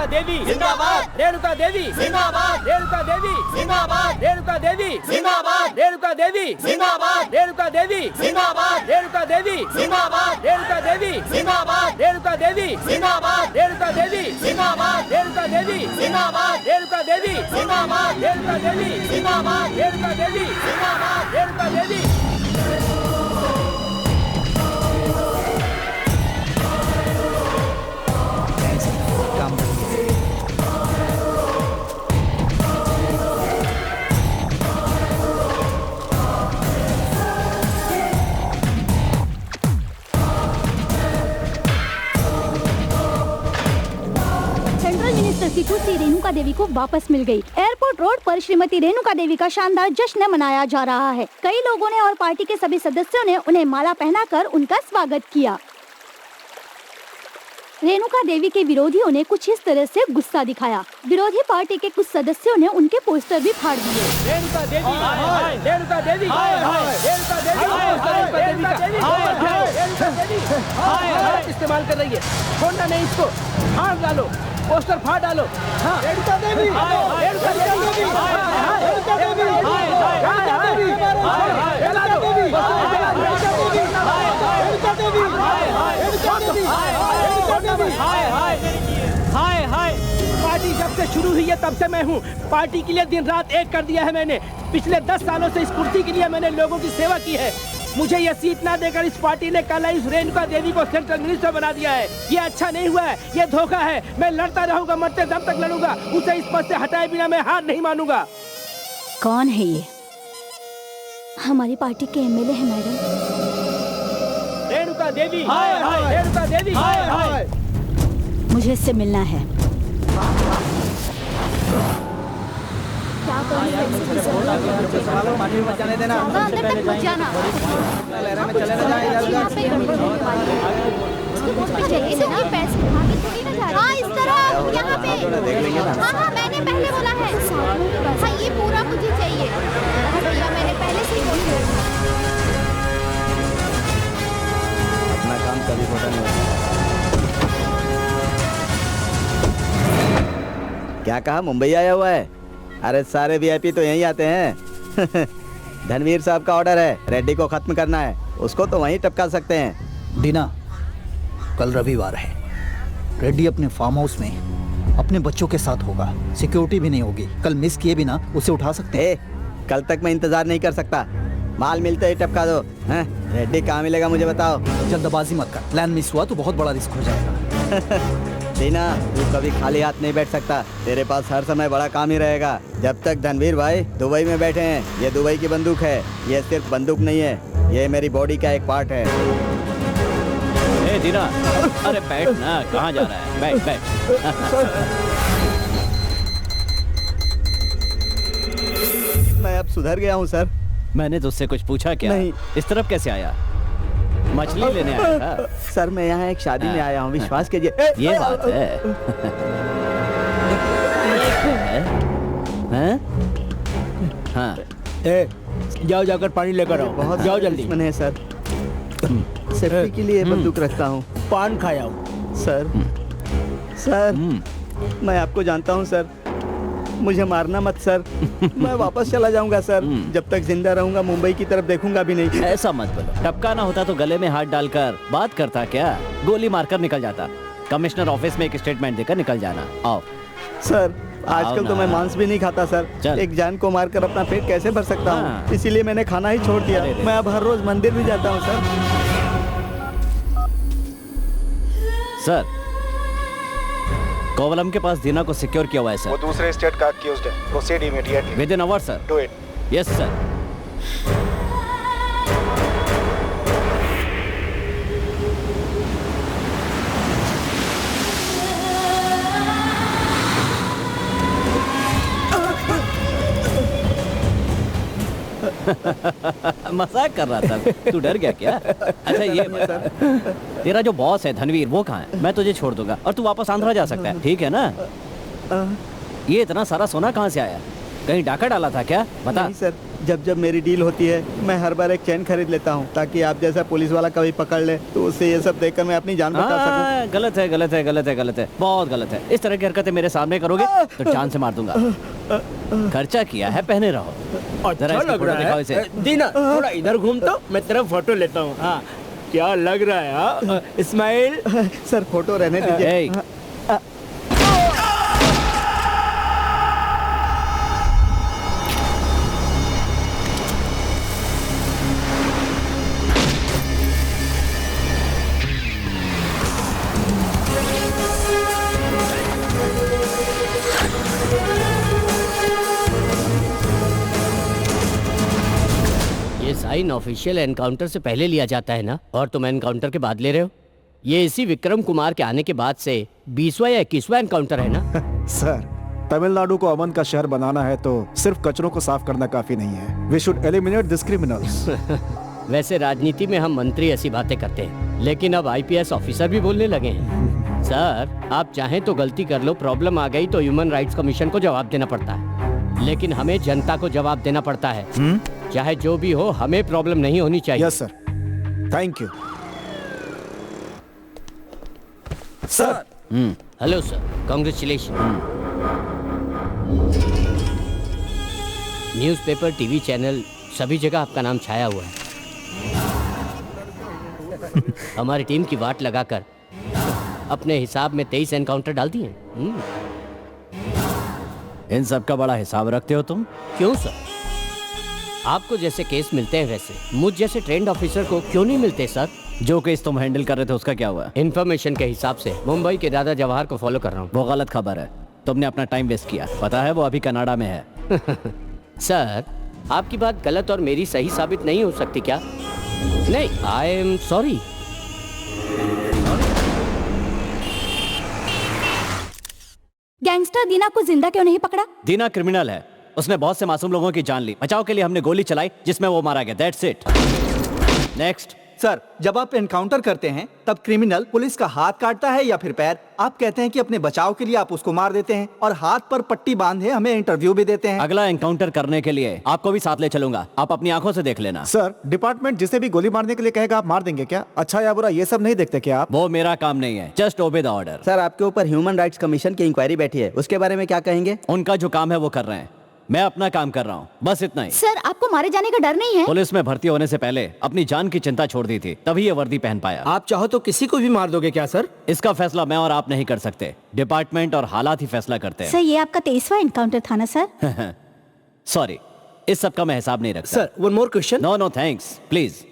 रेणुका देवी जिंदाबाद, रेणुका देवी जिंदाबाद, रेणुका देवी जिंदाबाद, रेणुका देवी जिंदाबाद, रेणुका देवी जिंदाबाद, रेणुका देवी जिंदाबाद, रेणुका देवी जिंदाबाद, रेणुका देवी जिंदाबाद, रेणुका देवी जिंदाबाद, रेणुका देवी जिंदाबाद, रेणुका देवी जिंदाबाद, रेणुका देवी जिंदाबाद, रेणुका देवी जिंदाबाद, रेणुका देवी जिंदाबाद, रेणुका देवी। की कुर्सी रेणुका देवी को वापस मिल गई। एयरपोर्ट रोड पर श्रीमती रेणुका देवी का शानदार जश्न मनाया जा रहा है। कई लोगों ने और पार्टी के सभी सदस्यों ने उन्हें माला पहनाकर उनका स्वागत किया। रेणुका देवी के विरोधियों ने कुछ इस तरह से गुस्सा दिखाया। विरोधी पार्टी के कुछ सदस्यों ने उनके पोस्टर भी फाड़ दिए। रेणुका देवी, रेणुका देवी, रेणुका देवी इस्तेमाल कर रही है, छोड़ना नहीं इसको, फाड़ डालो, पोस्टर फाड़ डालो। रेणुका देवी, रेणुका देवी, रेणुका देवी, हाय हाय। पार्टी जब से शुरू हुई है तब से मैं हूँ। पार्टी के लिए दिन रात एक कर दिया है मैंने। पिछले 10 सालों से इस कुर्सी के लिए मैंने लोगों की सेवा की है। मुझे ये सीट ना देकर इस पार्टी ने कल इस रेणुका देवी को सेंट्रल मिनिस्टर बना दिया है। ये अच्छा नहीं हुआ है, ये धोखा है। मैं लड़ता रहूंगा, मरते दम तक लड़ूंगा। उसे इस पद से हटाए बिना मैं हार नहीं मानूंगा। कौन है ये? हमारी पार्टी के एमएलए है मैडम। रेणुका देवी, रेणुका देवी। मुझे इससे मिलना है। क्या जाने देना, अंदर तक मत जाना। लहरा में चले ना जाए इधर उधर। पैसे भागे थोड़ी ना जा रहे। हाँ इस तरह यहाँ पे। देख लेंगे ना। हाँ मैंने पहले बोला है। हाँ ये पूरा मुझे चाहिए। भैया मैंने पहले से ही बोल दिया। अपना काम कभी होता नहीं होता। क्या कहा, मुंबई आया हुआ है? अरे सारे वीआईपी तो यहीं आते हैं। धनवीर साहब का ऑर्डर है, रेड्डी को खत्म करना है। उसको तो वहीं टपका सकते हैं। दीना, कल रविवार है। रेड्डी अपने फार्म हाउस में अपने बच्चों के साथ होगा। सिक्योरिटी भी नहीं होगी। कल मिस किए बिना उसे उठा सकते हैं। कल तक मैं इंतजार नहीं कर सकता। माल मिलते ही टपका दो। हैं? रेड्डी कहाँ मिलेगा मुझे बताओ। जल्दबाजी मत कर। प्लान मिस हुआ तो बहुत बड़ा रिस्क हो जाएगा। दीना, तू कभी खाली हाथ नहीं बैठ सकता। तेरे पास हर समय बड़ा काम ही रहेगा। जब तक धनवीर भाई दुबई में बैठे हैं, ये दुबई की बंदूक है। ये सिर्फ बंदूक नहीं है, ये मेरी बॉडी का एक पार्ट है। ए दीना, अरे बैठ ना, कहाँ जा रहा है? बैठ बैठ। मैं अब सुधर गया हूँ सर। मैंने तुझसे कुछ पूछा क्या? नहीं। इस तरफ कैसे आया? मछली लेने आया था? सर मैं यहाँ एक शादी में आया हूँ, विश्वास कीजिए। ये बात है। हैं? हाँ। जाओ जाकर पानी लेकर आओ। बहुत जाओ जल्दी। दुश्मन है सर। सेफ्टी के लिए बंदूक रखता हूँ। पान खाया हूँ। सर, सर मैं आपको जानता हूँ सर। मुझे मारना मत सर। मैं वापस चला जाऊंगा सर। जब तक जिंदा रहूंगा मुंबई की तरफ देखूंगा भी नहीं। ऐसा मत बोलो। टपकाना होता तो गले में हाथ डालकर बात करता क्या? गोली मारकर निकल जाता। कमिश्नर ऑफिस में एक स्टेटमेंट देकर निकल जाना। आओ सर, आजकल तो मैं मांस भी नहीं खाता सर। एक जान को मारकर अपना पेट कैसे भर सकता हूँ? इसीलिए मैंने खाना ही छोड़ दिया। मैं अब हर रोज मंदिर भी जाता हूँ सर। कोवलम के पास दीना को सिक्योर किया हुआ है सर। वो दूसरे स्टेट का अक्यूज्ड है। Proceed immediately. Within hour sir. Do it. Yes sir. मजाक कर रहा था। तू डर गया क्या? अच्छा ये तेरा जो बॉस है धनवीर, वो कहाँ है? मैं तुझे छोड़ दूंगा और तू वापस आंध्रा जा सकता है, ठीक है ना? ये इतना सारा सोना कहाँ से आया? कहीं डाका डाला था क्या? बता। नहीं सर, जब जब मेरी डील होती है मैं हर बार एक चैन खरीद लेता हूँ ताकि आप जैसा पुलिस वाला कभी पकड़ ले तो उससे ये सब देखकर मैं अपनी जान बचा सकूं। गलत है, गलत है, गलत है, गलत है, बहुत गलत है। इस तरह की हरकतें मेरे सामने करोगे तो जान से मार दूंगा। खर्चा किया है, पहने रहो। अच्छा लग रहा है। दीना थोड़ा इधर घूम तो मैं तेरा फोटो लेता हूँ। हाँ क्या लग रहा है? हाँ इस्माइल। सर फोटो रहने दीजिए। साइन ऑफिशियल एनकाउंटर से पहले लिया जाता है ना, और तुम एनकाउंटर के बाद ले रहे हो। ये इसी विक्रम कुमार के आने के बाद से 20वां या 21वां एनकाउंटर है ना। सर, तमिलनाडु को अमन का शहर बनाना है तो सिर्फ कचरों को साफ करना काफी नहीं है। We should eliminate this criminals. वैसे राजनीति में हम मंत्री ऐसी बातें करते हैं, लेकिन अब IPS ऑफिसर भी बोलने लगे हैं। सर, आप चाहें तो गलती कर लो, प्रॉब्लम आ गई तो ह्यूमन राइट्स कमीशन को जवाब देना पड़ता है, लेकिन हमें जनता को जवाब देना पड़ता है। चाहे जो भी हो, हमें प्रॉब्लम नहीं होनी चाहिए। Yes sir, thank you sir. Hello sir, congratulation. Newspaper, TV channel, सभी जगह आपका नाम छाया हुआ है। हमारी टीम की वाट लगाकर अपने हिसाब में 23 एनकाउंटर डाल दिए। इन सब का बड़ा हिसाब रखते हो तुम? क्यों सर? आपको जैसे केस मिलते हैं वैसे मुझ जैसे ट्रेंड ऑफिसर को क्यों नहीं मिलते सर? जो केस तुम हैंडल कर रहे थे उसका क्या हुआ? इन्फॉर्मेशन के हिसाब से मुंबई के दादा जवाहर को फॉलो कर रहा हूँ। वो गलत खबर है, तुमने अपना टाइम वेस्ट किया। पता है वो अभी कनाडा में है। सर, आपकी बात गलत और मेरी सही साबित नहीं हो सकती क्या? नहीं, आई एम सॉरी। गैंगस्टर दीना को जिंदा क्यों नहीं पकड़ा? दीना क्रिमिनल है, उसने बहुत से मासूम लोगों की जान ली। बचाव के लिए हमने गोली चलाई जिसमें वो मारा गया। That's it. नेक्स्ट। सर, जब आप एनकाउंटर करते हैं तब क्रिमिनल पुलिस का हाथ काटता है या फिर पैर? आप कहते हैं कि अपने बचाव के लिए आप उसको मार देते हैं और हाथ पर पट्टी बांधे हमें इंटरव्यू भी देते हैं। अगला एनकाउंटर करने के लिए आपको भी साथ ले चलूंगा, आप अपनी आंखों से देख लेना। सर, डिपार्टमेंट जिसे भी गोली मारने के लिए कहेगा आप मार देंगे क्या? अच्छा या बुरा ये सब नहीं देखते क्या आप? वो मेरा काम नहीं है, just obey the order. Sir, आपके ऊपर ह्यूमन राइट्स कमीशन की इंक्वायरी बैठी है, उसके बारे में क्या कहेंगे? उनका जो काम है वो कर रहे हैं, मैं अपना काम कर रहा हूँ, बस इतना ही। सर, आपको मारे जाने का डर नहीं है? पुलिस में भर्ती होने से पहले अपनी जान की चिंता छोड़ दी थी, तभी ये वर्दी पहन पाया। आप चाहो तो किसी को भी मार दोगे क्या सर? इसका फैसला मैं और आप नहीं कर सकते, डिपार्टमेंट और हालात ही फैसला करते हैं। सर, ये आपका 23वां एनकाउंटर था ना सर? सॉरी, इस सब का मैं हिसाब नहीं रखता। Sir, one more question. No no thanks, please.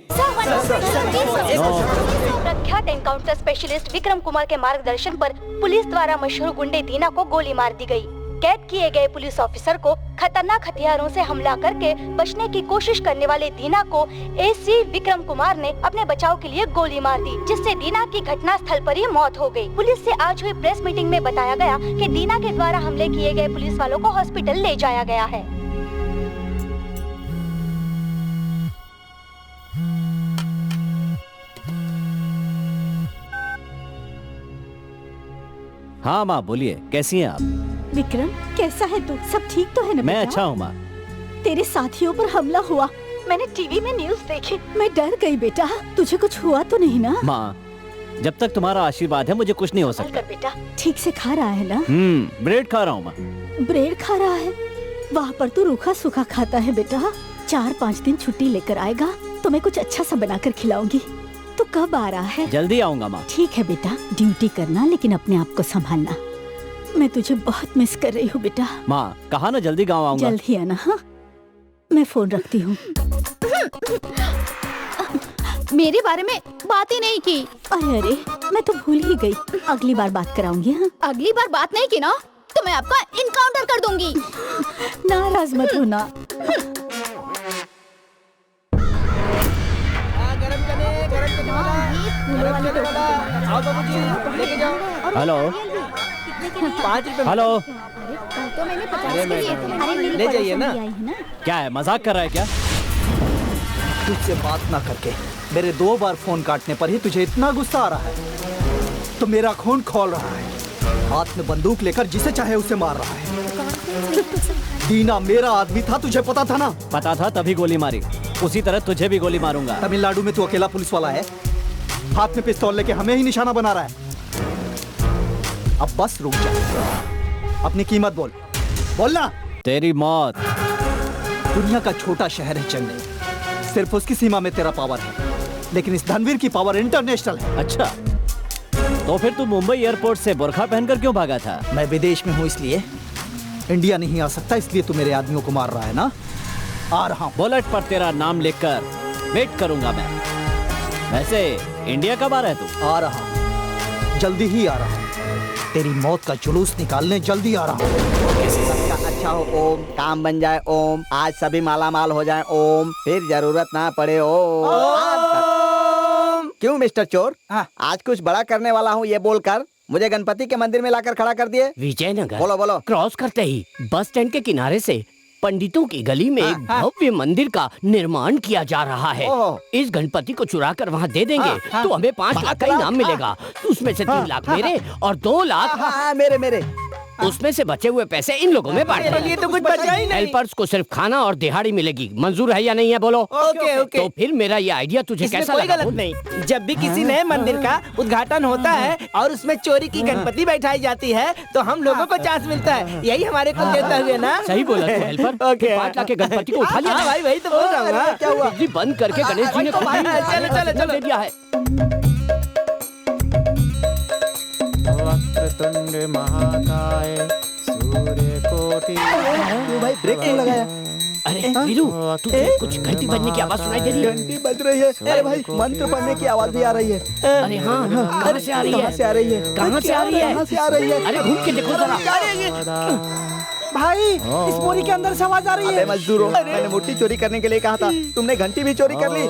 प्रख्यात एनकाउंटर स्पेशलिस्ट विक्रम कुमार के मार्गदर्शन पर पुलिस द्वारा मशहूर गुंडे दीना को गोली मार दी गई। कैद किए गए पुलिस ऑफिसर को खतरनाक हथियारों से हमला करके बचने की कोशिश करने वाले दीना को एसी विक्रम कुमार ने अपने बचाव के लिए गोली मार दी, जिससे दीना की घटना स्थल पर ही मौत हो गई। पुलिस से आज हुई प्रेस मीटिंग में बताया गया कि दीना के द्वारा हमले किए गए पुलिस वालों को हॉस्पिटल ले जाया गया है। हाँ माँ बोलिए, कैसी हैं आप? विक्रम, कैसा है तू? सब ठीक तो है ना? मैं बेटा? अच्छा हूँ माँ। तेरे साथियों पर हमला हुआ, मैंने टीवी में न्यूज़ देखी, मैं डर गई बेटा। तुझे कुछ हुआ तो नहीं ना? माँ, जब तक तुम्हारा आशीर्वाद है मुझे कुछ नहीं हो सकता। बेटा, ठीक से खा रहा है ना? ब्रेड खा रहा हूँ माँ। ब्रेड खा रहा है? वहाँ पर तू रूखा सूखा खाता है बेटा। 4-5 दिन छुट्टी लेकर आएगा तो मैं कुछ अच्छा सा बनाकर खिलाऊंगी। तू कब आ रहा है? जल्दी आऊंगा माँ। ठीक है बेटा, ड्यूटी करना लेकिन अपने आप को संभालना। मैं तुझे बहुत मिस कर रही हूँ बेटा। माँ, कहा ना जल्दी गाँव आऊंगा। जल्द ही आना। हाँ, मैं फोन रखती हूँ। मेरे बारे में बात ही नहीं की। अरे, मैं तो भूल ही गई। अगली बार बात कराऊंगी। हाँ, अगली बार बात नहीं की ना तो मैं आपका इनकाउंटर कर दूंगी। नाराज मत होना। हेलो, 5 रुपए। हेलो, तो मैंने 50 के लिए थे। ले जाइए ना। क्या है, मजाक कर रहा है क्या? तुझसे बात ना करके मेरे 2 बार फोन काटने पर ही तुझे इतना गुस्सा आ रहा है तो मेरा खून खौल रहा है। हाथ में बंदूक लेकर जिसे चाहे उसे मार रहा है। दीना मेरा आदमी था, तुझे पता था ना? पता था तभी गोली मारी, उसी तरह तुझे भी गोली मारूंगा। तमिलनाडु में तू अकेला पुलिस वाला है, हाथ में पिस्तौल लेके हमें ही निशाना बना रहा है। अब बस रुक जा, अपनी कीमत बोल, बोलना। तेरी मौत। दुनिया का छोटा शहर है चेन्नई, सिर्फ उसकी सीमा में तेरा पावर है, लेकिन इस धनवीर की पावर इंटरनेशनल है। अच्छा, तो फिर तू मुंबई एयरपोर्ट से बुर्खा पहनकर क्यों भागा था? मैं विदेश में हूँ इसलिए, इंडिया नहीं आ सकता इसलिए तू मेरे आदमियों को मार रहा है ना? आ रहा हूँ। बुलेट पर तेरा नाम लिखकर वेट करूंगा मैं। वैसे इंडिया कब आ रहा है तू? आ रहा हूँ, जल्दी ही आ रहा हूँ। तेरी मौत का जुलूस निकालने जल्दी आ रहा हूँ। सबका अच्छा हो ओम, काम बन जाए ओम, आज सभी माला माल हो जाए ओम, फिर जरूरत ना पड़े ओम। क्यों मिस्टर चोर, आज कुछ बड़ा करने वाला हूँ ये बोलकर मुझे गणपति के मंदिर में लाकर खड़ा कर दिए। विजयनगर बोलो बोलो। क्रॉस करते ही बस स्टैंड के किनारे से पंडितों की गली में एक भव्य मंदिर का निर्माण किया जा रहा है। इस गणपति को चुरा कर वहाँ दे देंगे तो हमें 5 लाख का इनाम मिलेगा। उसमें से 3 लाख मेरे और 2 लाख मेरे। उसमें से बचे हुए पैसे इन लोगों में बांट देंगे। तो कुछ बचा ही नहीं। हेल्पर्स को सिर्फ खाना और दिहाड़ी मिलेगी। मंजूर है या नहीं है बोलो? ओके। तो फिर मेरा ये आइडिया तुझे इसमें कैसा कोई लगा? गलत नहीं। जब भी किसी नए मंदिर का उद्घाटन होता है और उसमें चोरी की गणपति बैठाई जाती है तो हम लोगों को चांस मिलता है। यही हमारे को देता हुए ना। सही बोला तू हेल्पर। 5 लाख के गणपति को उठा लिया। हाँ भाई, वही तो बोल रहा हूँ ना। क्या हुआ? बिजली बंद करके गणेश जी ने खुद ही चलो। दे दिया है। वक्रतुंड महाकाय सूर्यकोटि। भाई ब्रेक क्यों लगाया? अरे वीरू, तुझे कुछ घंटी बजने की आवाज सुनाई दे रही है? घंटी बज रही है। अरे भाई मंत्र पढ़ने की आवाज भी आ रही है। अरे हाँ, कहाँ से आ रही है? कहाँ से आ रही है? कहाँ से आ रही है? कहाँ से आ रही है? अरे घूम के देखो जरा। भाई, इस बोरी के अंदर से आवाज आ रही है। अबे मजदूरों, मैंने मूर्ति चोरी करने के लिए कहा था, तुमने घंटी भी चोरी कर ली।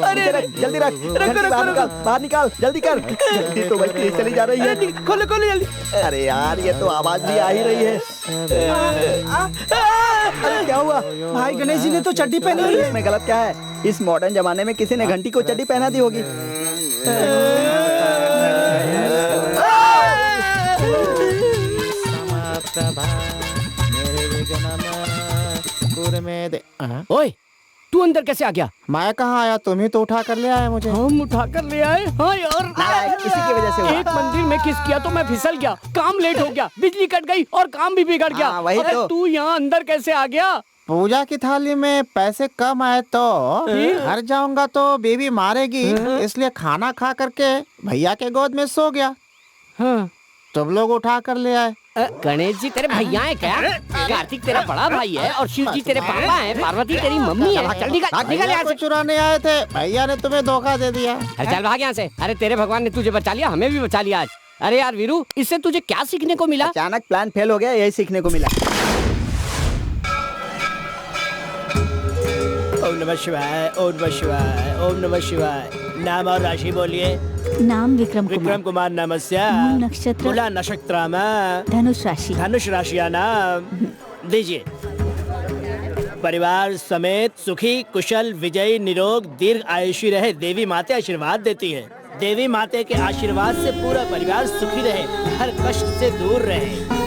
जल्दी रख, घंटी बाहर निकाल, जल्दी कर। घंटी तो भाई तेज चली जा रही है। खोलो जल्दी। अरे यार ये तो आवाज भी आ ही रही है। अरे क्या हुआ? भाई गणेश जी ने तो चड्डी पहनी हुई है। इसमें गलत क्या है? इस मॉडर्न जमाने में किसी ने घंटी को चड्डी पहना दी होगी। ओए, तू अंदर कैसे आ गया? मैं कहाँ आया, तुम ही तो उठा कर ले आए मुझे। हम उठा कर ले आए? हाँ यार, इसी की वजह से हुआ। एक मंदिर में किस किया तो मैं फिसल गया, काम लेट हो गया, बिजली कट गई और काम भी बिगड़ गया। हाँ, वही अरे तो। तू यहाँ अंदर कैसे आ गया? पूजा की थाली में पैसे कम आए तो घर जाऊंगा तो बीवी मारेगी, इसलिए खाना खा करके भैया के गोद में सो गया। हाँ। तुम लोग उठा कर ले आए। गणेश जी तेरे भैया है क्या? कार्तिक तेरा बड़ा भाई है और शिव जी तेरे पापा हैं, पार्वती तेरी मम्मी है। चल निकल यहाँ से। चुराने आए थे, भैया ने तुम्हें धोखा दे दिया। अरे चल भाग यहाँ से। अरे तेरे भगवान ने तुझे बचा लिया, हमें भी बचा लिया आज। अरे यार वीरू, इससे तुझे क्या सीखने को मिला? अचानक प्लान फेल हो गया, यही सीखने को मिला। ओम नमः शिवाय, ओम नमः शिवाय, ओम नमः शिवाय। नाम और राशि बोलिए। नाम विक्रम कुमार नामस्य मूल नक्षत्र मूला नक्षत्राम धनुष राशि। धनुष राशिया नाम दीजिए। परिवार समेत सुखी कुशल विजयी निरोग दीर्घ आयुषी रहे, देवी माते आशीर्वाद देती है। देवी माते के आशीर्वाद से पूरा परिवार सुखी रहे, हर कष्ट से दूर रहे।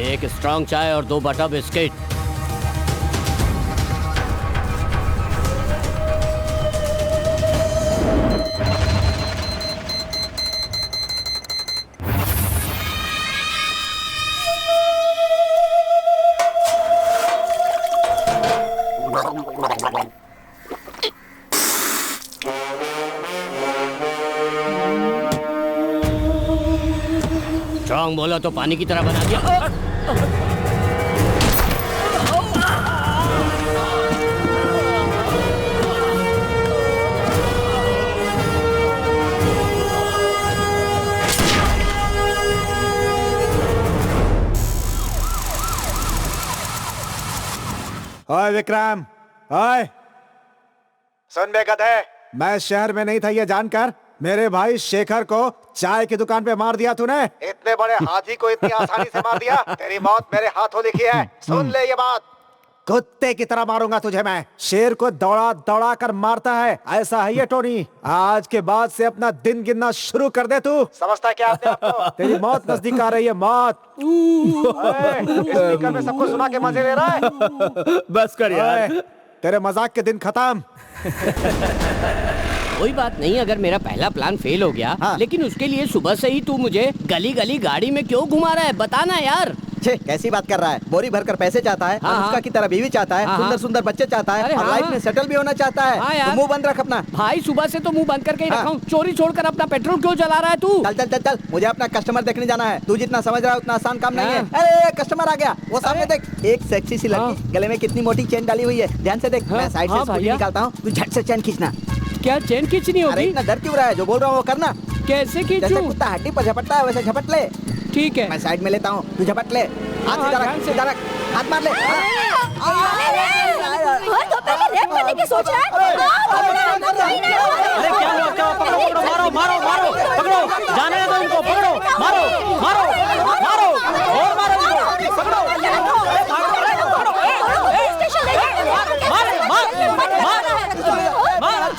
एक स्ट्रॉन्ग चाय और 2 बटर बिस्किट। स्ट्रॉन्ग बोला तो पानी की तरह बना दिया। ओए विक्रम, ओए सुन बे गधे, मैं शहर में नहीं था ये जानकर मेरे भाई शेखर को चाय की दुकान पे मार दिया तूने। इतने बड़े हाथी को इतनी आसानी से मार दिया। तेरी मौत मेरे हाथों लिखी है। सुन ले ये बात, कुत्ते की तरह मारूंगा तुझे मैं। शेर को दौड़ा दौड़ा कर मारता है, ऐसा है ये टोनी। आज के बाद से अपना दिन गिनना शुरू कर दे तू। समझता क्या अपने आप को? तेरी मौत नजदीक आ रही है, मौत। स्पीकर में सबको सुना के मजे ले रहा है। बस कर यार। तेरे मजाक के दिन खत्म। कोई बात नहीं, अगर मेरा पहला प्लान फेल हो गया, हाँ। लेकिन उसके लिए सुबह से ही तू मुझे गली गली गाड़ी में क्यों घुमा रहा है, बताना यार। छे, कैसी बात कर रहा है? बोरी भरकर पैसे चाहता है, हाँ, अनुष्का हाँ। की तरह बीवी चाहता है, हाँ, सुंदर हाँ। सुंदर बच्चे चाहता है, अरे और हाँ, लाइफ हाँ। में सेटल भी होना चाहता है। हाँ यार। तो मुंह बंद रख अपना। भाई सुबह से तो मुंह बंद करके ही हाँ। रखा हूँ। चोरी छोड़कर अपना पेट्रोल क्यों जला रहा है तू? चल चल चल चल, मुझे अपना कस्टमर देखने जाना है। तू जितना समझ रहा है उतना आसान काम नहीं है। हाँ। अरे कस्टमर आ गया, वो सामने देख। एक सेक्सी सी लड़की, गले में कितनी मोटी चेन डाली हुई है, ध्यान से देख। हाँ, मैं साइड से हाँ स्कूटी भैया। निकालता हूँ, तू झट से चेन खींचना। क्या चेन खींचनी अरे होगी? इतना डर क्यों रहा है? जो बोल रहा हूँ वो करना। कैसे जैसे खींचूं? कुत्ता हड्डी पर झपटता है वैसे झपट ले। ठीक है। मैं साइड में लेता हूँ, तू झपट ले। हाथ हाँ, सीधा ध्यान रख, से। सीधा रख, हाथ मार ले। घर दोपहर में रेप करने की सोच रहा है? अरे क्या हुआ? क्या हुआ? पकड़ो पकड़ो, मारो मारो मारो, पकड़ो, जाने दो इनको, पकड़ो, मारो मारो मारो, और मारो इनको, पकड़ो,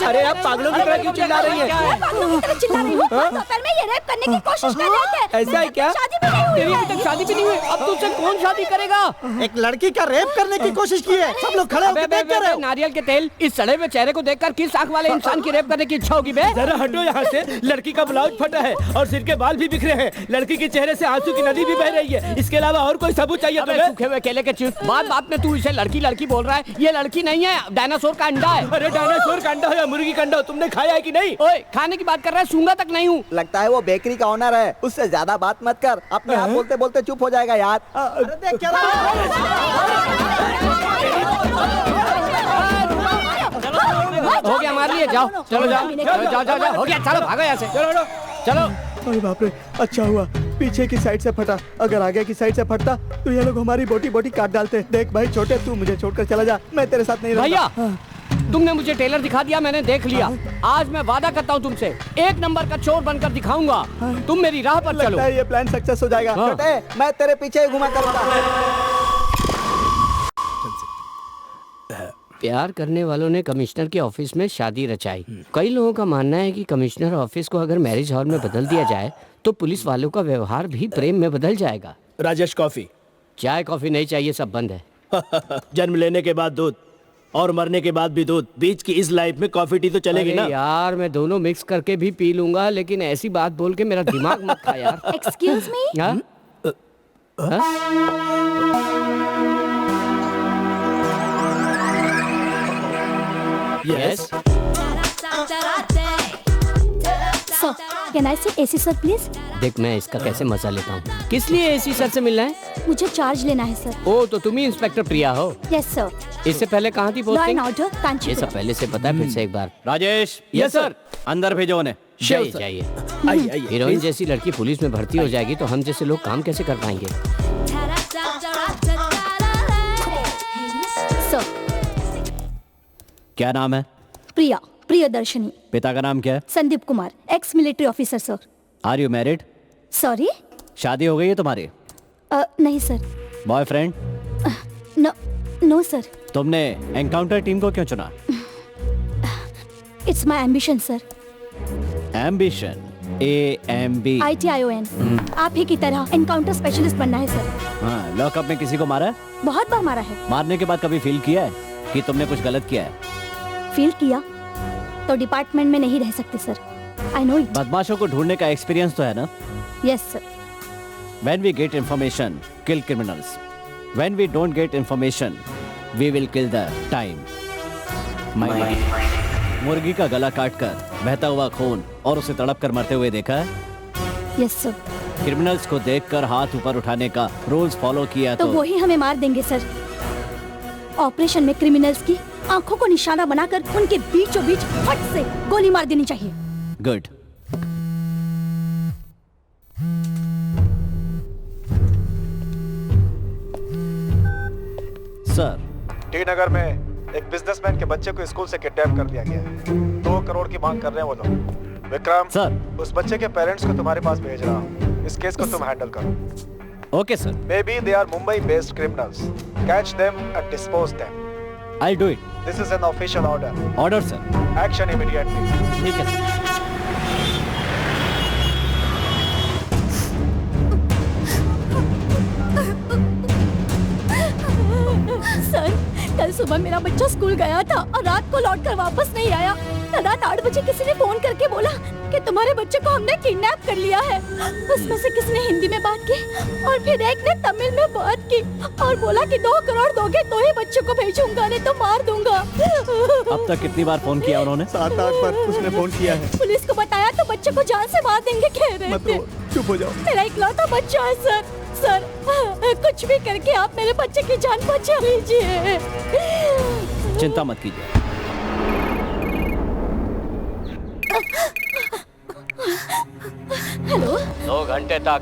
अरे आप पागलों की तरह क्यों चिल्ला रही है? चिल्ला रही हूँ। दोपहर में ये रेप करने की कोशिश कर रहे थे। ऐसा है क्या? शादी भी नहीं हुई तेरी है। अभी तक शादी भी नहीं हुई, अब तुझसे कौन शादी करेगा? एक लड़की का रेप करने की कोशिश की है। सब लोग खड़े अबे, होकर बे, देख बे, रहे बे, हो। नारियल के तेल, इस सड़े हुए चेहरे को देखकर किस आंख वाले इंसान की रेप करने की इच्छा होगी बे? जरा हटो यहाँ से। लड़की का ब्लाउज फटा है और सिर के बाल भी बिखरे हैं। लड़की के चेहरे से आंसू की नदी भी बह रही है। इसके अलावा और कोई सबूत चाहिए अबे तुम्हें? सूखे हुए केले के चिप्स, बात बात में तू इसे लड़की लड़की बोल रहा है। ये लड़की नहीं है, डायनासोर का अंडा है। अरे डायनासोर का अंडा हो या मुर्गी का अंडा हो, तुमने खाया है कि नहीं? ओए, खाने की बात कर रहा है, सूंघा तक नहीं हूँ। लगता है वो बेकरी का ओनर है, उससे ज्यादा बात मत कर। अपने आप बोलते बोलते चुप हो जाएगा यार। अरे देख क्या रहा हो गया, मार लिए, जाओ चलो जाओ जाओ जाओ जाओ, हो गया, चलो भागो यहाँ से, चलो चलो। अरे बाप रे, अच्छा हुआ पीछे की साइड से फटा। अगर आगे की साइड से फटता तो ये लोग हमारी बोटी बोटी काट डालते। देख भाई छोटे, तू मुझे छोड़कर चला जा, मैं तेरे साथ नहीं रहूंगा। भैया तुमने मुझे टेलर दिखा दिया, मैंने देख लिया। आज मैं वादा करता हूँ तुमसे, एक नंबर का चोर बनकर दिखाऊंगा। तुम मेरी राह पर चलो। लगता है ये प्लान सक्सेस हो जाएगा। हाँ। छोटे, मैं तेरे पीछे ही घुमा करूंगा। प्यार करने वालों ने कमिश्नर के ऑफिस में शादी रचाई। कई लोगों का मानना है कि कमिश्नर ऑफिस को अगर मैरिज हॉल में बदल दिया जाए तो पुलिस वालों का व्यवहार भी प्रेम में बदल जाएगा। राजेश कॉफी। चाय कॉफी नहीं चाहिए, सब बंद है। जन्म लेने के बाद दूध और मरने के बाद भी दूध, बीच की इस लाइफ में कॉफी टी तो चलेगी अरे ना? यार मैं दोनों मिक्स करके भी पी लूंगा, लेकिन ऐसी बात बोल के मेरा दिमाग मत खा यार। Excuse me. हाँ? Yes. Sir, can I sit AC sir please? देख मैं इसका कैसे मजा लेता हूँ। किस लिए एसी सर से मिलना है? मुझे चार्ज लेना है सर। ओ तो तुम ही इंस्पेक्टर प्रिया हो। Yes sir. इससे पहले कहाँ थी लॉ एंड पोस्टिंग? ऑर्डर ये सब कांचीपुरम। पहले से पता है, फिर से एक बार। Rajesh, yes sir. अंदर भेजो उन्हें। जाइए जाइए। आइए आइए। हीरोइन जैसी लड़की पुलिस में भर्ती हो जाएगी तो हम जैसे लोग काम कैसे कर पाएंगे? सर, क्या नाम है? प्रिया, प्रियदर्शनी। पिता का नाम क्या है? Sandeep Kumar, ex military officer sir. Are you married? Sorry? शादी हो गई है तुम्हारी? नहीं सर। बॉयफ्रेंड? No sir. तुमने एनकाउंटर टीम को क्यों चुना? It's my ambition sir. Ambition, AMB। ITION। आप ही की तरह एनकाउंटर स्पेशलिस्ट बनना है सर। हाँ, लॉकअप में किसी को मारा है? बहुत बार मारा है। मारने के बाद कभी फील किया है कि तुमने कुछ गलत किया है? फील किया तो डिपार्टमेंट में नहीं रह सकते सर। I know it. बदमाशों को ढूंढने का एक्सपीरियंस तो है ना? Yes sir. When we get information, kill criminals. When we don't get information, we will kill the time. मुर्गी का गला काटकर बहता हुआ खून और उसे तड़प कर मरते हुए देखा है? Yes sir. क्रिमिनल्स को देखकर हाथ ऊपर उठाने का रूल्स फॉलो किया तो वो ही हमें मार देंगे सर। ऑपरेशन में क्रिमिनल्स की आंखों को निशाना बनाकर उनके बीचों बीच फट से गोली मार देनी चाहिए। गुड। सर, टी नगर में एक बिजनेसमैन के बच्चे को स्कूल से किडनैप कर दिया गया है। 2 करोड़ की मांग कर रहे हैं वो लोग। विक्रम सर। उस बच्चे के पेरेंट्स को तुम्हारे पास भेज रहा हूँ। इस केस को तुम हैंडल करो। Okay sir. Maybe they are Mumbai based criminals. Catch them and dispose them. I do it. This is an official order. Order sir. Action immediately. ठीक है सर। सर, कल सुबह मेरा बच्चा स्कूल गया था और रात को लौटकर वापस नहीं आया। कल रात 8 बजे किसी ने फोन करके बोला कि तुम्हारे बच्चे को हमने किडनैप कर लिया है। उसमें से किसी ने हिंदी में बात की और फिर एक ने तमिल में बात की और बोला कि 2 करोड़ दोगे तो ही बच्चे को भेजूंगा, नहीं तो मार दूंगा। अब तक कितनी बार फोन किया उन्होंने? 7-8 बार उसने फोन किया है। पुलिस को बताया तो बच्चे को जान से मार देंगे कह रहे मत थे। रो, चुप हो जाओ। मेरा इकलौता बच्चा है सर। सर, कुछ भी करके आप मेरे बच्चे की जान बचा लीजिए। चिंता मत कीजिए। हेलो। 2 घंटे तक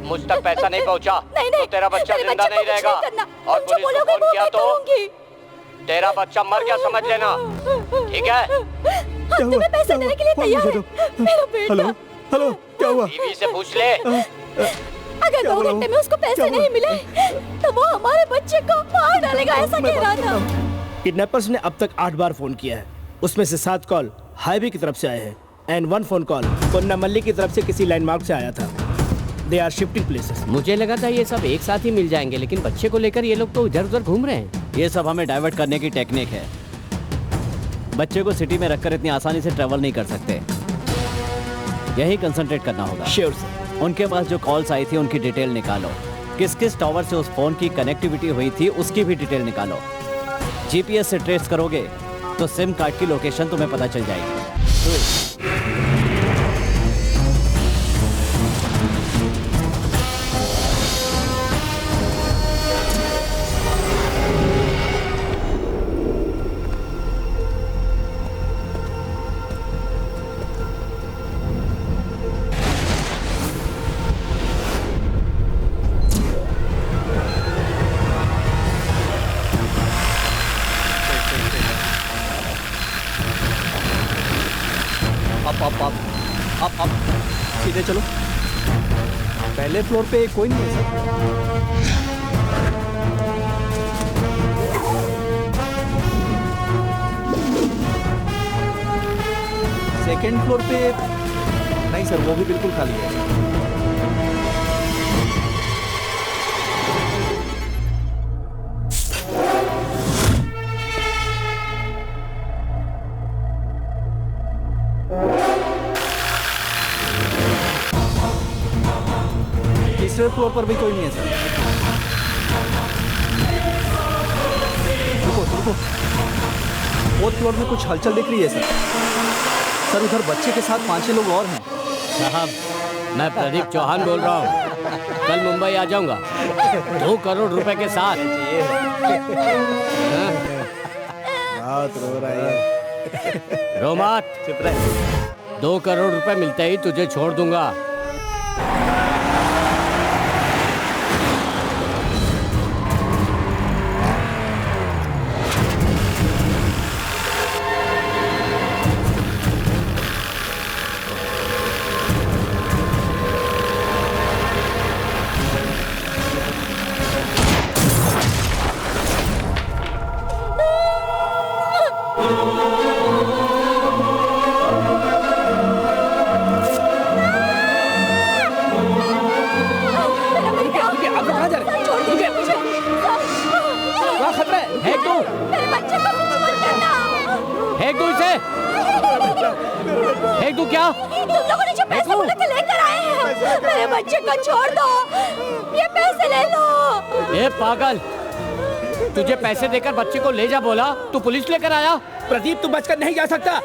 मुझ तक पैसा नहीं पहुंचा नहीं, तो तेरा बच्चा मेरे जिंदा बच्चे नहीं को कुछ रहेगा। नहीं करना। और तुम जो पुलिस को बोलोगे फोन वो किया मैं तो करूंगी। तेरा बच्चा मर गया समझ लेना। ठीक है? हम तुम्हें पैसे देने के लिए तैयार हैं। मेरा बेटा। हेलो हेलो, क्या हुआ? बीवी से पूछ ले। अगर 2 घंटे में उसको पैसे नहीं मिले तो वो हमारे बच्चे को मार डालेगा, ऐसा कह रहा था। किडनैपर्स ने अब तक 8 बार फोन किया है। उसमें से 7 कॉल हाईवे की तरफ से आए हैं एंड 1 फोन कॉल कोन्नामल्ली की तरफ से किसी लैंडमार्क से आया था। They are shifting places. मुझे लगा था ये सब एक साथ ही मिल जाएंगे, लेकिन बच्चे को लेकर ये लोग तो इधर उधर घूम रहे हैं। ये सब हमें डाइवर्ट करने की टेक्निक है। बच्चे को सिटी में रखकर इतनी आसानी से ट्रेवल नहीं कर सकते। यही कंसंट्रेट करना होगा। Sure sir. उनके पास जो कॉल्स आई थी उनकी डिटेल निकालो। किस किस टावर से उस फोन की कनेक्टिविटी हुई थी उसकी भी डिटेल निकालो। जीपीएस से ट्रेस करोगे तो सिम कार्ड की लोकेशन तुम्हें पता चल जाएगी। आप सीधे चलो। पहले फ्लोर पे कोई नहीं है सर। सेकेंड फ्लोर पे नहीं सर, वो भी बिल्कुल खाली है। तीसरे फ्लोर पर भी कोई नहीं है सर। रुको रुको, 4th फ्लोर में कुछ हलचल दिख रही है सर। सर उधर बच्चे के साथ 5-6 लोग और हैं। साहब, मैं प्रदीप चौहान बोल रहा हूँ। कल मुंबई आ जाऊंगा 2 करोड़ रुपए के साथ। बहुत रो रहा है। रो मत, चुप रहे। 2 करोड़ रुपए मिलते ही तुझे छोड़ दूंगा। क्या? तुम लोगों ने जो पैसे बोले थे लेकर आए हैं। मेरे बच्चे को छोड़ दो, ये पैसे ले लो। ए पागल, तुझे पैसे देकर बच्चे को ले जा बोला, तू पुलिस लेकर आया? प्रदीप, तू बचकर नहीं जा सकता।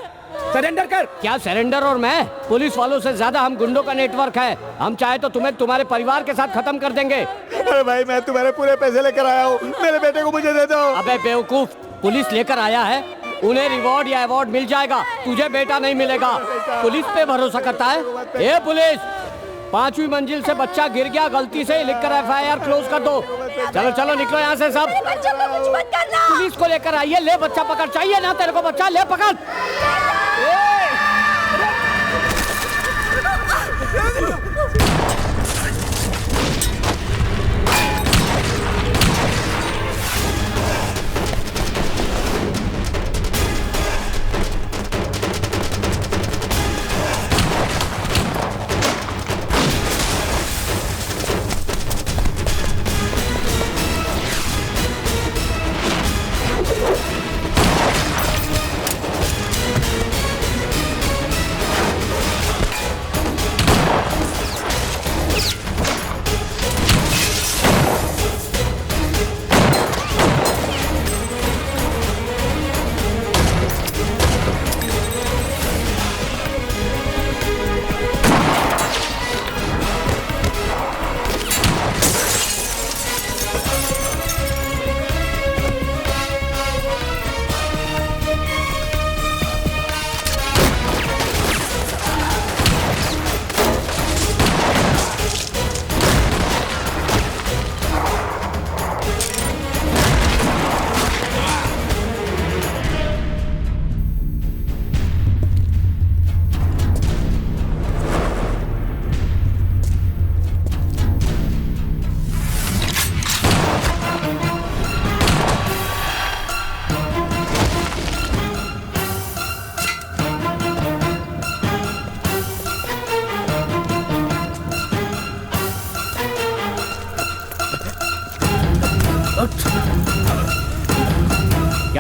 सरेंडर कर। क्या सरेंडर? और मैं? पुलिस वालों से ज्यादा हम गुंडों का नेटवर्क है। हम चाहे तो तुम्हें तुम्हारे परिवार के साथ खत्म कर देंगे। अरे भाई, मैं तुम्हारे पूरे पैसे लेकर आया हूँ, मेरे बेटे को मुझे दे दो। अबे बेवकूफ, पुलिस लेकर आया है, उन्हें रिवॉर्ड या अवार्ड मिल जाएगा, तुझे बेटा नहीं मिलेगा। पुलिस पे भरोसा करता है? ए पुलिस, 5वीं मंजिल से बच्चा गिर गया, गलती से लिखकर FIR क्लोज कर दो। चलो चलो निकलो यहाँ से सब। पुलिस को लेकर आइए। ले बच्चा पकड़। चाहिए ना तेरे को बच्चा? ले पकड़।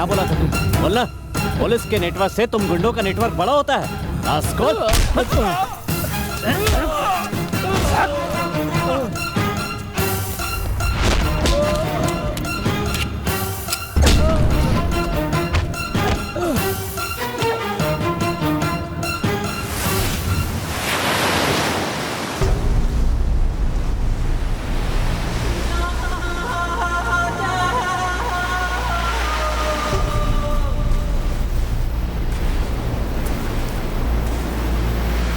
क्या बोला था तू? बोलना। पुलिस के नेटवर्क से तुम गुंडों का नेटवर्क बड़ा होता है।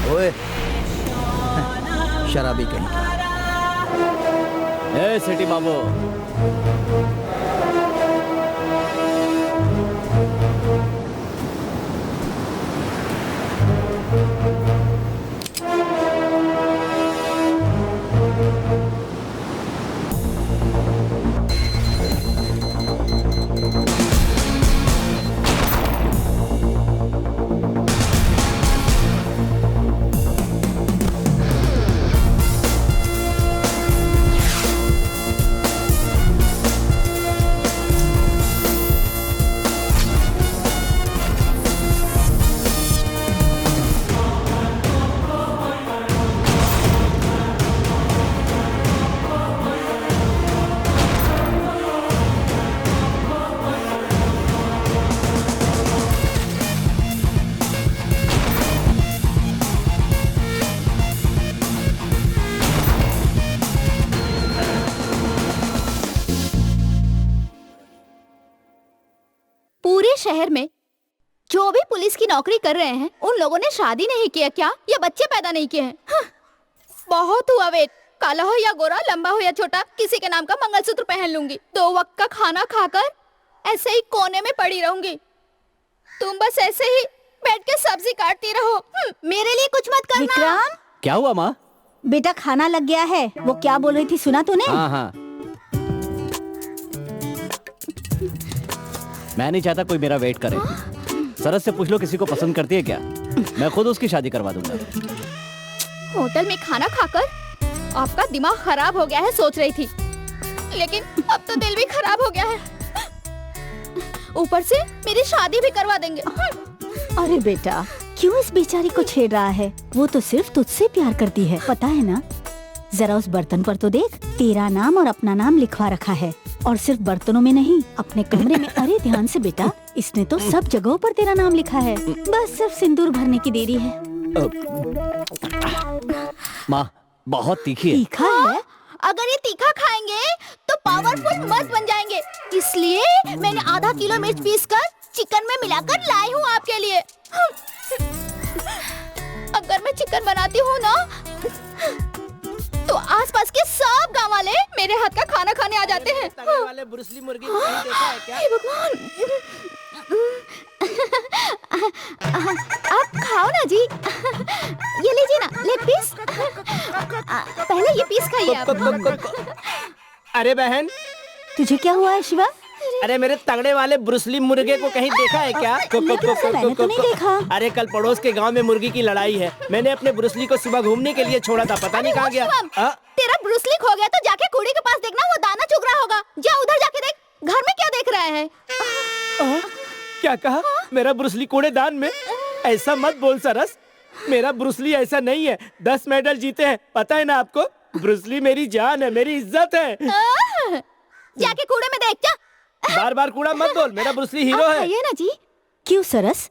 ओए, शराबी कहीं का। ए सिटी बाबू, पूरे शहर में जो भी पुलिस की नौकरी कर रहे हैं उन लोगों ने शादी नहीं किया क्या या बच्चे पैदा नहीं किए हैं? बहुत हुआ वेट। काला हो या गोरा, लंबा हो या छोटा, किसी के नाम का मंगलसूत्र पहन लूंगी। 2 वक्त का खाना खाकर ऐसे ही कोने में पड़ी रहूंगी। तुम बस ऐसे ही बैठ के सब्जी काटती रहो। मेरे लिए कुछ मत करना। विक्रम, क्या हुआ माँ? बेटा खाना लग गया है। वो क्या बोल रही थी सुना तूने? हाँ हाँ, मैं नहीं चाहता कोई मेरा वेट करे। सरस से पूछ लो किसी को पसंद करती है क्या? मैं खुद उसकी शादी करवा दूंगा। होटल में खाना खाकर आपका दिमाग खराब हो गया है सोच रही थी, लेकिन अब तो दिल भी खराब हो गया है। ऊपर से मेरी शादी भी करवा देंगे। अरे बेटा, क्यों इस बेचारी को छेड़ रहा है? वो तो सिर्फ तुझसे प्यार करती है, पता है ना? जरा उस बर्तन पर तो देख, तेरा नाम और अपना नाम लिखवा रखा है। और सिर्फ बर्तनों में नहीं, अपने कमरे में। अरे ध्यान से बेटा, इसने तो सब जगहों पर तेरा नाम लिखा है। बस सिर्फ सिंदूर भरने की देरी है। माँ बहुत तीखी है। तीखा है? अगर ये तीखा खाएंगे तो पावरफुल मर्द बन जाएंगे, इसलिए मैंने आधा किलो मिर्च पीसकर चिकन में मिलाकर लाई हूँ आपके लिए। अगर मैं चिकन बनाती हूँ ना तो आसपास के सब गांव वाले मेरे हाथ का खाना खाने आ जाते हैं। तगड़े वाले ब्रूसली मुर्गी को कहीं देखा है क्या? हे भगवान, आप खाओ ना जी। ये लीजिए ना, लेग पीस। पहले ये पीस खाइए आप। अरे बहन, तुझे क्या हुआ है शिवा? अरे मेरे तगड़े वाले ब्रूसली मुर्गे को कहीं देखा है क्या? मैंने तो नहीं देखा। अरे कल पड़ोस के गांव में मुर्गी की लड़ाई है। मैंने अपने ब्रूसली को सुबह घूमने के लिए छोड़ा था, पता नहीं कहाँ गया। तेरा ब्रूसली खो गया तो जाके कुड़ी के पास देखना, वो दाना चुग रहा होगा। जा उधर जाके देख, घर में क्या देख रहा है। क्या कहा? मेरा ब्रूसली कूड़ेदान में? ऐसा मत बोल सरस, मेरा ब्रूसली ऐसा नहीं है। 10 मेडल जीते हैं, पता है ना आपको? ब्रूसली मेरी जान है, मेरी इज्जत है। जाके कूड़े में देख जा। बार बार कूड़ा मत बोल, मेरा ब्रूसली हीरो है। ये ना जी। क्यों सरस,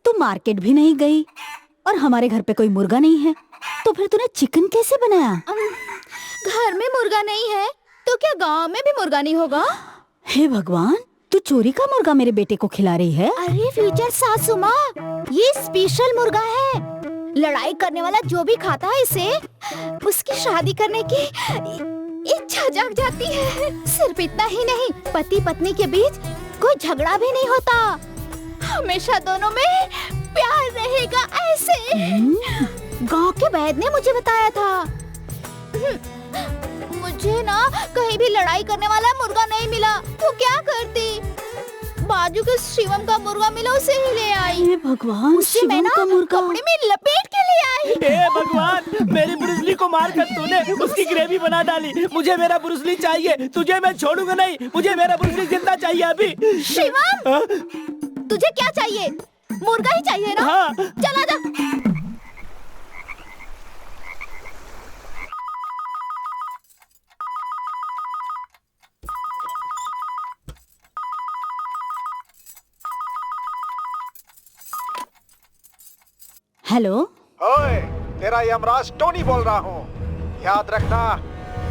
तू मार्केट भी नहीं गई और हमारे घर पे कोई मुर्गा नहीं है, तो फिर तूने चिकन कैसे बनाया? घर में मुर्गा नहीं है तो क्या गांव में भी मुर्गा नहीं होगा? हे भगवान, तू चोरी का मुर्गा मेरे बेटे को खिला रही है? अरे फ्यूचर सासू माँ, ये स्पेशल मुर्गा है। लड़ाई करने वाला जो भी खाता है इसे, उसकी शादी करने की इच्छा जाग जाती है। सिर्फ इतना ही नहीं, पति पत्नी के बीच कोई झगड़ा भी नहीं होता, हमेशा दोनों में प्यार रहेगा। ऐसे गांव के वैद्य ने मुझे बताया था। मुझे ना कहीं भी लड़ाई करने वाला मुर्गा नहीं मिला तो क्या करती? बाजू के शिवम का मुर्गा मिला, उसे ही ले आई। हे भगवान, उसे मैं ना कपड़े में लपेट के ले आई। हे भगवान, मेरी ब्रूसली को मारकर तूने उसकी ग्रेवी बना डाली। मुझे मेरा ब्रूसली चाहिए, तुझे मैं छोड़ूंगा नहीं। मुझे मेरा ब्रूसली जिंदा चाहिए अभी। शिवम, तुझे क्या चाहिए? मुर्गा ही चाहिए ना? हाँ। चला जा। हेलो, ओए, तेरा यमराज टोनी बोल रहा हूँ। याद रखना,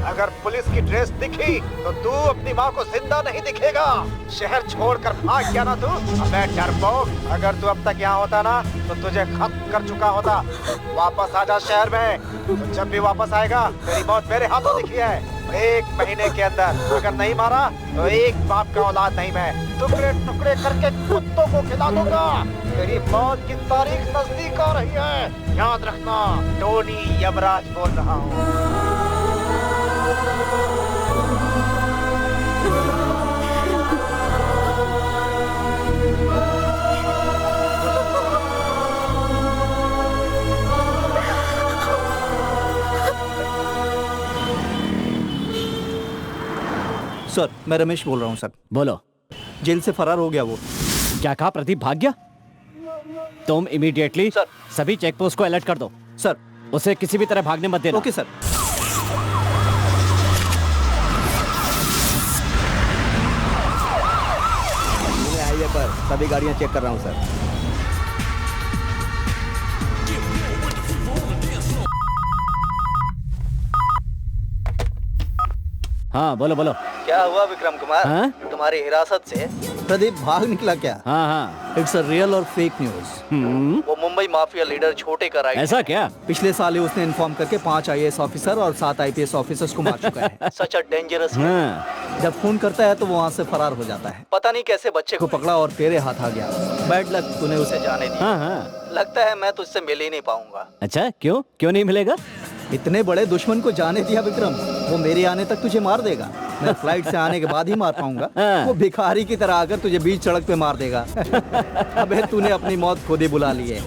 अगर पुलिस की ड्रेस दिखी तो तू अपनी माँ को जिंदा नहीं दिखेगा। शहर छोड़कर भाग गया ना तू? अबे डरपोक, अगर तू अब तक यहाँ होता ना तो तुझे खत्म कर चुका होता। वापस आजा शहर में। तो जब भी वापस आएगा तेरी मौत मेरे हाथों लिखी है। 1 महीने के अंदर अगर नहीं मारा तो एक बाप का औलाद नहीं मैं टुकड़े टुकड़े करके कुत्तों को खिला दूंगा। तेरी मौत की तारीख नजदीक आ रही है, याद रखना। टोनी यमराज बोल रहा हूँ। सर, मैं रमेश बोल रहा हूँ सर। बोलो। जेल से फरार हो गया वो। क्या कहा? प्रदीप भाग गया? तुम इमीडिएटली सर। सभी चेक पोस्ट को अलर्ट कर दो। सर। उसे किसी भी तरह भागने मत देना। Okay sir. हाईवे पर सभी गाड़ियां चेक कर रहा हूँ सर। हाँ बोलो बोलो। क्या हुआ विक्रम कुमार? हाँ? तुम्हारी हिरासत से प्रदीप भाग निकला क्या? हाँ हाँ। इट्स अ रियल और फेक न्यूज। वो मुंबई माफिया लीडर छोटे का राइट। ऐसा क्या? पिछले साल ही उसने इन्फॉर्म करके 5 IAS ऑफिसर और 7 IPS ऑफिसर्स को मार चुका है। सच अ डेंजरस। हाँ। जब फोन करता है तो वो वहाँ से फरार हो जाता है। पता नहीं कैसे बच्चे को पकड़ा और तेरे हाथ आ गया। बैड लक, तूने उसे जाने दिया। हाँ हाँ। लगता है मैं तुझसे मिल ही नहीं पाऊंगा। अच्छा, क्यों क्यों नहीं मिलेगा? इतने बड़े दुश्मन को जाने दिया विक्रम, वो मेरे आने तक तुझे मार देगा। मैं फ्लाइट से आने के बाद ही मार पाऊंगा। वो भिखारी की तरह आकर तुझे बीच सड़क पे मार देगा। अबे तूने अपनी मौत खुद ही बुला ली है।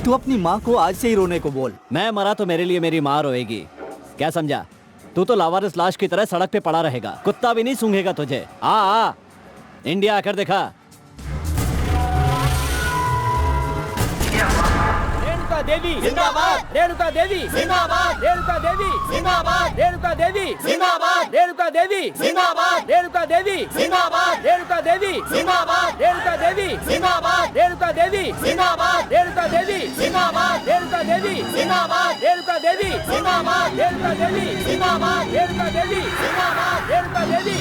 तू अपनी माँ को आज से ही रोने को बोल। मैं मरा तो मेरे लिए मेरी माँ रोएगी, क्या समझा? तू तो लावारिस लाश की तरह सड़क पे पड़ा रहेगा, कुत्ता भी नहीं सूंघेगा तुझे। आ इंडिया आकर देखा। रेणुका देवी जिंदाबाद, रेणुका देवी जिंदाबाद, रेणुका देवी जिंदाबाद, रेणुका देवी जिंदाबाद, रेणुका देवी जिंदाबाद, रेणुका देवी जिंदाबाद, रेणुका देवी जिंदाबाद, रेणुका देवी जिंदाबाद, रेणुका देवी जिंदाबाद, रेणुका देवी जिंदाबाद, रेणुका देवी जिंदाबाद, रेणुका देवी जिंदाबाद, रेणुका देवी जिंदाबाद, रेणुका देवी जिंदाबाद, रेणुका देवी।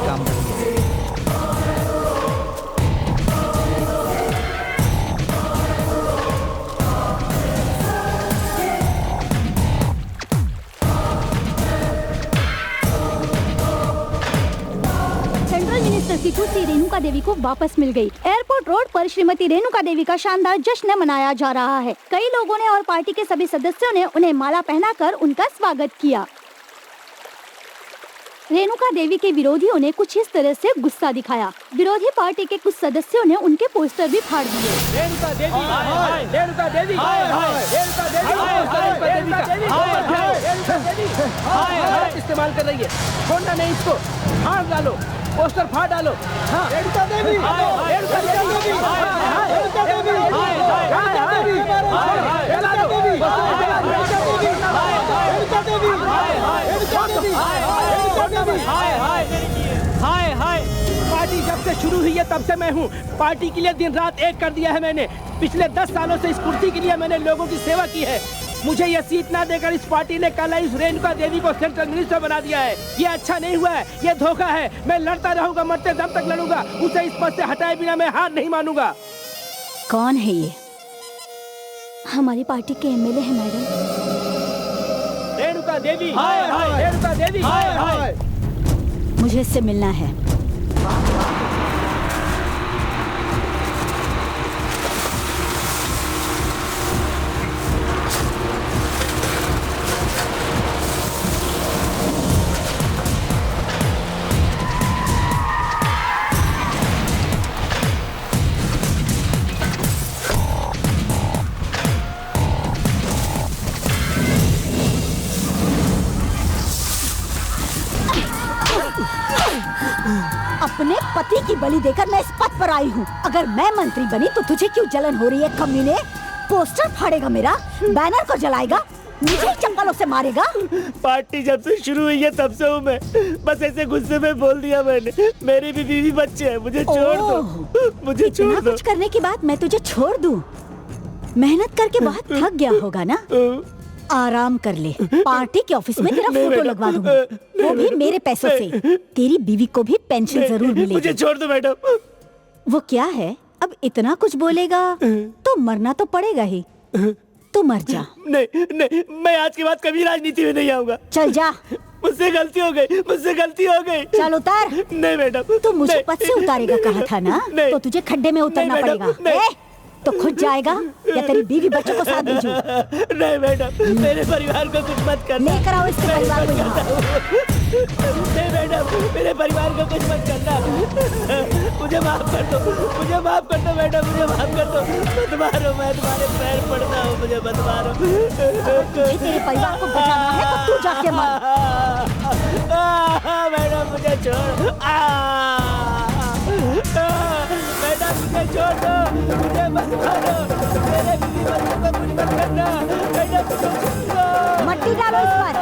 काम करिए। सेंट्रल मिनिस्टर की कुर्सी रेणुका देवी को वापस मिल गई। एयरपोर्ट रोड पर श्रीमती रेणुका देवी का शानदार जश्न मनाया जा रहा है। कई लोगों ने और पार्टी के सभी सदस्यों ने उन्हें माला पहनाकर उनका स्वागत किया। रेणुका देवी के विरोधियों ने कुछ इस तरह से गुस्सा दिखाया। विरोधी पार्टी के कुछ सदस्यों ने उनके पोस्टर भी फाड़ दिए। रेणुका देवी, रेणुका देवी, रेणुका देवी, रेणुका देवी इस्तेमाल कर रही है। छोड़ना नहीं इसको, फाड़ डालो, पोस्टर फाड़ डालो। रेणुका देवी, रेणुका देवी, रेणुका देवी, हाय हाय। पार्टी जब से शुरू हुई है तब से मैं हूँ। पार्टी के लिए दिन रात एक कर दिया है मैंने। पिछले 10 सालों से इस कुर्सी के लिए मैंने लोगों की सेवा की है। मुझे ये सीट ना देकर इस पार्टी ने कल इस रेणुका देवी को सेंट्रल मिनिस्टर बना दिया है। ये अच्छा नहीं हुआ है, ये धोखा है। मैं लड़ता रहूंगा, मरते दम तक लड़ूंगा। उसे इस पद से हटाए बिना मैं हार नहीं मानूंगा। कौन है ये? हमारी पार्टी के MLA है मैडम। रेणुका देवी, रेणुका देवी। मुझे इससे मिलना है। बलि देकर मैं इस पद पर आई हूँ। अगर मैं मंत्री बनी तो तुझे क्यों जलन हो रही है कमीने? पोस्टर फाड़ेगा मेरा, बैनर को जलाएगा, मुझे चप्पलों से मारेगा। पार्टी जब से शुरू हुई है तब से हूँ मैं, बस ऐसे गुस्से में बोल दिया मैंने। मेरी भी बीवी बच्चे हैं, मुझे छोड़ दो, मुझे छोड़ दो। कुछ करने के बाद मैं तुझे छोड़ दूं? मेहनत करके बहुत थक गया होगा ना? आराम कर ले, पार्टी के ऑफिस में तेरा फोटो लगवा दूंगा, वो भी मेरे पैसों से। तेरी बीवी को भी पेंशन जरूर मिलेगी। मुझे छोड़ दो मैडम। वो क्या है, अब इतना कुछ बोलेगा तो मरना तो पड़ेगा ही। तू मर जा। नहीं नहीं, मैं आज के बाद कभी राजनीति में नहीं आऊंगा। चल जा। मुझसे गलती हो गई, मुझसे गलती हो गई। चल उतार। नहीं मैडम। तू मुझे पद से उतारेगा कहा था ना, तो तुझे खड्डे में उतरना पड़ेगा। तो खुद जाएगा या तेरी बीवी बच्चों को साथ भेजूं? नहीं मैडम, मेरे परिवार को कुछ मत करना। लेकर आओ इसके परिवार को यहाँ। नहीं मैडम, मेरे परिवार को कुछ मत करना। मुझे माफ कर दो, मुझे माफ कर दो मैडम, मुझे माफ कर दो। मत मारो, मैं तुम्हारे पैर पड़ता हूँ, मुझे मत मारो। तुझे तेरे परिवार को बचाना है तो तू जाके मर। मैडम मुझे छोड़, मैडम मुझे छोड़ दो, मुझे मत मारो, मेरे बीवी बच्चों को कुछ मत करना। मैडम मुझे छोड़ दो। मट्टी डालो इस पर।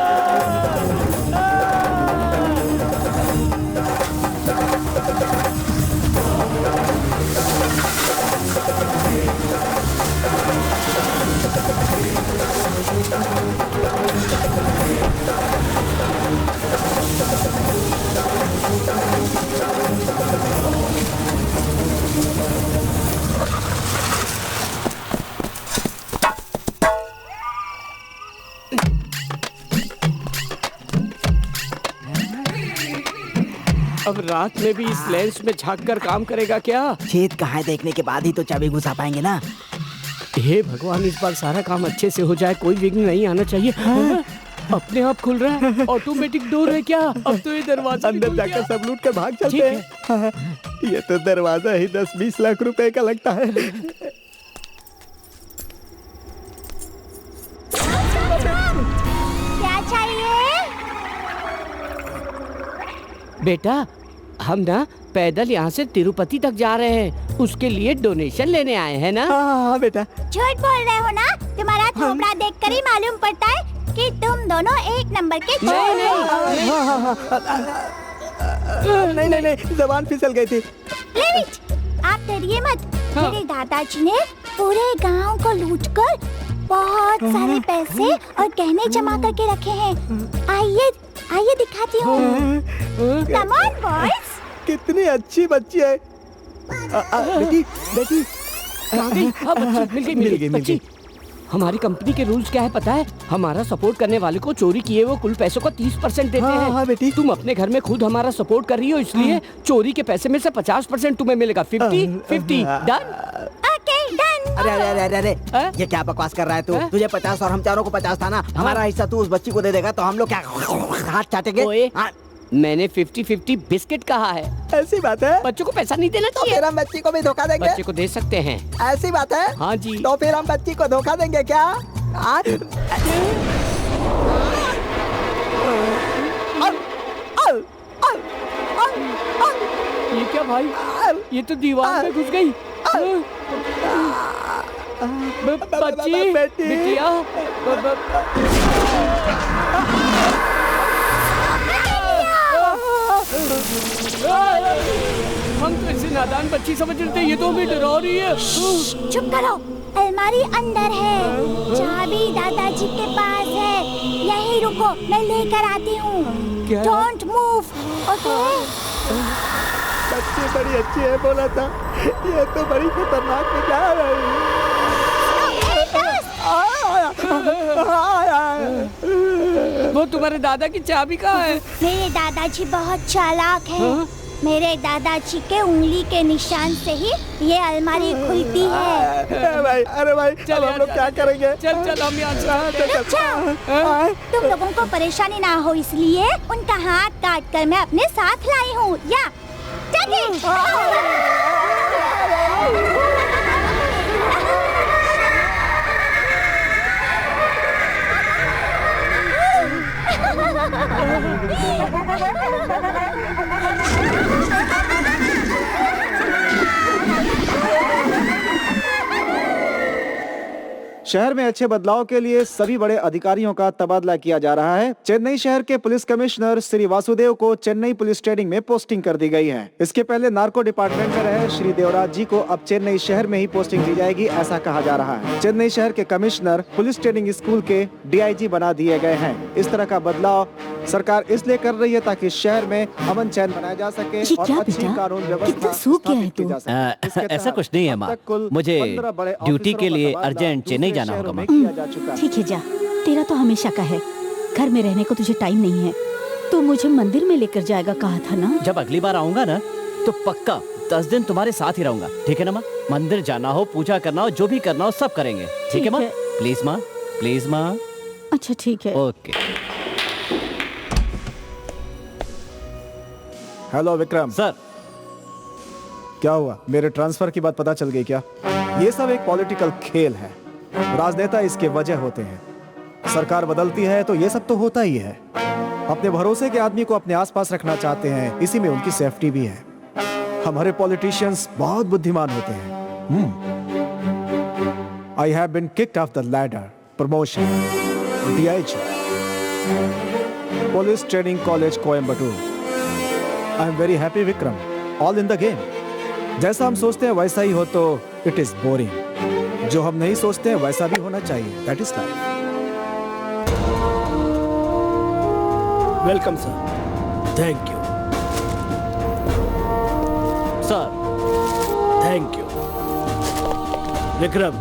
अब रात में भी इस लेंस में झांक कर काम करेगा क्या? छेद कहाँ देखने के बाद ही तो चाबी घुसा पाएंगे ना। हे भगवान, इस बार सारा काम अच्छे से हो जाए, कोई विघ्न नहीं आना चाहिए। हाँ? अपने आप खुल रहा है, ऑटोमेटिक डोर है क्या? अब तो ये दरवाजा अंदर जाकर सब लूट कर भाग चलते हैं। ये तो दरवाजा ही 10-20 लाख रुपए का लगता है। क्या चाहिए? बेटा, हम ना पैदल यहाँ से तिरुपति तक जा रहे हैं, उसके लिए डोनेशन लेने आए हैं ना? हाँ बेटा। झूठ बोल रहे हो ना? तुम्हारा थोपड़ा देखकर ही मालूम पड़ता है कि तुम दोनों एक नंबर के चोर हो। नहीं, जबान फिसल गई थी। आप डरिए मत। मेरे दादाजी ने पूरे गांव को लूटकर बहुत सारे पैसे और गहने जमा करके रखे हैं। आइए दिखाती हूँ। Come on, boys। कितनी अच्छी बच्ची है। बेटी कहाँ गई? हाँ, बच्ची मिल गई बच्ची। हमारी कंपनी के रूल्स क्या है पता है? हमारा सपोर्ट करने वाले को चोरी किए हुए कुल पैसों का 30% देते हैं। हाँ बेटी। तुम अपने घर में खुद हमारा सपोर्ट कर रही हो, इसलिए चोरी के पैसे में से 50% तुम्हें मिलेगा। 50-50 डन? Okay done. अरे ये क्या बकवास कर रहा है तू? तुझे 50 और हम चारों को 50 था ना। हमारा हिस्सा तू उस बच्ची को दे देगा तो हम लोग क्या हाथ चाटेंगे? मैंने 50-50 बिस्किट कहा है। ऐसी बात है? बच्चों को पैसा नहीं देना तो चाहिए। फिर हम बच्ची को भी धोखा देंगे? बच्चे को दे सकते हैं। ऐसी बात है? हाँ जी। तो फिर हम बच्ची को धोखा देंगे क्या? ये क्या भाई? ये तो दीवार में घुस गई। बच्ची, बिटिया। हम तो इसे नादान बच्ची समझ रहे थे, ये तो हमें डरा रही है। चुप करो। अलमारी अंदर है, चाबी दादाजी के पास है। यहीं रुको, मैं लेकर आती हूँ। Don't move, okay? बच्ची बड़ी अच्छी है, बोला था। ये तो बड़ी खतरनाक में जा रही है। वो तुम्हारे दादा की चाबी कहाँ है? मेरे दादाजी बहुत चालाक हैं। मेरे दादाजी के उंगली के निशान से ही ये अलमारी खुलती है। अरे भाई, चल हम लोग क्या करेंगे? चल हम यहाँ से। तुम लोगों को परेशानी ना हो इसलिए उनका हाथ काट कर मैं अपने साथ लाई हूँ। या शहर में अच्छे बदलाव के लिए सभी बड़े अधिकारियों का तबादला किया जा रहा है। चेन्नई शहर के पुलिस कमिश्नर श्री वासुदेव को चेन्नई पुलिस ट्रेनिंग में पोस्टिंग कर दी गई है। इसके पहले नार्को डिपार्टमेंट में रहे श्री देवराज जी को अब चेन्नई शहर में ही पोस्टिंग दी जाएगी, ऐसा कहा जा रहा है। चेन्नई शहर के कमिश्नर पुलिस ट्रेनिंग स्कूल के DIG बना दिए गए हैं। इस तरह का बदलाव सरकार इसलिए कर रही है ताकि शहर में अमन चैन बनाया जा सके ये और क्या अच्छी बेटा? कानून कितना व्यवस्था सूख गया है स्थापित की तू? जा सके। इसके ऐसा तहत कुछ नहीं है अब माँ, तक कुल मुझे 15 बड़े ड्यूटी ऑफिसरों के का लिए तबादला अर्जेंट चेन्नई दूसरे जाना शहरों होगा में माँ। किया जा चुका है। ठीक है जा, तेरा तो हमेशा का है, घर में रहने को तुझे टाइम नहीं है। तू मुझे मंदिर में लेकर जाएगा कहा था ना। जब अगली बार आऊंगा ना तो पक्का 10 दिन तुम्हारे साथ ही रहूंगा, ठीक है ना माँ? मंदिर जाना हो, पूजा करना हो, जो भी करना हो सब करेंगे, ठीक है माँ? प्लीज माँ, प्लीज माँ। अच्छा ठीक है। ओके। हेलो विक्रम। सर, क्या हुआ, मेरे ट्रांसफर की बात पता चल गई क्या? ये सब एक पॉलिटिकल खेल है, राजनेता इसके वजह होते हैं। सरकार बदलती है तो ये सब तो होता ही है। अपने भरोसे के आदमी को अपने आसपास रखना चाहते हैं, इसी में उनकी सेफ्टी भी है। हमारे पॉलिटिशियंस बहुत बुद्धिमान होते हैं। I have been kicked off the ladder, promotion, DIG, police training college Coimbatore. I am very happy Vikram, all in the game. जैसा हम सोचते हैं वैसा ही हो तो इट इज बोरिंग। जो हम नहीं सोचते हैं वैसा भी होना चाहिए, that is life. Welcome sir. Thank you sir, thank you. Vikram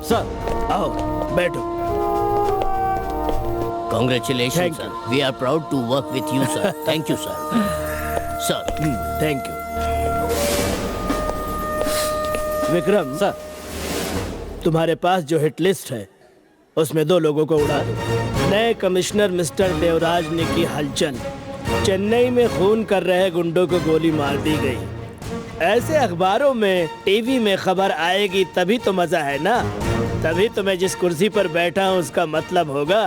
sir, आओ बैठो। Congratulations, Thank sir. you. We are proud to work with you, sir. Thank you, sir. Sir. Thank you. Vikram sir, तुम्हारे पास जो हिट लिस्ट है उसमें 2 लोगों को उड़ा दो। नए कमिश्नर मिस्टर देवराज ने की हलचल, चेन्नई में खून कर रहे गुंडों को गोली मार दी गई। ऐसे अखबारों में, टीवी में खबर आएगी तभी तो मजा है ना। तभी तो मैं जिस कुर्सी पर बैठा हूँ उसका मतलब होगा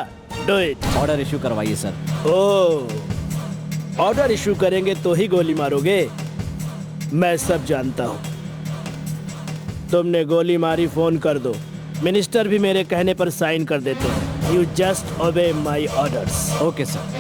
डू इट। ऑर्डर इशू करवाइए सर। ओह, ऑर्डर इशू करेंगे तो ही गोली मारोगे? मैं सब जानता हूँ। तुमने गोली मारी, फोन कर दो, मिनिस्टर भी मेरे कहने पर साइन कर देते हैं। You just obey my orders. Okay sir.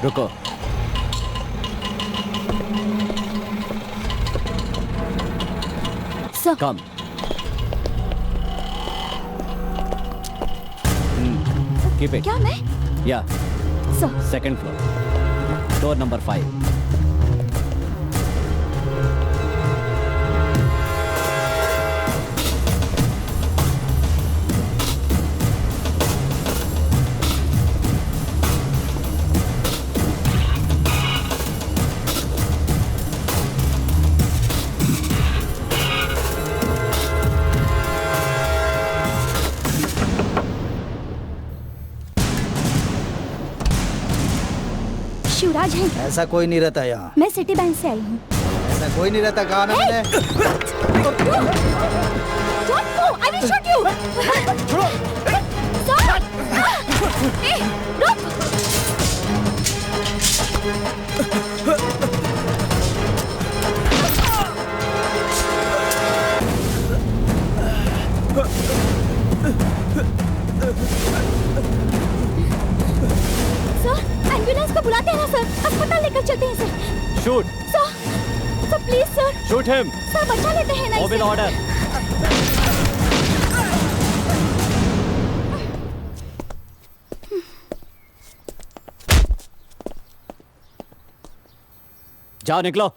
रुको। Sir, come. Keep it. क्या मैं? या sir, second floor, door number 5। Shivraj है। ऐसा कोई नहीं रहता यहाँ, मैं सिटी बैंक से आई हूँ। ऐसा कोई नहीं रहता, कहा ना मैंने। Don't go! I will shoot you! Sir! ए, रुक! सर, एम्बुलेंस को बुलाते हैं ना सर, अस्पताल लेकर चलते हैं sir. Shoot, sir please sir, shoot him. Sir बचा लेते हैं ना ओबे इसे। ऑर्डर। जाओ, निकलो।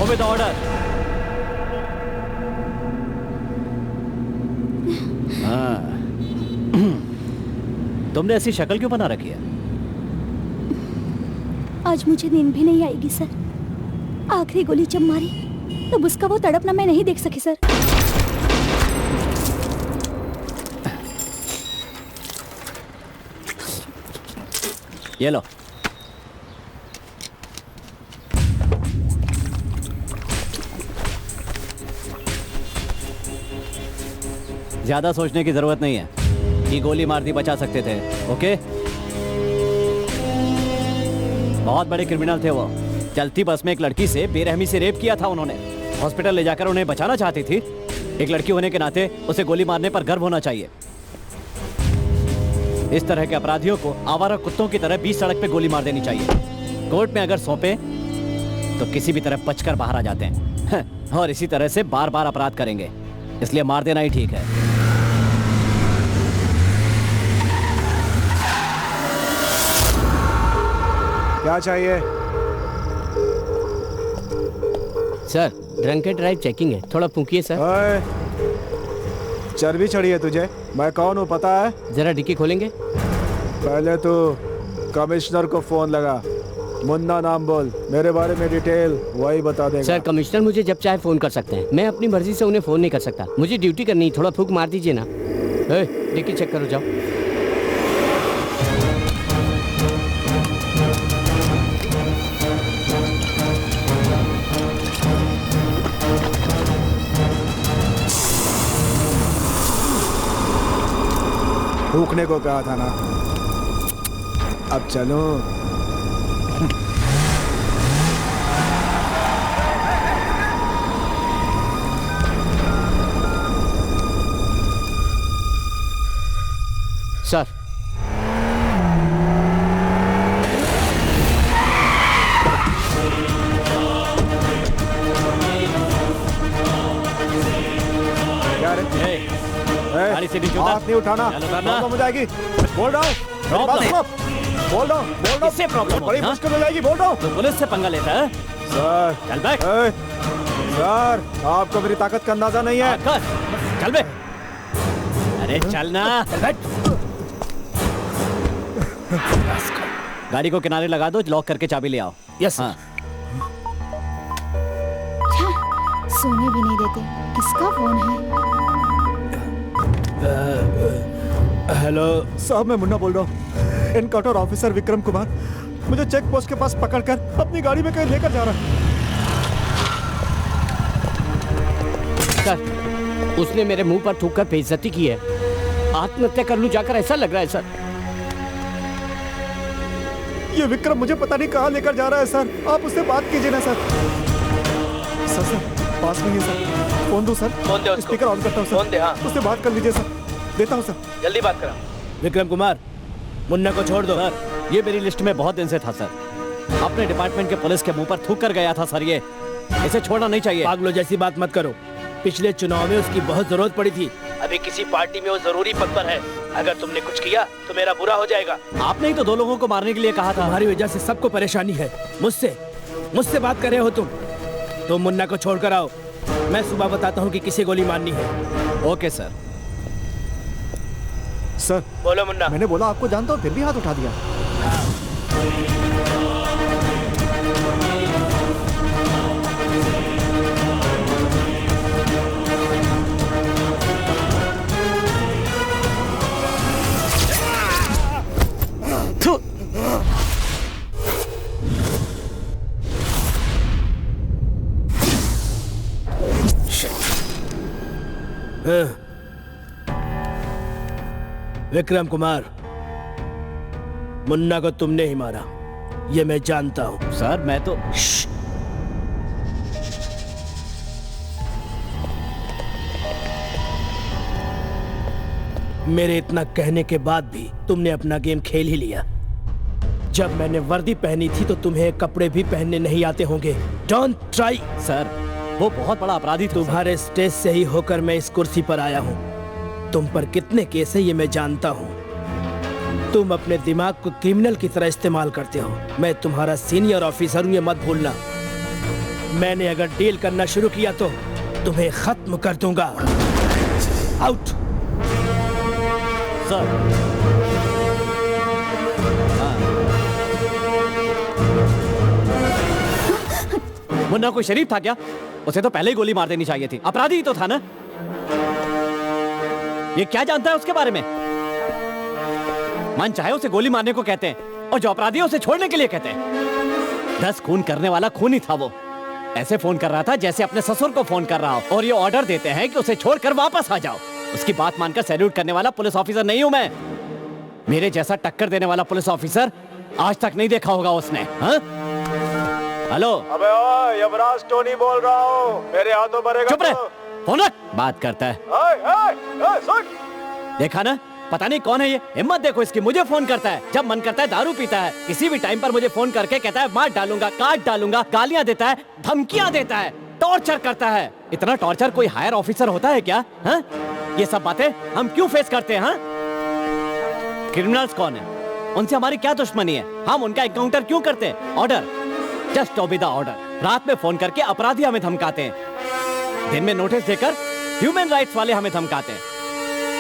Obey the order. हाँ। तुमने ऐसी शक्ल क्यों बना रखी है? आज मुझे नींद भी नहीं आएगी सर। आखिरी गोली जब मारी तब उसका वो तड़पना मैं नहीं देख सकी सर। ये लो। ज्यादा सोचने की जरूरत नहीं है कि गोली मार दी बचा सकते थे। ओके, बहुत बड़े क्रिमिनल थे वो। चलती बस में एक लड़की से बेरहमी से रेप किया था उन्होंने। हॉस्पिटल ले जाकर उन्हें बचाना चाहती थी। एक लड़की होने के नाते उसे गोली मारने पर गर्व होना चाहिए। इस तरह के अपराधियों को आवारा कुत्तों की तरह बीच सड़क पे गोली मार देनी चाहिए। कोर्ट में अगर सौंपे तो किसी भी तरह बचकर बाहर आ जाते हैं और इसी तरह से बार बार अपराध करेंगे। इसलिए मार देना ही ठीक है। क्या चाहिए? Sir, drunk and drive checking है, थोड़ा फूकिए सर। ओए, चर्बी चढ़ी है तुझे? मैं कौन हूँ पता है? जरा डिक्की खोलेंगे? पहले तो कमिश्नर को फोन लगा, मुन्ना नाम बोल, मेरे बारे में डिटेल वही बता देगा। सर, कमिश्नर मुझे जब चाहे फोन कर सकते हैं। मैं अपनी मर्जी से उन्हें फोन नहीं कर सकता। मुझे ड्यूटी करनी है, थोड़ा फूक मार दीजिए ना। डिक्की चेक करो जाओ। फूकने को कहा था ना, अब चलो। सर, क्या रे? गाड़ी से नीचे उतर। हाथ नहीं उठाना, चलो उतरना। प्रॉब्लम हो जाएगी। बोल रहा हूँ, मेरी बात सुनो। बोल रहा हूँ। किससे प्रॉब्लम बड़ी होगी, मुश्किल हो जाएगी, बोल रहा हूँ। तो पुलिस से पंगा लेता है? सर, चल बैठ। सर, आपको मेरी ताकत का अंदाजा नहीं है। चल बे। अरे चलना। चल बैठ। गाड़ी को किनारे लगा दो, लॉक करके चाबी ले आओ। यस। हाँ। सोने भी नहीं देते। किसका फोन है? हेलो साहब, मैं मुन्ना बोल रहा हूँ। इनकाउंटर ऑफिसर विक्रम कुमार मुझे चेक पोस्ट के पास पकड़कर अपनी गाड़ी में कहीं लेकर जा रहा है। सर, उसने मेरे मुंह पर थूक कर बेइज्जती की है। आत्महत्या कर लूं जाकर, ऐसा लग रहा है सर। ये विक्रम मुझे पता नहीं कहाँ लेकर जा रहा है सर। आप उससे बात कीजिए ना सर। सर पास में ही सर। फोन दो सर। फोन दे उसको। स्पीकर ऑन करता हूँ सर। फोन दे। हाँ, उससे बात कर लीजिए सर। देता हूँ सर। जल्दी बात करा। विक्रम कुमार, मुन्ना को छोड़ दो। सर, ये मेरी लिस्ट में बहुत दिन से था सर। अपने डिपार्टमेंट के पुलिस के मुंह पर थूक कर गया था सर। ये इसे छोड़ना नहीं चाहिए। पागलों जैसी बात मत करो। पिछले चुनाव में उसकी बहुत जरूरत पड़ी थी। अभी किसी पार्टी में वो जरूरी पद पर है। अगर तुमने कुछ किया तो मेरा बुरा हो जाएगा। आपने ही तो 2 लोगों को मारने के लिए कहा था। तुम्हारी वजह से सबको परेशानी है। मुझसे बात कर रहे हो तुम मुन्ना को छोड़कर आओ। मैं सुबह बताता हूँ कि किसे गोली मारनी है। Okay sir. सर, बोलो मुन्ना। मैंने बोला आपको जानता हूँ, फिर भी हाथ उठा दिया। विक्रम कुमार, मुन्ना को तुमने ही मारा, ये मैं जानता हूं। सर, मैं तो मेरे इतना कहने के बाद भी तुमने अपना गेम खेल ही लिया। जब मैंने वर्दी पहनी थी तो तुम्हें कपड़े भी पहनने नहीं आते होंगे। Don't try. सर, वो बहुत बड़ा अपराधी था। तुम्हारे स्टेज से ही होकर मैं इस कुर्सी पर आया हूँ। तुम पर कितने केस है ये मैं जानता हूँ। तुम अपने दिमाग को क्रिमिनल की तरह इस्तेमाल करते हो। मैं तुम्हारा सीनियर ऑफिसर हूँ, ये मत भूलना। मैंने अगर डील करना शुरू किया तो तुम्हें खत्म कर दूंगा। आउट। सर, हाँ। मुन्ना कोई शरीफ था क्या? उसे तो पहले ही गोली मार देनी चाहिए थी, अपराधी ही तो था ना। ये क्या जानता है उसके बारे में? मन चाहे उसे गोली मारने को कहते हैं और जो अपराधी है उसे छोड़ने के लिए कहते हैं। 10 खून करने वाला खूनी था वो। ऐसे फोन कर रहा था जैसे अपने ससुर को फोन कर रहा हो, और ये ऑर्डर देते हैं कि उसे छोड़कर वापस आ जाओ। उसकी बात मानकर सैल्यूट करने वाला पुलिस ऑफिसर नहीं हूं मैं। मेरे जैसा टक्कर देने वाला पुलिस ऑफिसर आज तक नहीं देखा होगा उसने। हाँ? हेलो। अबे ओए, यमराज टोनी बोल रहा हूँ, मेरे हाथों मरेगा। चुप रहे, फोन रख। बात करता है। सुन। देखा ना, पता नहीं कौन है ये, हिम्मत देखो इसकी, मुझे फोन करता है। जब मन करता है दारू पीता है, किसी भी टाइम पर मुझे फोन करके कहता है मार डालूंगा, काट डालूंगा, गालियां देता है, धमकियां देता है, टॉर्चर करता है। इतना टॉर्चर कोई हायर ऑफिसर होता है क्या? हाँ? ये सब बातें हम क्यों फेस करते हैं? हाँ? क्रिमिनल्स कौन है? उनसे हमारी क्या दुश्मनी है? हम उनका एनकाउंटर क्यों करते हैं? Order, just obey the order. रात में फोन करके अपराधी हमें धमकाते हैं, दिन में नोटिस देकर ह्यूमन राइट्स वाले हमें धमकाते हैं।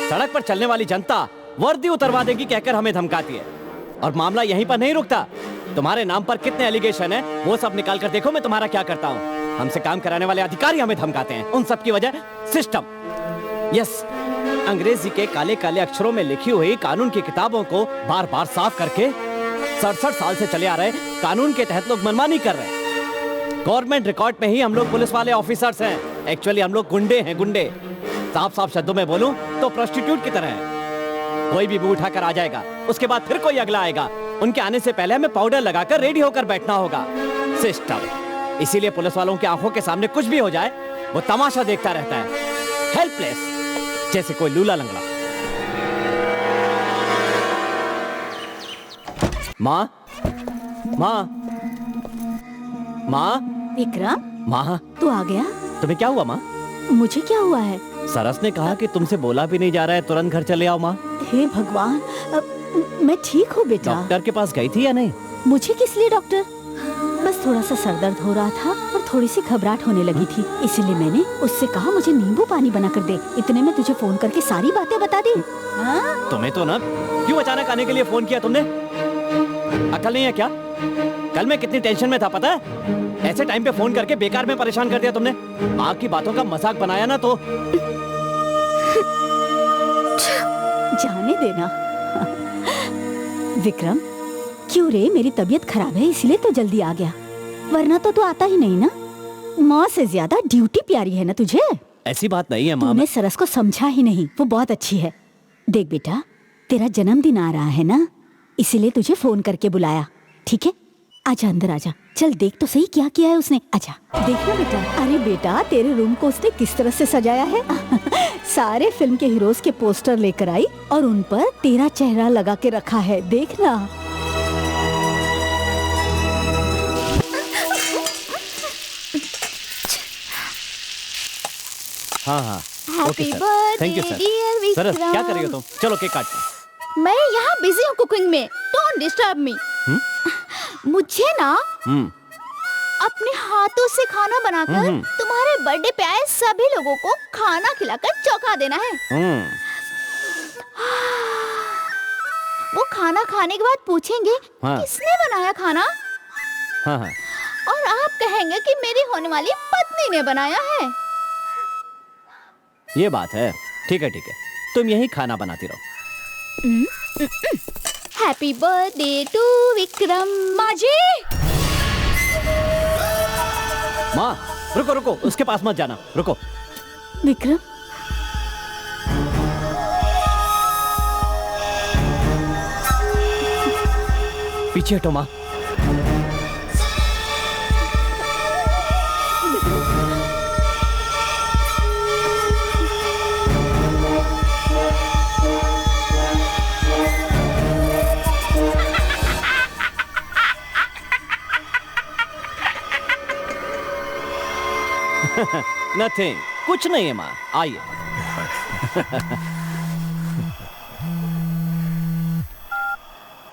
सड़क पर चलने वाली जनता वर्दी उतरवा देगी कहकर हमें धमकाती है। और मामला यहीं पर नहीं रुकता। तुम्हारे नाम पर कितने एलिगेशन है वो सब निकाल कर देखो मैं तुम्हारा क्या करता हूँ। हमसे काम कराने वाले अधिकारी हमें धमकाते हैं। उन सब की वजह सिस्टम। यस, अंग्रेजी के काले काले अक्षरों में लिखी हुई कानून की किताबों को बार बार साफ करके 67 साल से चले आ रहे कानून के तहत लोग मनमानी कर रहे हैं। गवर्नमेंट रिकॉर्ड में ही हम लोग पुलिस वाले ऑफिसर्स हैं। एक्चुअली हम लोग गुंडे हैं, गुंडे। साफ साफ शब्दों में बोलूं तो प्रोस्टिट्यूट की तरह है। कोई भी मुंह उठाकर आ जाएगा, उसके बाद फिर कोई अगला आएगा। उनके आने से पहले हमें पाउडर लगाकर रेडी होकर बैठना होगा। सिस्टम। इसीलिए पुलिस वालों की आंखों के सामने कुछ भी हो जाए वो तमाशा देखता रहता है, हेल्पलेस, जैसे कोई लूला लंगड़ा। माँ, माँ, माँ। विक्रम, माँ, तू आ गया? तुम्हें क्या हुआ माँ? मुझे क्या हुआ है? सरस ने कहा कि तुमसे बोला भी नहीं जा रहा है, तुरंत घर चले आओ। माँ, हे भगवान, मैं ठीक हूँ बेटा। डॉक्टर के पास गई थी या नहीं? मुझे किस लिए डॉक्टर? बस थोड़ा सा सर दर्द हो रहा था और थोड़ी सी घबराहट होने लगी थी, इसीलिए मैंने उससे कहा मुझे नींबू पानी बना कर दे। इतने में तुझे फोन करके सारी बातें बता दी। हाँ? तुम्हें तो ना क्यों अचानक आने के लिए फोन किया तुमने? अकल नहीं है क्या? कल मैं कितनी टेंशन में था पता है? ऐसे टाइम पे फोन करके बेकार में परेशान कर दिया तुमने। आपकी बातों का मजाक बनाया ना तो। जाने देना। विक्रम, क्यों रे, मेरी तबीयत खराब है इसलिए तो जल्दी आ गया, वरना तो तू आता ही नहीं ना। माँ से ज्यादा ड्यूटी प्यारी है ना तुझे। ऐसी बात नहीं है माँ। तूने सरस को समझा ही नहीं, वो बहुत अच्छी है। देख बेटा, तेरा जन्मदिन आ रहा है ना, इसीलिए तुझे फोन करके बुलाया। ठीक है, आजा अंदर आजा। चल देख तो सही क्या किया है उसने। आजा देखना बेटा। अरे बेटा, तेरे रूम को उसने किस तरह से सजाया है। सारे फिल्म के हीरोज के पोस्टर लेकर आई और उन पर तेरा चेहरा लगा के रखा है, देखना। हाँ हाँ, happy thank you birthday sir. Dear Vikram. सरस, क्या कर रही हो तुम? चलो केक काटते। मैं यहाँ बिजी हूँ कुकिंग में, डोंट डिस्टर्ब मी। मुझे ना अपने हाथों से खाना बनाकर तुम्हारे बर्थडे पे आए सभी लोगों को खाना खिलाकर चौंका देना है। वो खाना खाने के बाद पूछेंगे किसने बनाया खाना। हाँ हाँ। और आप कहेंगे कि मेरी होने वाली पत्नी ने बनाया है। ये बात है। ठीक है ठीक है, तुम यही खाना बनाती रहो। Happy birthday to Vikram. माँ जी, माँ रुको रुको, उसके पास मत जाना, रुको। विक्रम, पीछे हटो माँ। नथिंग, कुछ नहीं है माँ, आइए।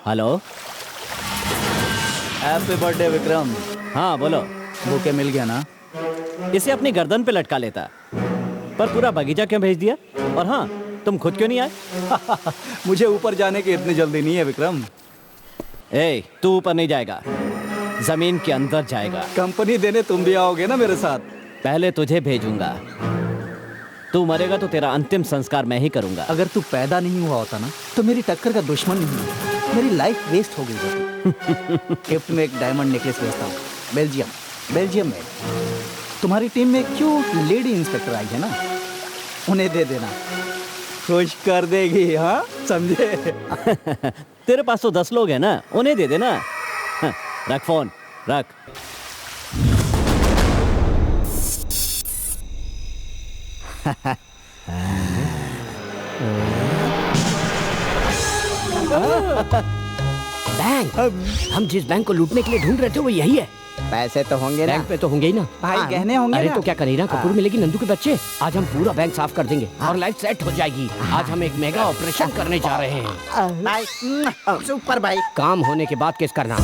Hello, happy birthday Vikram. हाँ बोलो। बुके मिल गया ना? इसे अपनी गर्दन पे लटका लेता, पर पूरा बगीचा क्यों भेज दिया? और हाँ, तुम खुद क्यों नहीं आए? मुझे ऊपर जाने की इतनी जल्दी नहीं है विक्रम। ए, तू ऊपर नहीं जाएगा। जमीन के अंदर जाएगा। कंपनी देने तुम भी आओगे ना मेरे साथ? पहले तुझे भेजूंगा। तू मरेगा तो तेरा अंतिम संस्कार मैं ही करूंगा। अगर तू पैदा नहीं हुआ होता ना तो मेरी टक्कर का दुश्मन नहीं होता। मेरी लाइफ वेस्ट हो गई होती। गिफ्ट में एक डायमंड नेकलेस भेजता हूँ, बेल्जियम में। तुम्हारी टीम में क्यों लेडी इंस्पेक्टर आई है ना, उन्हें दे देना, खुश कर देगी। हाँ समझे? तेरे पास तो 10 लोग हैं ना, उन्हें दे देना। हाँ, रख फोन रख। बैंक, हम जिस बैंक को लूटने के लिए ढूंढ रहे थे वो यही है। पैसे तो होंगे ना? बैंक पे तो होंगे ही ना। भाई गहने होंगे अरे ना? तो क्या करीना कपूर मिलेगी नंदू के बच्चे। आज हम पूरा बैंक साफ कर देंगे और लाइफ सेट हो जाएगी। आज हम एक मेगा ऑपरेशन करने जा रहे हैं। भाई सुपर भाई। काम होने के बाद केस करना।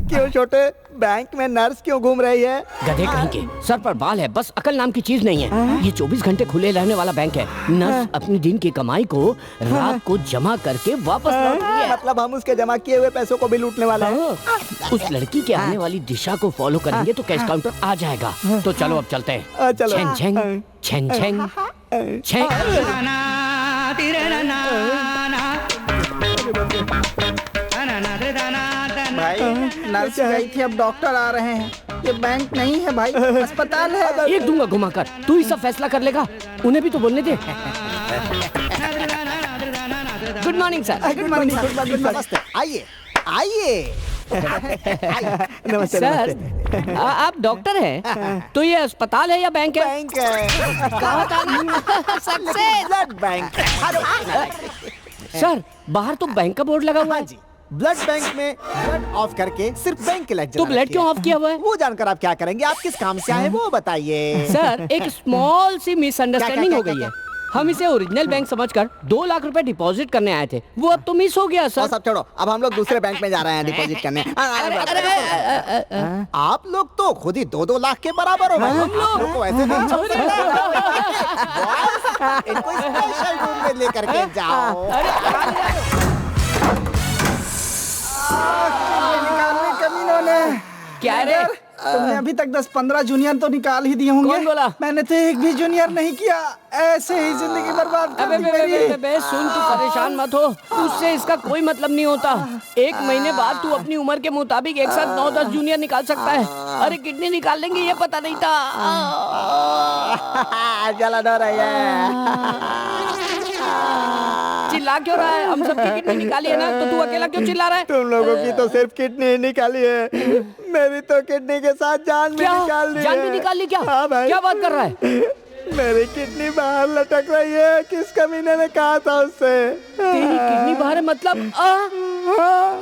क्यों छोटे, बैंक में नर्स क्यों घूम रही है? गधे कहीं के, सर पर बाल है, बस अकल नाम की चीज नहीं है। ये 24 घंटे खुले रहने वाला बैंक है। नर्स अपनी दिन की कमाई को रात को जमा करके वापस लौट रही है। मतलब हम उसके जमा किए हुए पैसों को भी लूटने वाले हैं। हाँ। उस लड़की के आने वाली दिशा को फॉलो करेंगे तो कैश काउंटर आ जाएगा। तो चलो अब चलते हैं। चलो। छें छें छें छें छें। भाई नर्स गई थी, अब डॉक्टर आ रहे हैं। ये बैंक नहीं है भाई, अस्पताल है। एक दूंगा घुमाकर, तू ही सब फैसला कर लेगा। उन्हें भी तो बोलने दे। Good morning sir. Good morning. नमस्ते, आइए आइए। नमस्ते। सर आप डॉक्टर हैं तो ये अस्पताल है या बैंक है? बैंक है। कहा था? सक्सेस। Blood bank. सर बाहर तो बैंक का बोर्ड लगा हुआ हाँ है। जी, ब्लड बैंक में ब्लड ऑफ करके सिर्फ बैंक के लाइट तो ब्लड क्यों ऑफ किया हुआ है? वो जानकर आप क्या करेंगे? आप किस काम से आए हैं वो बताइए। सर एक स्मॉल सी मिसअंडरस्टैंडिंग हो गई है। हम इसे ओरिजिनल बैंक समझकर 2 लाख रुपए डिपॉजिट करने आए थे, वो अब तो मिस हो गया और सर। सब छोड़ो, अब हम लोग दूसरे बैंक में जा रहे हैं डिपॉजिट करने। आप लोग तो खुद ही 2-2 लाख के बराबर हो भाई। हम लोग को ऐसे नहीं चल सकता। बॉस, इनको स्पेशल रूम में लेकर के जाओ। निकालने कमीनों ने। क्या रे? तुमने अभी तक 10-15 जूनियर तो निकाल ही दिए होंगे। कौन बोला? मैंने तो एक भी जूनियर नहीं किया। ऐसे ही जिंदगी बर्बाद कर दी मेरी। बे सुन, तू परेशान मत हो, उससे इसका कोई मतलब नहीं होता। 1 महीने बाद तू अपनी उम्र के मुताबिक एक साथ 9-10 जूनियर निकाल सकता है। अरे किडनी निकाल लेंगे ये पता नहीं था। जलन हो रही है। चिल्ला क्यों रहा है? हम सबकी किडनी निकाली है ना, तो तू अकेला क्यों चिल्ला रहा है? तुम लोगों की तो सिर्फ किडनी ही निकाली है, मेरी तो किडनी के साथ जान भी क्या? निकाल दी जान भी है। निकाल ली क्या? हाँ भाई। क्या बात कर रहा है? मेरी किडनी बाहर लटक रही है। किस कमीने ने कहा था उससे? तेरी किडनी बाहर है मतलब?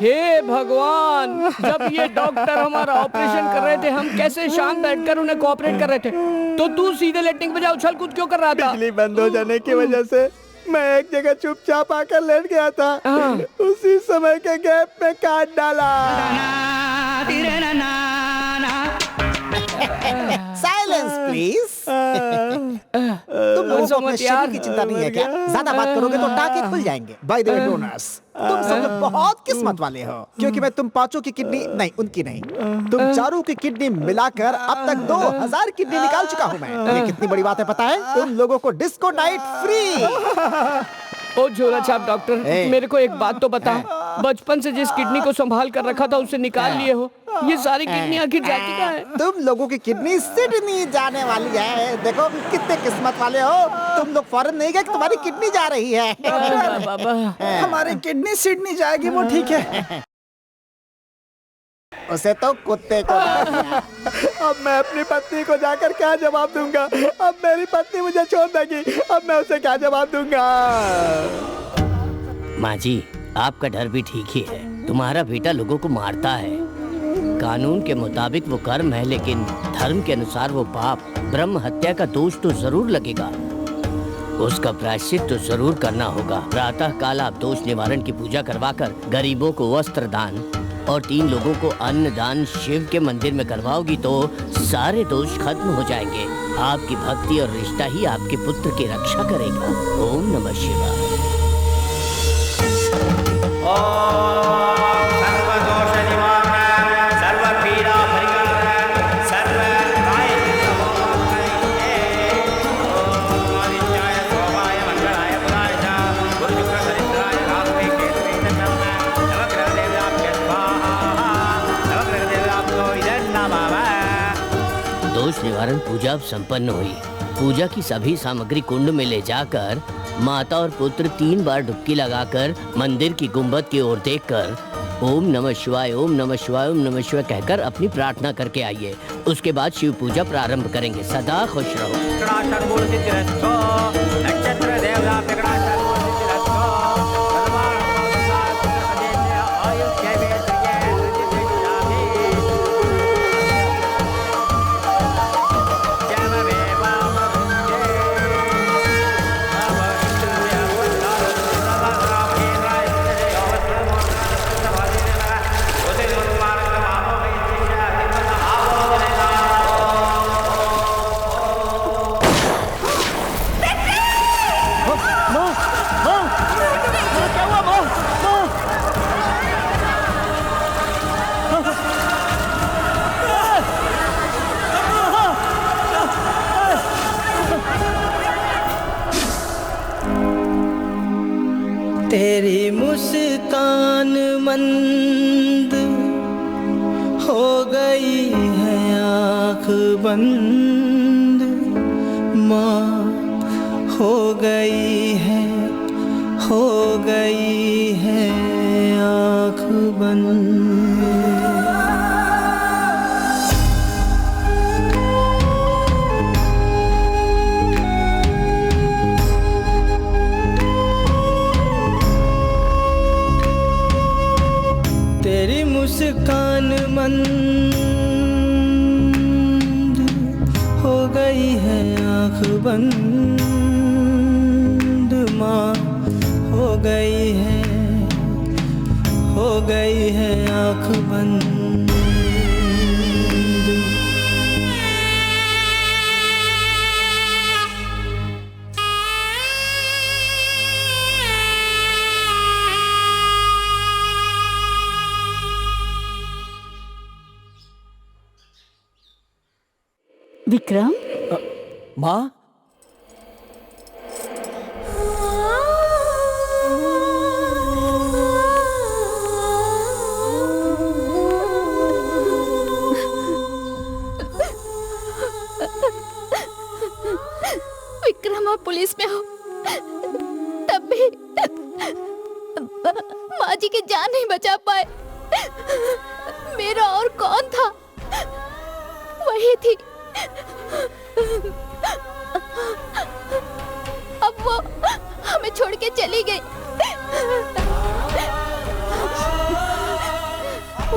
हे भगवान, जब ये डॉक्टर हमारा ऑपरेशन कर रहे थे हम कैसे शांत बैठकर उन्हें कोऑपरेट कर रहे थे, तो तू सीधे लेटरिंग पे जा उछल कूद क्यों कर रहा था? बिजली बंद हो जाने की वजह से मैं एक जगह चुपचाप आकर लेट गया था। उसी समय के गैप में काट डाला। Silence please. तुम लोगों को अपने शरीर की चिंता नहीं है क्या? ज्यादा बात करोगे तो टाके खुल जाएंगे। बाय द वे डोनर्स, तुम सब लोग बहुत किस्मत वाले हो, क्योंकि मैं तुम 5 की किडनी नहीं, उनकी नहीं, तुम 4 की किडनी मिलाकर अब तक 2000 किडनी निकाल चुका हूँ मैं। ये कितनी बड़ी बात है पता है? तुम लोगों को डिस्को नाइट फ्री। ओ झोला छाप डॉक्टर, मेरे को एक बात तो बता, बचपन से जिस किडनी को संभाल कर रखा था उसे निकाल लिए हो, ये सारी किडनी आखिर जाती कहाँ है? तुम लोगों की किडनी सिडनी जाने वाली है। देखो कितने किस्मत वाले हो। तुम लोग फॉरेन नहीं गए कि तुम्हारी किडनी जा रही है। बाबा हमारी किडनी सिडनी जाएगी वो ठीक है। उसे तो कुत्ते को डाल दिया। अब मैं अपनी पत्नी को जाकर क्या जवाब दूंगा? अब मेरी पत्नी मुझे छोड़ देगी, अब मैं उसे क्या जवाब दूंगा? माँ जी, आपका डर भी ठीक ही है। तुम्हारा बेटा लोगों को मारता है, कानून के मुताबिक वो कर्म है, लेकिन धर्म के अनुसार वो पाप। ब्रह्म हत्या का दोष तो जरूर लगेगा, उसका प्रायश्चित तो जरूर करना होगा। प्रातः काल आप दोष निवारण की पूजा करवाकर गरीबों को वस्त्र दान और 3 लोगों को अन्न दान शिव के मंदिर में करवाओगी तो सारे दोष खत्म हो जाएंगे। आपकी भक्ति और रिश्ता ही आपके पुत्र की रक्षा करेगा। ओम नमः शिवाय। दोष निवारण पूजा अब संपन्न हुई। पूजा की सभी सामग्री कुंड में ले जाकर माता और पुत्र 3 बार डुबकी लगाकर मंदिर की गुंबद की ओर देखकर ओम नमः शिवाय, ओम नमः शिवाय, ओम नमः शिवाय कहकर अपनी प्रार्थना करके आइए। उसके बाद शिव पूजा प्रारंभ करेंगे। सदा खुश रहो। तेरी मुस्कान मंद हो गई है आँख बंद, माँ हो गई है आँख बंद। तेरी मुस्कान मंद हो गई है आँख बंद, माँ हो गई है आँख बंद। विक्रम, माँ, विक्रम आप पुलिस में हो तब भी माँ जी की जान नहीं बचा पाए। मेरा और कौन था? वही थी। अब वो हमें छोड़ के चली गई।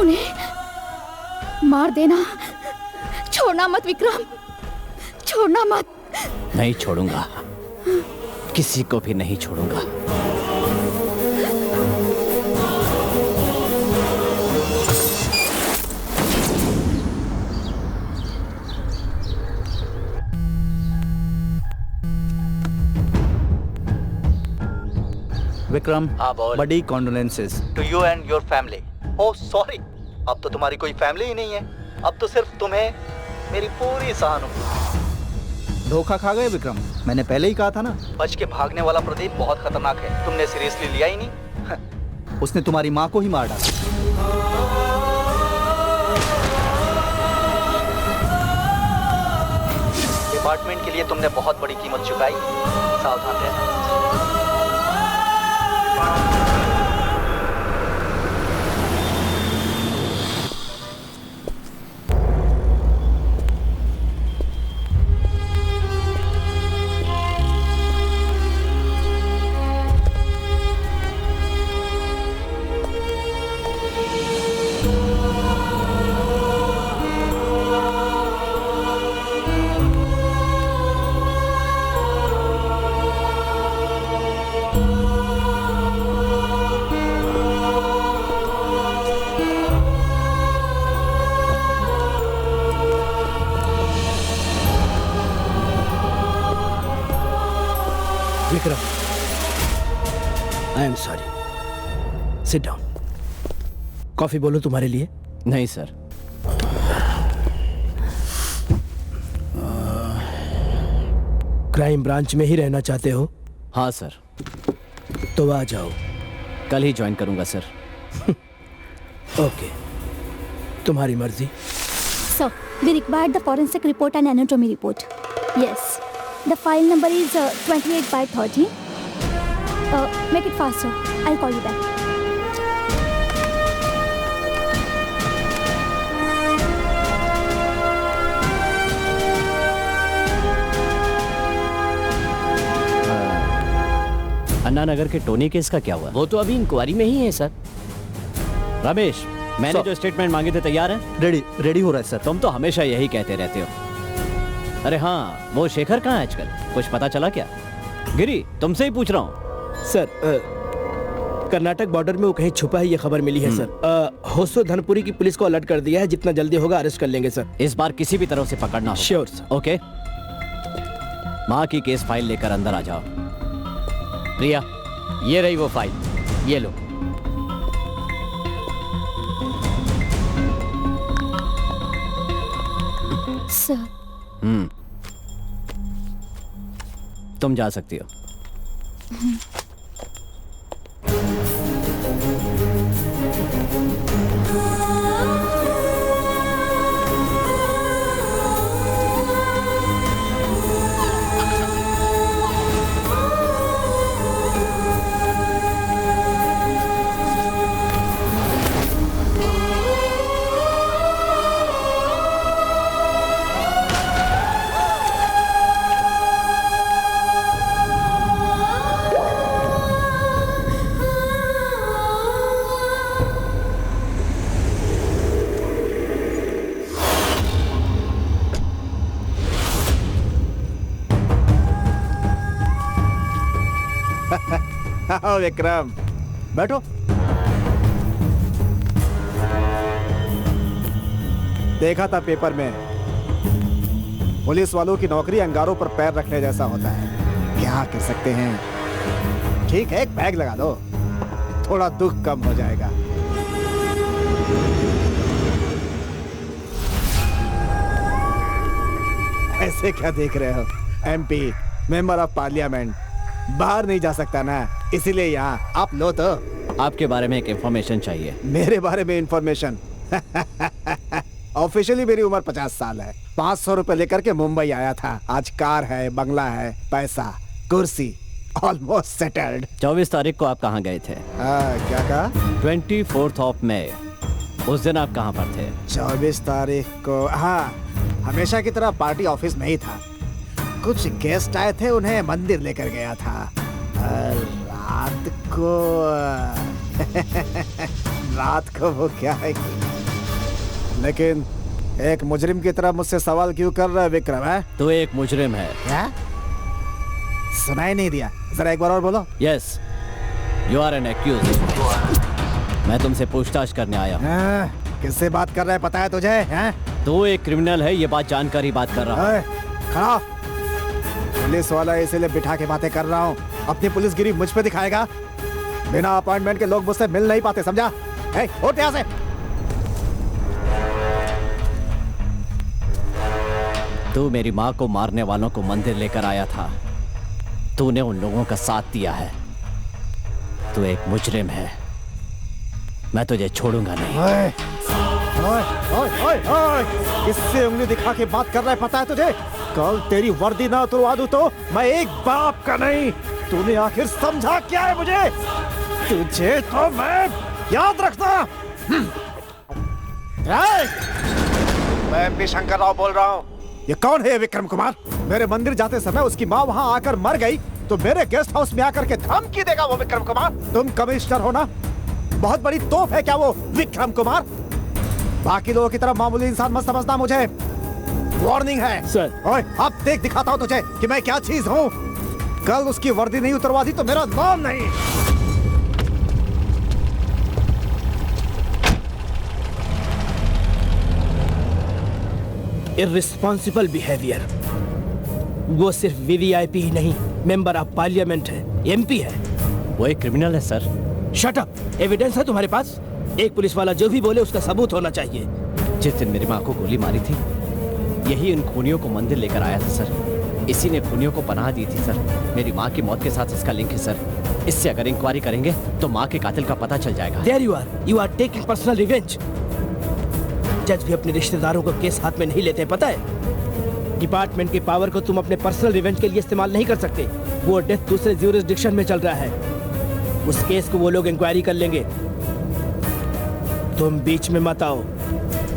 उन्हें मार देना, छोड़ना मत विक्रम, छोड़ना मत। नहीं छोड़ूंगा, किसी को भी नहीं छोड़ूंगा। विक्रम, हाँ बोल। बड़ी condolences to you and your family. Oh sorry, अब तो तुम्हारी कोई फैमिली ही नहीं है। अब तो सिर्फ तुम्हें मेरी पूरी सहानुभूति। धोखा खा गए विक्रम, मैंने पहले ही कहा था ना। बच के भागने वाला प्रदीप बहुत खतरनाक है, तुमने सीरियसली लिया ही नहीं। उसने तुम्हारी माँ को ही मार डाला। डिपार्टमेंट के लिए तुमने बहुत बड़ी कीमत चुकाई, सावधान रहना। Vikram, I am sorry. Sit down. Coffee बोलो तुम्हारे लिए? नहीं सर। क्राइम ब्रांच में ही रहना चाहते हो? हाँ सर। तो आ जाओ। कल ही ज्वाइन करूंगा सर। ओके, तुम्हारी मर्जी। Sir, we required the forensic report and anatomy report. Yes. The file number is 28/13. Make it faster. I'll call you back. अन्ना नगर के टोनी केस का क्या हुआ? वो तो अभी इंक्वायरी में ही है सर। रमेश, मैंने सर। जो स्टेटमेंट मांगे थे तैयार है? रेडी हो रहा है सर। तुम तो हमेशा यही कहते रहते हो। अरे हाँ, वो शेखर कहाँ है आजकल? कुछ पता चला क्या? गिरी, तुमसे ही पूछ रहा हूँ। सर, कर्नाटक बॉर्डर में वो कहीं छुपा है, ये खबर मिली है सर। होसो धनपुरी की पुलिस को अलर्ट कर दिया है, जितना जल्दी होगा अरेस्ट कर लेंगे सर। इस बार किसी भी तरह से पकड़ना होगा। Sure sir. ओके, माँ की केस फाइल लेकर अंदर आ जाओ। प्रिया, ये रही वो फाइल, ये लो। Sir. तुम जा सकती हो। आओ विक्रम, बैठो। देखा था पेपर में, पुलिस वालों की नौकरी अंगारों पर पैर रखने जैसा होता है। क्या कर सकते हैं? ठीक है, एक बैग लगा दो, थोड़ा दुख कम हो जाएगा। ऐसे क्या देख रहे हो? एमपी, मेंबर ऑफ पार्लियामेंट, बाहर नहीं जा सकता ना, इसीलिए यहाँ। आप लो तो। आपके बारे में एक इंफॉर्मेशन चाहिए। मेरे बारे में इंफॉर्मेशन? ऑफिशियली मेरी उम्र 50 साल है। 500 रुपए लेकर के मुंबई आया था। आज कार है, बंगला है, पैसा, कुर्सी, ऑलमोस्ट सेटल्ड। 24 तारीख को आप कहाँ गए थे? क्या कहा? 24th of May, उस दिन आप कहाँ पर थे? 24 तारीख को, हाँ, हमेशा की तरह पार्टी ऑफिस में ही था। कुछ गेस्ट आए थे, उन्हें मंदिर लेकर गया था। रात को रात को वो क्या है कि... लेकिन एक मुजरिम की तरह मुझसे सवाल क्यों कर रहा है विक्रम? है तो एक मुजरिम है। क्या? सुनाई नहीं दिया, जरा एक बार और बोलो। Yes, you are an accused. मैं तुमसे पूछताछ करने आया हूँ। किससे बात कर रहा है पता है तुझे? हैं? तू एक क्रिमिनल है, ये बात जानकर ही बात कर रहा हूँ। खड़ा, पुलिस वाला इसीलिए बिठा के बातें कर रहा हूँ। अपनी पुलिसगिरी मुझ पे दिखाएगा? बिना अपॉइंटमेंट के लोग मुझसे मिल नहीं पाते, समझा? उठ यहाँ से। तू मेरी माँ को मारने वालों को मंदिर लेकर आया था। तूने उन लोगों का साथ दिया है। तू एक मुजरिम है, मैं तुझे छोड़ूंगा नहीं। ओए, ओए, ओए, ओए, किससे उंगली दिखा के बात कर रहा है पता है तुझे? कल तेरी वर्दी ना उतरवा दूं तो मैं एक बाप का नहीं। तूने आखिर समझा क्या है मुझे? तुझे तो मैं याद रखना। मैं एमपी शंकर राव बोल रहा हूँ। ये कौन है विक्रम कुमार? मेरे मंदिर जाते समय उसकी माँ वहाँ आकर मर गई तो मेरे गेस्ट हाउस में आकर के धमकी देगा वो विक्रम कुमार? तुम कमिश्नर हो ना, बहुत बड़ी तोप है क्या वो विक्रम कुमार? बाकी लोगों की तरह मामूली इंसान मत समझना मुझे। वार्निंग है सर। ओए, अब देख दिखाता हूँ तुझे कि मैं क्या चीज हूँ। कल उसकी वर्दी नहीं उतरवा दी तो मेरा नाम नहीं। Irresponsible behaviour. वो सिर्फ वीवीआईपी ही नहीं, मेंबर ऑफ पार्लियामेंट है, एमपी है। वो एक क्रिमिनल है सर। Shut up. एविडेंस है तुम्हारे पास? एक पुलिस वाला जो भी बोले उसका सबूत होना चाहिए। जिस दिन मेरी माँ को गोली मारी थी, यही इन खूनियों को मंदिर लेकर आया था सर। इसी ने खूनियों को पनाह दी थी सर। मेरी माँ की मौत के साथ इसका लिंक है सर। इससे अगर इंक्वायरी करेंगे तो माँ के कातिल का पता चल जाएगा। There you are taking personal revenge. जज भी अपने रिश्तेदारों को केस हाथ में नहीं लेते, पता है? डिपार्टमेंट की पावर को तुम अपने पर्सनल रिवेंज के लिए इस्तेमाल नहीं कर सकते। वो डेथ दूसरे ज्यूरिसडिक्शन में चल रहा है, उस केस को वो लोग इंक्वायरी कर लेंगे। तुम बीच में मत आओ।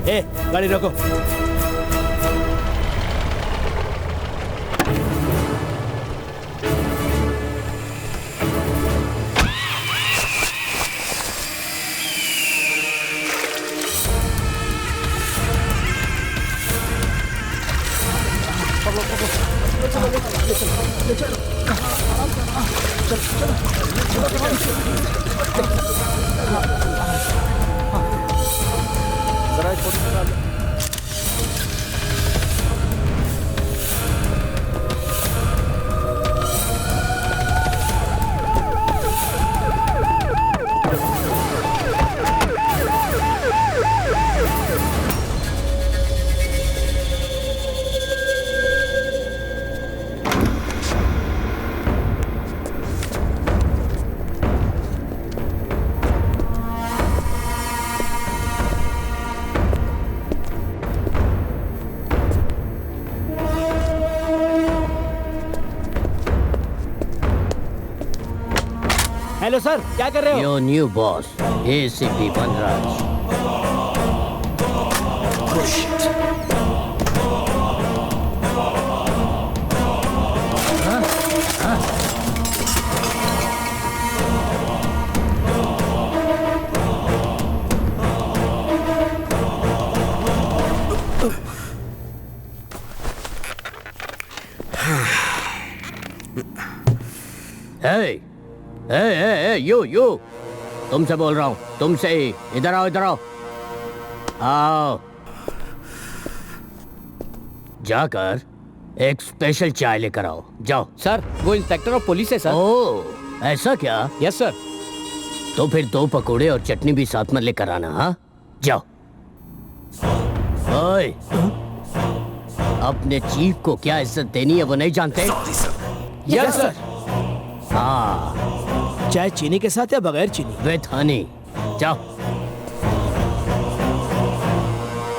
गाड़ी रोको। हेलो सर, क्या कर रहे हो? Your new boss ACP Vanraj. You तुमसे बोल रहा हूँ, तुमसे ही। इधर आओ, इधर आओ, आओ। जाकर एक स्पेशल चाय लेकर आओ, जाओ। सर, वो इंस्पेक्टर ऑफ पुलिस है सर। ओह, ऐसा क्या? Yes sir. तो फिर 2 पकोड़े और चटनी भी साथ में लेकर आना। हाँ, जाओ। ओए, अपने चीफ को क्या इज्जत देनी है वो नहीं जानते? Yes sir. हाँ, चाय चीनी के साथ या बगैर चीनी? विथ हनी। जाओ।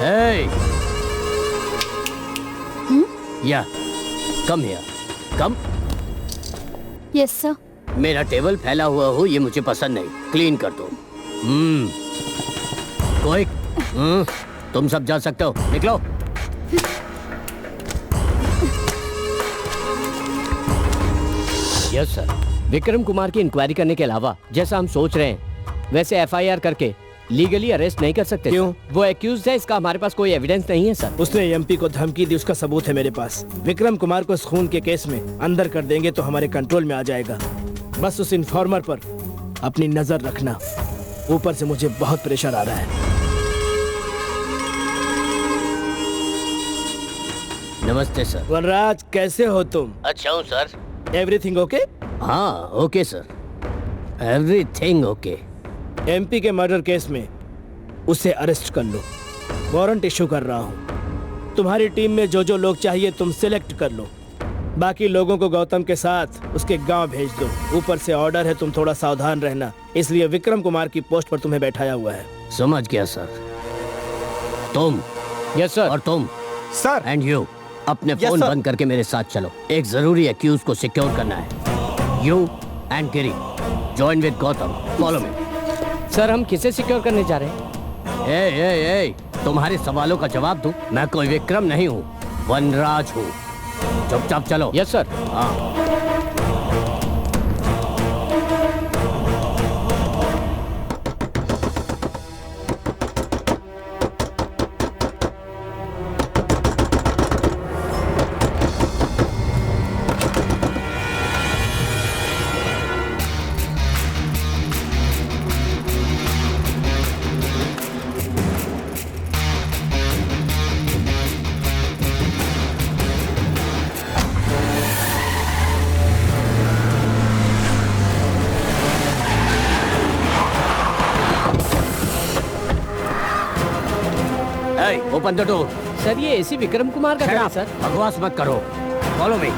Hey! या come here, come. Yes sir. मेरा टेबल फैला हुआ हो ये मुझे पसंद नहीं, क्लीन कर दो। कोई तुम सब जा सकते हो, निकलो। Yes sir. विक्रम कुमार की इंक्वायरी करने के अलावा जैसा हम सोच रहे हैं वैसे एफआईआर करके लीगली अरेस्ट नहीं कर सकते। क्यों? वो एक्यूज्ड है, इसका हमारे पास कोई एविडेंस नहीं है सर। उसने एमपी को धमकी दी, उसका सबूत है मेरे पास। विक्रम कुमार को इस खून के केस में अंदर कर देंगे तो हमारे कंट्रोल में आ जाएगा। बस उस इन्फॉर्मर पर अपनी नजर रखना। ऊपर से मुझे बहुत प्रेशर आ रहा है। नमस्ते सर। वनराज, कैसे हो तुम? अच्छा हूँ सर। Everything okay? हाँ okay sir, everything okay. MP के मर्डर केस में उसे अरेस्ट कर लो। वारंट इशू कर रहा हूँ। तुम्हारी टीम में जो जो लोग चाहिए तुम सिलेक्ट कर लो। बाकी लोगों को गौतम के साथ उसके गांव भेज दो। ऊपर से ऑर्डर है, तुम थोड़ा सावधान रहना, इसलिए विक्रम कुमार की पोस्ट पर तुम्हें बैठाया हुआ है। समझ गया सर। तुम? Yes sir. और तुम? सर। एंड यू अपने फोन बंद करके मेरे साथ चलो। एक जरूरी एक्यूज को सिक्योर करना है। You and Giri join with Gautam, follow me. Sir, हम किसे सिक्योर करने जा रहे हैं? ए, तुम्हारे सवालों का जवाब दूं? मैं कोई विक्रम नहीं हूँ, वनराज हूँ। चुपचाप चलो। Yes sir. हाँ। Open the door. सर ये एसी विक्रम कुमार का घर है सर। बकवास मत करो, फॉलो मी।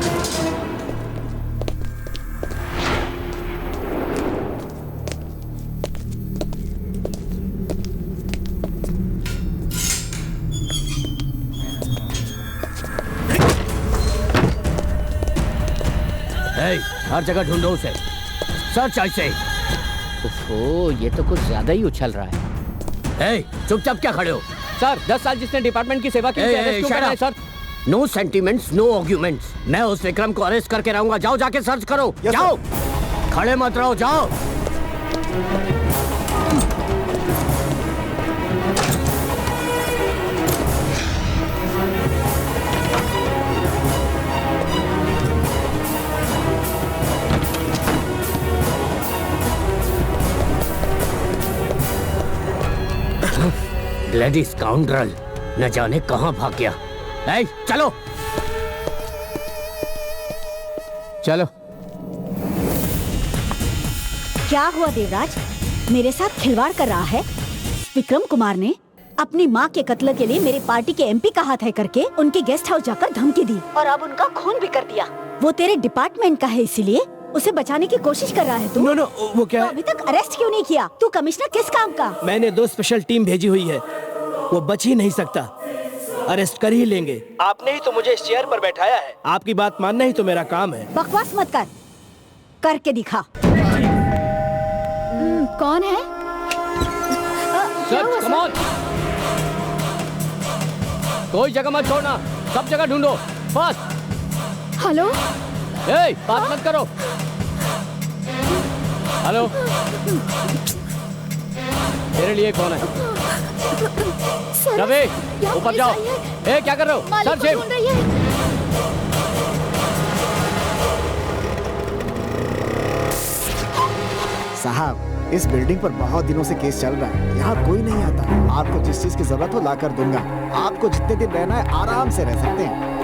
हर जगह ढूंढो उसे, सर्च ऐसे। ओहो, ये तो कुछ ज्यादा ही उछल रहा है। चुपचाप क्या खड़े हो? सर 10 साल जिसने डिपार्टमेंट की सेवा की उसे अरेस्ट क्यों कर रहे हैं sir? No sentiments, no arguments. मैं उस विक्रम को अरेस्ट करके रहूंगा। जाओ जाके सर्च करो। जाओ, खड़े मत रहो, जाओ। ब्लडी स्काउंड्रल, न जाने कहां भाग गया। चलो चलो। क्या हुआ देवराज, मेरे साथ खिलवाड़ कर रहा है? विक्रम कुमार ने अपनी माँ के कत्ल के लिए मेरे पार्टी के एमपी का हाथ है करके उनके गेस्ट हाउस जाकर धमकी दी और अब उनका खून भी कर दिया। वो तेरे डिपार्टमेंट का है, इसीलिए उसे बचाने की कोशिश कर रहा है तू? नो, वो क्या है? अभी तक अरेस्ट क्यों नहीं किया? तू कमिश्नर किस काम का? मैंने 2 स्पेशल टीम भेजी हुई है, वो बच ही नहीं सकता। अरेस्ट कर ही लेंगे। आपने ही तो मुझे इस चेयर पर बैठाया है, आपकी बात मानना ही तो मेरा काम है। बकवास मत कर, करके दिखा। कौन है? Search, come on. कोई जगह मत छोड़ना, सब जगह ढूंढो, बस। हेलो, बात मत करो। हेलो, तेरे लिए कौन है? रवि, ऊपर जाओ। क्या कर रहे हो? सर ढूंढ रही है। साहब, इस बिल्डिंग पर बहुत दिनों से केस चल रहा है, यहाँ कोई नहीं आता। आपको जिस चीज की जरूरत हो लाकर दूंगा। आपको जितने दिन रहना है आराम से रह सकते हैं।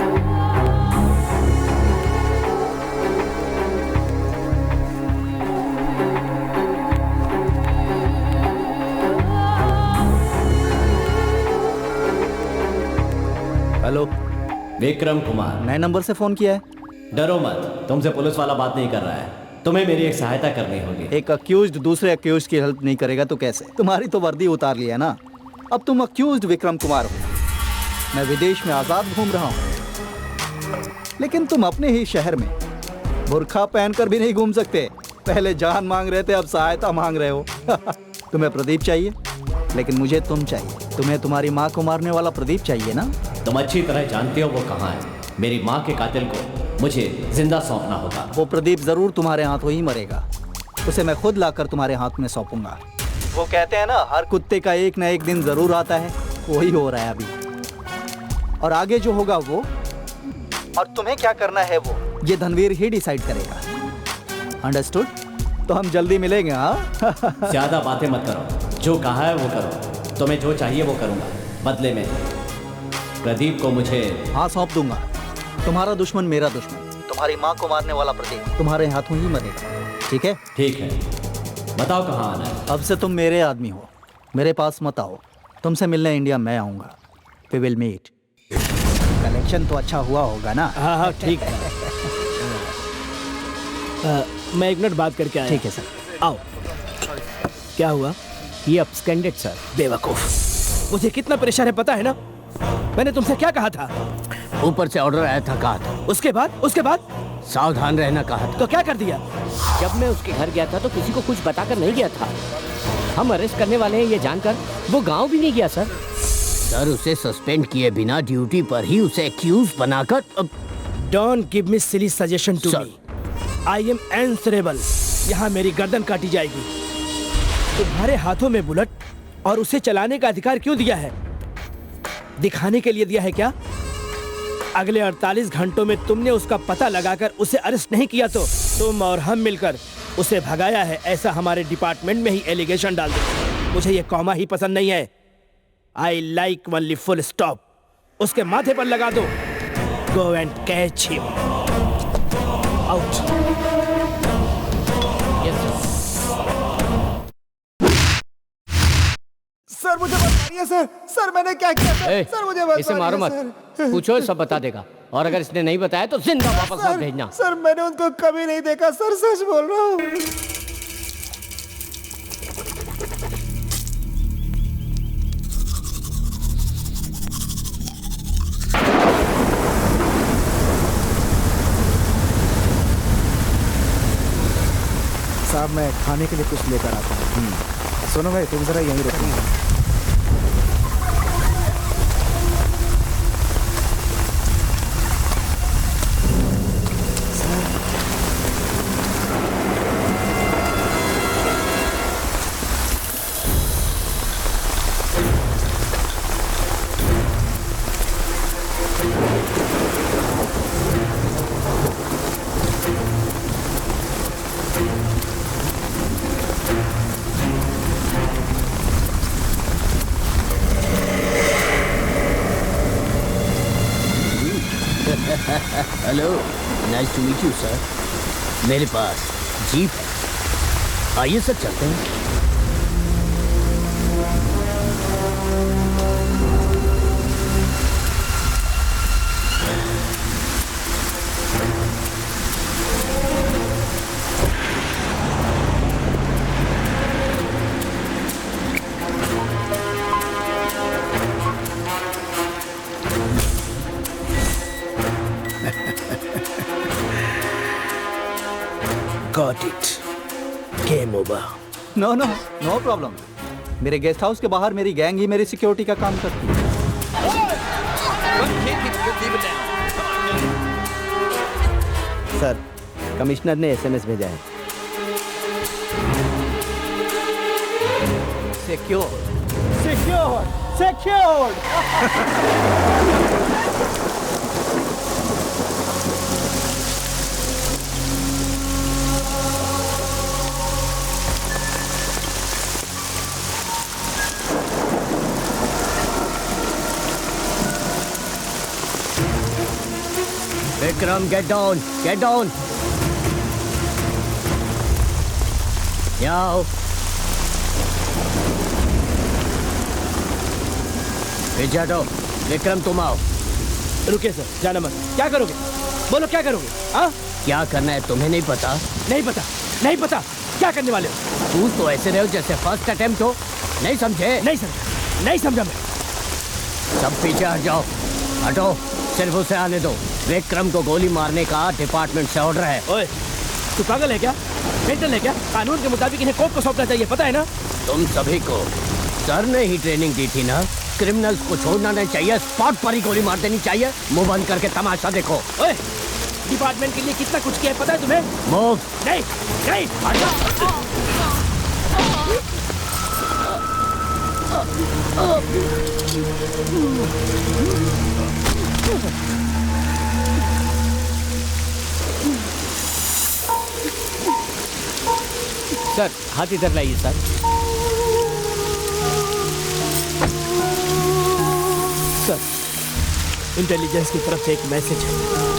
हेलो, विक्रम कुमार। नए नंबर से फोन किया है? डरो मत, तुमसे पुलिस वाला बात नहीं कर रहा है। तुम्हें मेरी एक सहायता करनी होगी। एक अक्यूज्ड दूसरे अक्यूज्ड की हेल्प नहीं करेगा तो कैसे? तुम्हारी तो वर्दी उतार ली है ना, अब तुम अक्यूज्ड विक्रम कुमार हो। मैं विदेश में आजाद घूम रहा हूँ, लेकिन तुम अपने ही शहर में बुर्खा पहनकर भी नहीं घूम सकते। पहले जान मांग रहे थे, अब सहायता मांग रहे हो। तुम्हें प्रदीप चाहिए, लेकिन मुझे तुम चाहिए। तुम्हें तुम्हारी माँ को मारने वाला प्रदीप चाहिए ना? तुम अच्छी तरह जानते हो वो कहाँ है। मेरी माँ के कातिल को मुझे जिंदा सौंपना होगा। वो प्रदीप जरूर तुम्हारे हाथों ही मरेगा। उसे मैं खुद लाकर तुम्हारे हाथ में सौंपूंगा। वो कहते हैं ना, हर कुत्ते का एक न एक दिन जरूर आता है। वही हो रहा है अभी, और आगे जो होगा वो, और तुम्हें क्या करना है वो, ये धनवीर ही डिसाइड करेगा। अंडरस्टूड? तो हम जल्दी मिलेंगे। हाँ। ज्यादा बातें मत करो, जो कहा है वो करो। तुम्हें जो चाहिए वो करूंगा। बदले में प्रदीप को मुझे हाँ सौंप दूंगा। तुम्हारा दुश्मन मेरा दुश्मन, तुम्हारी माँ को मारने वाला प्रदीप तुम्हारे हाथों ही मरेगा। ठीक है? ठीक है, बताओ कहाँ आना है। अब से तुम मेरे आदमी हो, मेरे पास मत आओ। तुमसे मिलने इंडिया मैं आऊँगा। We will meet. कलेक्शन तो अच्छा हुआ होगा ना? हाँ, ठीक है। मैं 1 मिनट बात करके आया। ठीक है सर। आओ। क्या हुआ? ये अपस्कैंडेड सर। बेवकूफ, मुझे कितना परेशान है पता है ना? मैंने तुमसे क्या कहा था? ऊपर से ऑर्डर आया था, कहा था। उसके बाद सावधान रहना कहा था। तो क्या कर दिया? जब मैं उसके घर गया था तो किसी को कुछ बताकर नहीं गया था। हम अरेस्ट करने वाले हैं ये जानकर वो गांव भी नहीं गया सर। सर, उसे सस्पेंड किए बिना ड्यूटी पर ही उसे एक्यूज बनाकर। Don't give me silly suggestion to me. I am answerable. यहाँ मेरी गर्दन काटी जाएगी। तुम्हारे हाथों में बुलेट और उसे चलाने का अधिकार क्यों दिया है? दिखाने के लिए दिया है क्या? अगले 48 घंटों में तुमने उसका पता लगाकर उसे अरेस्ट नहीं किया तो तुम और हम मिलकर उसे भगाया है, ऐसा हमारे डिपार्टमेंट में ही एलिगेशन डाल दो। मुझे ये कॉमा ही पसंद नहीं है। I like only full stop. उसके माथे पर लगा दो। Go and catch him. Out. Sir, मुझे ये सर सर मैंने क्या किया सर? ए, सर मुझे इसे मारो मत, पूछो सब बता देगा, और अगर इसने नहीं बताया तो जिंदा वापस मत भेजना। सर मैंने उनको कभी नहीं देखा सर, सच बोल रहा हूँ। साहब मैं खाने के लिए कुछ लेकर आता हूँ। सुनो भाई तुम जरा यहीं रुको। Hello, nice to meet you sir. मेरे पास जीप है, आइए सर चलते हैं। Got it. Game over. No no no problem. मेरे गेस्ट हाउस के बाहर मेरी गैंग ही मेरी सिक्योरिटी का काम करती है। सर कमिश्नर ने एसएमएस भेजा है। Secure secure secure. Vikram get down, get down. आओ, पीछे हटो। विक्रम तुम आओ। रुकिए सर, जाना मत। क्या करोगे? बोलो क्या करोगे? हाँ क्या करना है तुम्हें नहीं पता? नहीं पता, नहीं पता। क्या करने वाले हो? तू तो ऐसे रहो जैसे फर्स्ट अटेम्प्ट हो। नहीं समझे? नहीं समझा, नहीं समझा मैं। सब पीछे हट जाओ, हटो। सिर्फ उसे आने दो। विक्रम को गोली मारने का डिपार्टमेंट से ऑर्डर है। ओए, तू पागल है क्या? मेंटल है क्या? कानून के मुताबिक इन्हें कोर्ट को सौंपना चाहिए, पता है ना? तुम सभी को सर ने ही ट्रेनिंग दी थी ना। क्रिमिनल्स को छोड़ना नहीं चाहिए, स्पॉट पर ही गोली मार देनी चाहिए। मुंह बंद करके तमाशा देखो। ओए, डिपार्टमेंट के लिए कितना कुछ किया है पता है तुम्हें? मूव। नहीं नहीं, हटो। सर हाथ इधर लाइए सर। सर इंटेलिजेंस की तरफ से एक मैसेज है।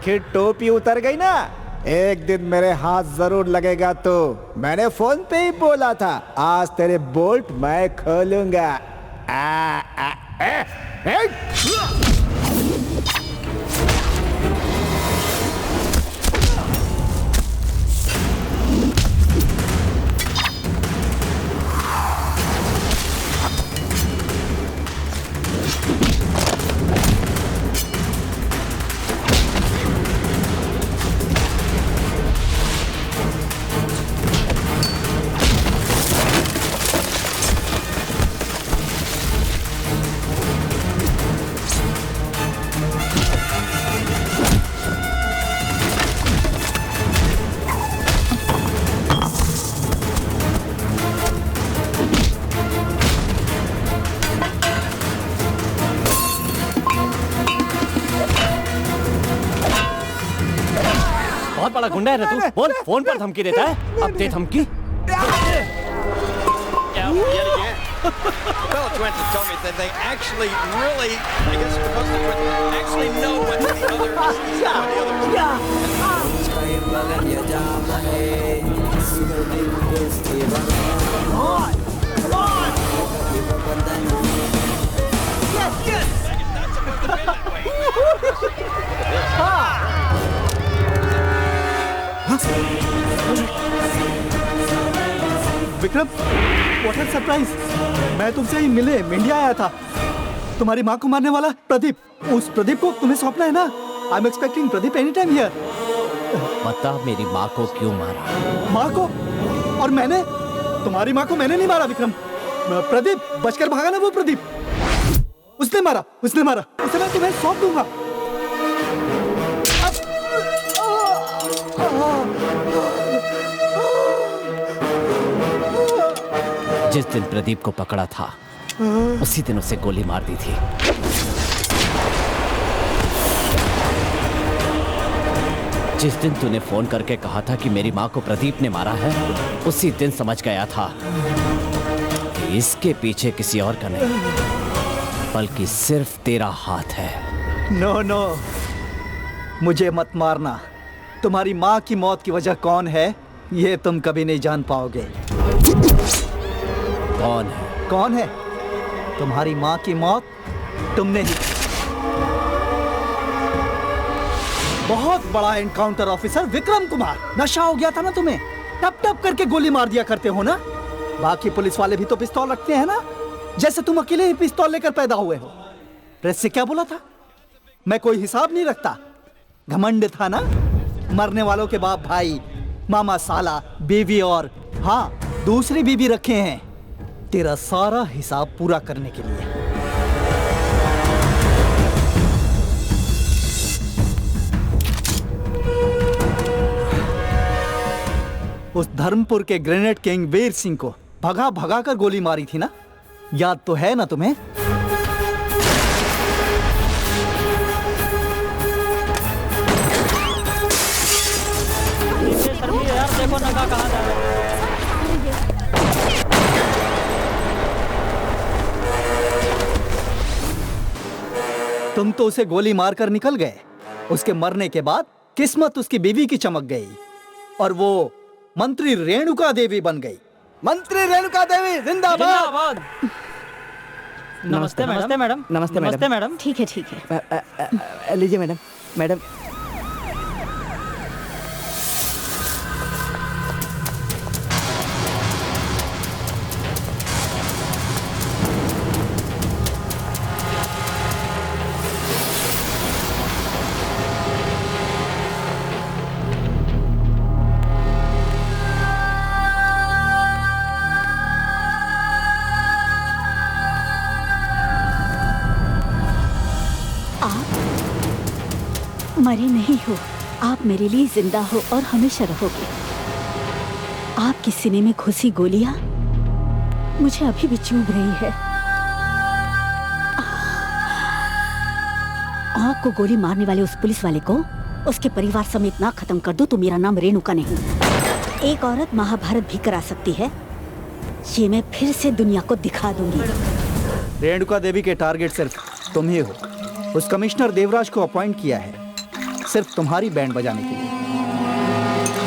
आखिर टोपी उतर गई ना, एक दिन मेरे हाथ जरूर लगेगा। तो मैंने फोन पे ही बोला था, आज तेरे बोल्ट मैं खोलूंगा। बहुत बड़ा गुंडा है ना तू। बोल, फोन पर धमकी देता है, अब दे धमकी। Well, Gwen told me that they actually really, I guess you're supposed to actually know what the Vikram, what a surprise. मैं तुमसे ही मिले इंडिया आया था। तुम्हारी माँ को मारने वाला प्रदीप, उस प्रदीप को तुम्हें सौंपना है ना। I am expecting Pradeep any time here. बता मेरी माँ को क्यों मारा? माँ को? और मैंने? तुम्हारी माँ को मैंने नहीं मारा विक्रम। प्रदीप बचकर भागा ना, वो प्रदीप उसने मारा, उसने मारा। उसे मैं तुम्हें सौंप दूंगा। जिस दिन प्रदीप को पकड़ा था उसी दिन उसे गोली मार दी थी। जिस दिन तूने फोन करके कहा था कि मेरी माँ को प्रदीप ने मारा है, उसी दिन समझ गया था कि इसके पीछे किसी और का नहीं, बल्कि सिर्फ तेरा हाथ है। नो नो, मुझे मत मारना। तुम्हारी माँ की मौत की वजह कौन है ये तुम कभी नहीं जान पाओगे। कौन है? कौन है? तुम्हारी माँ की मौत तुमने ही। बहुत बड़ा एनकाउंटर ऑफिसर विक्रम कुमार। नशा हो गया था ना तुम्हें, टप टप करके गोली मार दिया करते हो ना। बाकी पुलिस वाले भी तो पिस्तौल रखते हैं ना, जैसे तुम अकेले ही पिस्तौल लेकर पैदा हुए हो। प्रेस से क्या बोला था? मैं कोई हिसाब नहीं रखता। घमंड था ना, मरने वालों के बाप भाई, मामा साला, बीवी और हाँ दूसरी बीवी रखे हैं तेरा सारा हिसाब पूरा करने के लिए। उस धर्मपुर के ग्रेनेड किंग वीर सिंह को भगा भगा कर गोली मारी थी ना, याद तो है ना तुम्हें? यार देखो नगा कहाँ जा रहा है। तुम तो उसे गोली मारकर निकल गए। उसके मरने के बाद किस्मत उसकी बीवी की चमक गई और वो मंत्री रेणुका देवी बन गई। मंत्री रेणुका देवी जिंदाबाद। नमस्ते मैडम। नमस्ते मैडम। नमस्ते मैडम। ठीक है ठीक है। लीजिए मैडम। मैडम मरे नहीं हो, आप मेरे लिए जिंदा हो और हमेशा रहोगे। आपके सीने में घुसी गोलियां मुझे अभी भी चुभ रही है। आपको गोली मारने वाले उस पुलिस वाले को उसके परिवार समेत ना खत्म कर दो तो मेरा नाम रेणुका नहीं। एक औरत महाभारत भी करा सकती है, ये मैं फिर से दुनिया को दिखा दूंगी। रेणुका देवी के टारगेट सिर्फ तुम ही हो। उस कमिश्नर देवराज को अपॉइंट किया है सिर्फ तुम्हारी बैंड बजाने के लिए।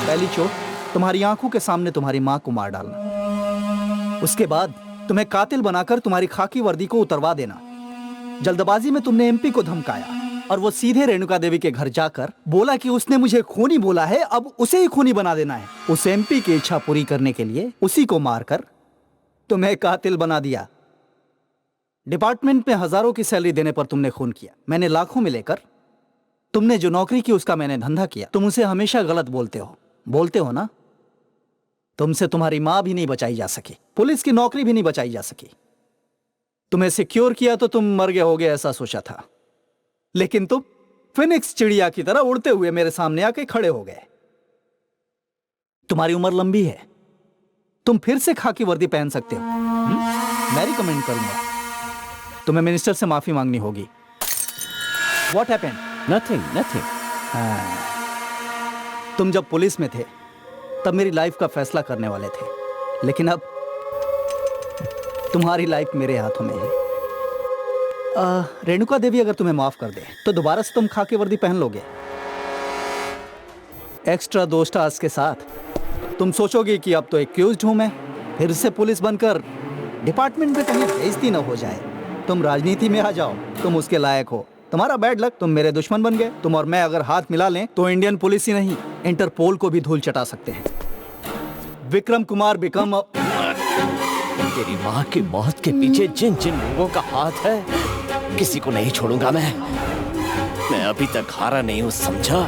पहली चोट तुम्हारी आंखों के सामने तुम्हारी मां को मार डालना, उसके बाद तुम्हें कातिल बनाकर तुम्हारी खाकी वर्दी को उतरवा देना। जल्दबाजी में तुमने एमपी को धमकाया और वो सीधे रेणुका देवी के घर जाकर बोला कि उसने मुझे खूनी बोला है, अब उसे ही खूनी बना देना है। उस एमपी की इच्छा पूरी करने के लिए उसी को मारकर तुम्हें कातिल बना दिया। डिपार्टमेंट में हजारों की सैलरी देने पर तुमने खून किया, मैंने लाखों में लेकर। तुमने जो नौकरी की उसका मैंने धंधा किया। तुम उसे हमेशा गलत बोलते हो ना। तुमसे तुम्हारी मां भी नहीं बचाई जा सकी, पुलिस की नौकरी भी नहीं बचाई जा सकी। तुम्हें सिक्योर किया तो तुम मर गए होगे ऐसा सोचा था, लेकिन तुम फिनिक्स चिड़िया की तरह उड़ते हुए मेरे सामने आके खड़े हो गए। तुम्हारी उम्र लंबी है, तुम फिर से खाकी वर्दी पहन सकते हो। मैं रिकमेंड करूंगा तुम्हें मिनिस्टर से माफी मांगनी होगी। What happened? नथिंग। तुम जब पुलिस में थे तब मेरी लाइफ का फैसला करने वाले थे, लेकिन अब तुम्हारी लाइफ मेरे हाथों में है। रेणुका देवी अगर तुम्हें माफ कर दे तो दोबारा से तुम खाकी वर्दी पहन लोगे, एक्स्ट्रा 2 स्टार्स के साथ। तुम सोचोगे कि अब तो एक्यूज्ड हूं मैं, फिर से पुलिस बनकर डिपार्टमेंट में कहीं बेइज्जती न हो जाए। तुम राजनीति में आ जाओ, तुम उसके लायक हो। तुम्हारा बैड लक, तुम मेरे दुश्मन बन गए। तुम और मैं अगर हाथ मिला लें तो इंडियन पुलिस ही नहीं, इंटरपोल को भी धूल चटा सकते हैं। विक्रम कुमार बिकम। तेरी माँ की मौत के पीछे जिन जिन लोगों का हाथ है, किसी को नहीं छोड़ूंगा मैं अभी तक हारा नहीं हूं, समझा?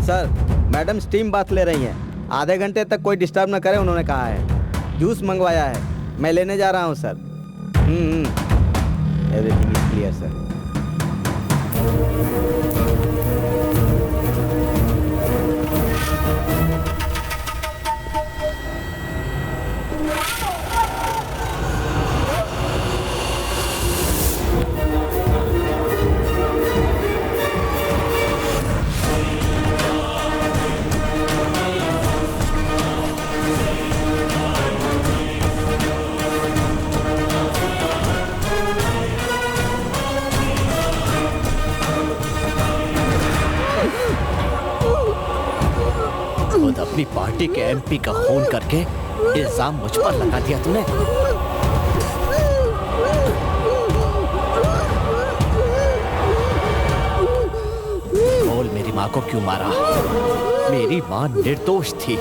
सर, मैडम स्टीम बाथ ले रही हैं। आधे घंटे तक कोई डिस्टर्ब न करे उन्होंने कहा है। जूस मंगवाया है, मैं लेने जा रहा हूँ sir. Everything is clear sir. अपनी पार्टी के एमपी का खून करके इल्जाम मुझ पर लगा दिया तूने। बोल, मेरी माँ को क्यों मारा? मेरी माँ निर्दोष थी।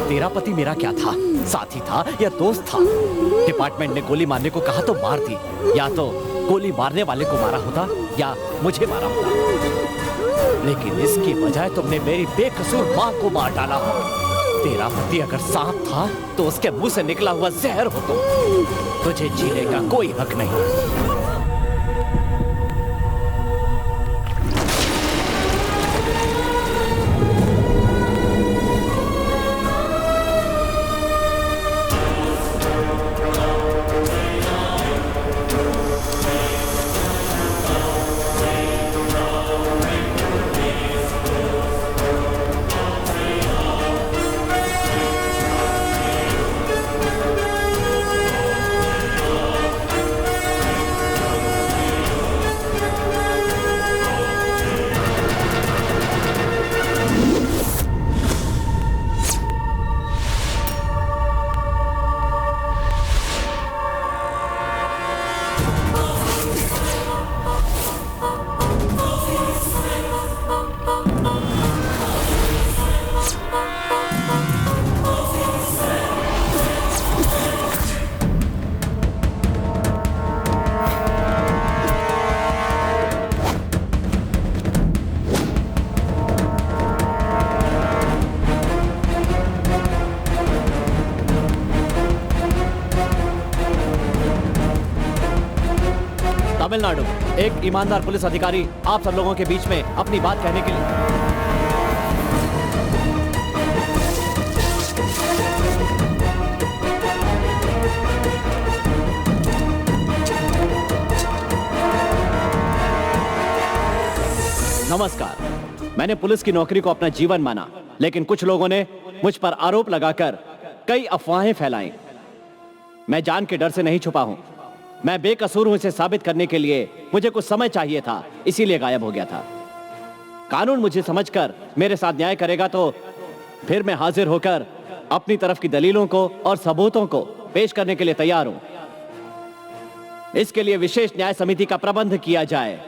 तेरा पति मेरा क्या था? साथी था या दोस्त था? डिपार्टमेंट ने गोली मारने को कहा तो मार दी। या तो गोली मारने वाले को मारा होता या मुझे मारा होता, लेकिन इसकी बजाय तुमने मेरी बेकसूर मां को मार डाला। तेरा पति अगर सांप था तो उसके मुंह से निकला हुआ जहर हो तुम। तुझे जीने का कोई हक नहीं। तमिलनाडु। एक ईमानदार पुलिस अधिकारी आप सब लोगों के बीच में अपनी बात कहने के लिए। नमस्कार। मैंने पुलिस की नौकरी को अपना जीवन माना, लेकिन कुछ लोगों ने मुझ पर आरोप लगाकर कई अफवाहें फैलाई। मैं जान के डर से नहीं छुपा हूं। मैं बेकसूर हूं, इसे साबित करने के लिए मुझे कुछ समय चाहिए था, इसीलिए गायब हो गया था। कानून मुझे समझकर मेरे साथ न्याय करेगा तो फिर मैं हाजिर होकर अपनी तरफ की दलीलों को और सबूतों को पेश करने के लिए तैयार हूं। इसके लिए विशेष न्याय समिति का प्रबंध किया जाए।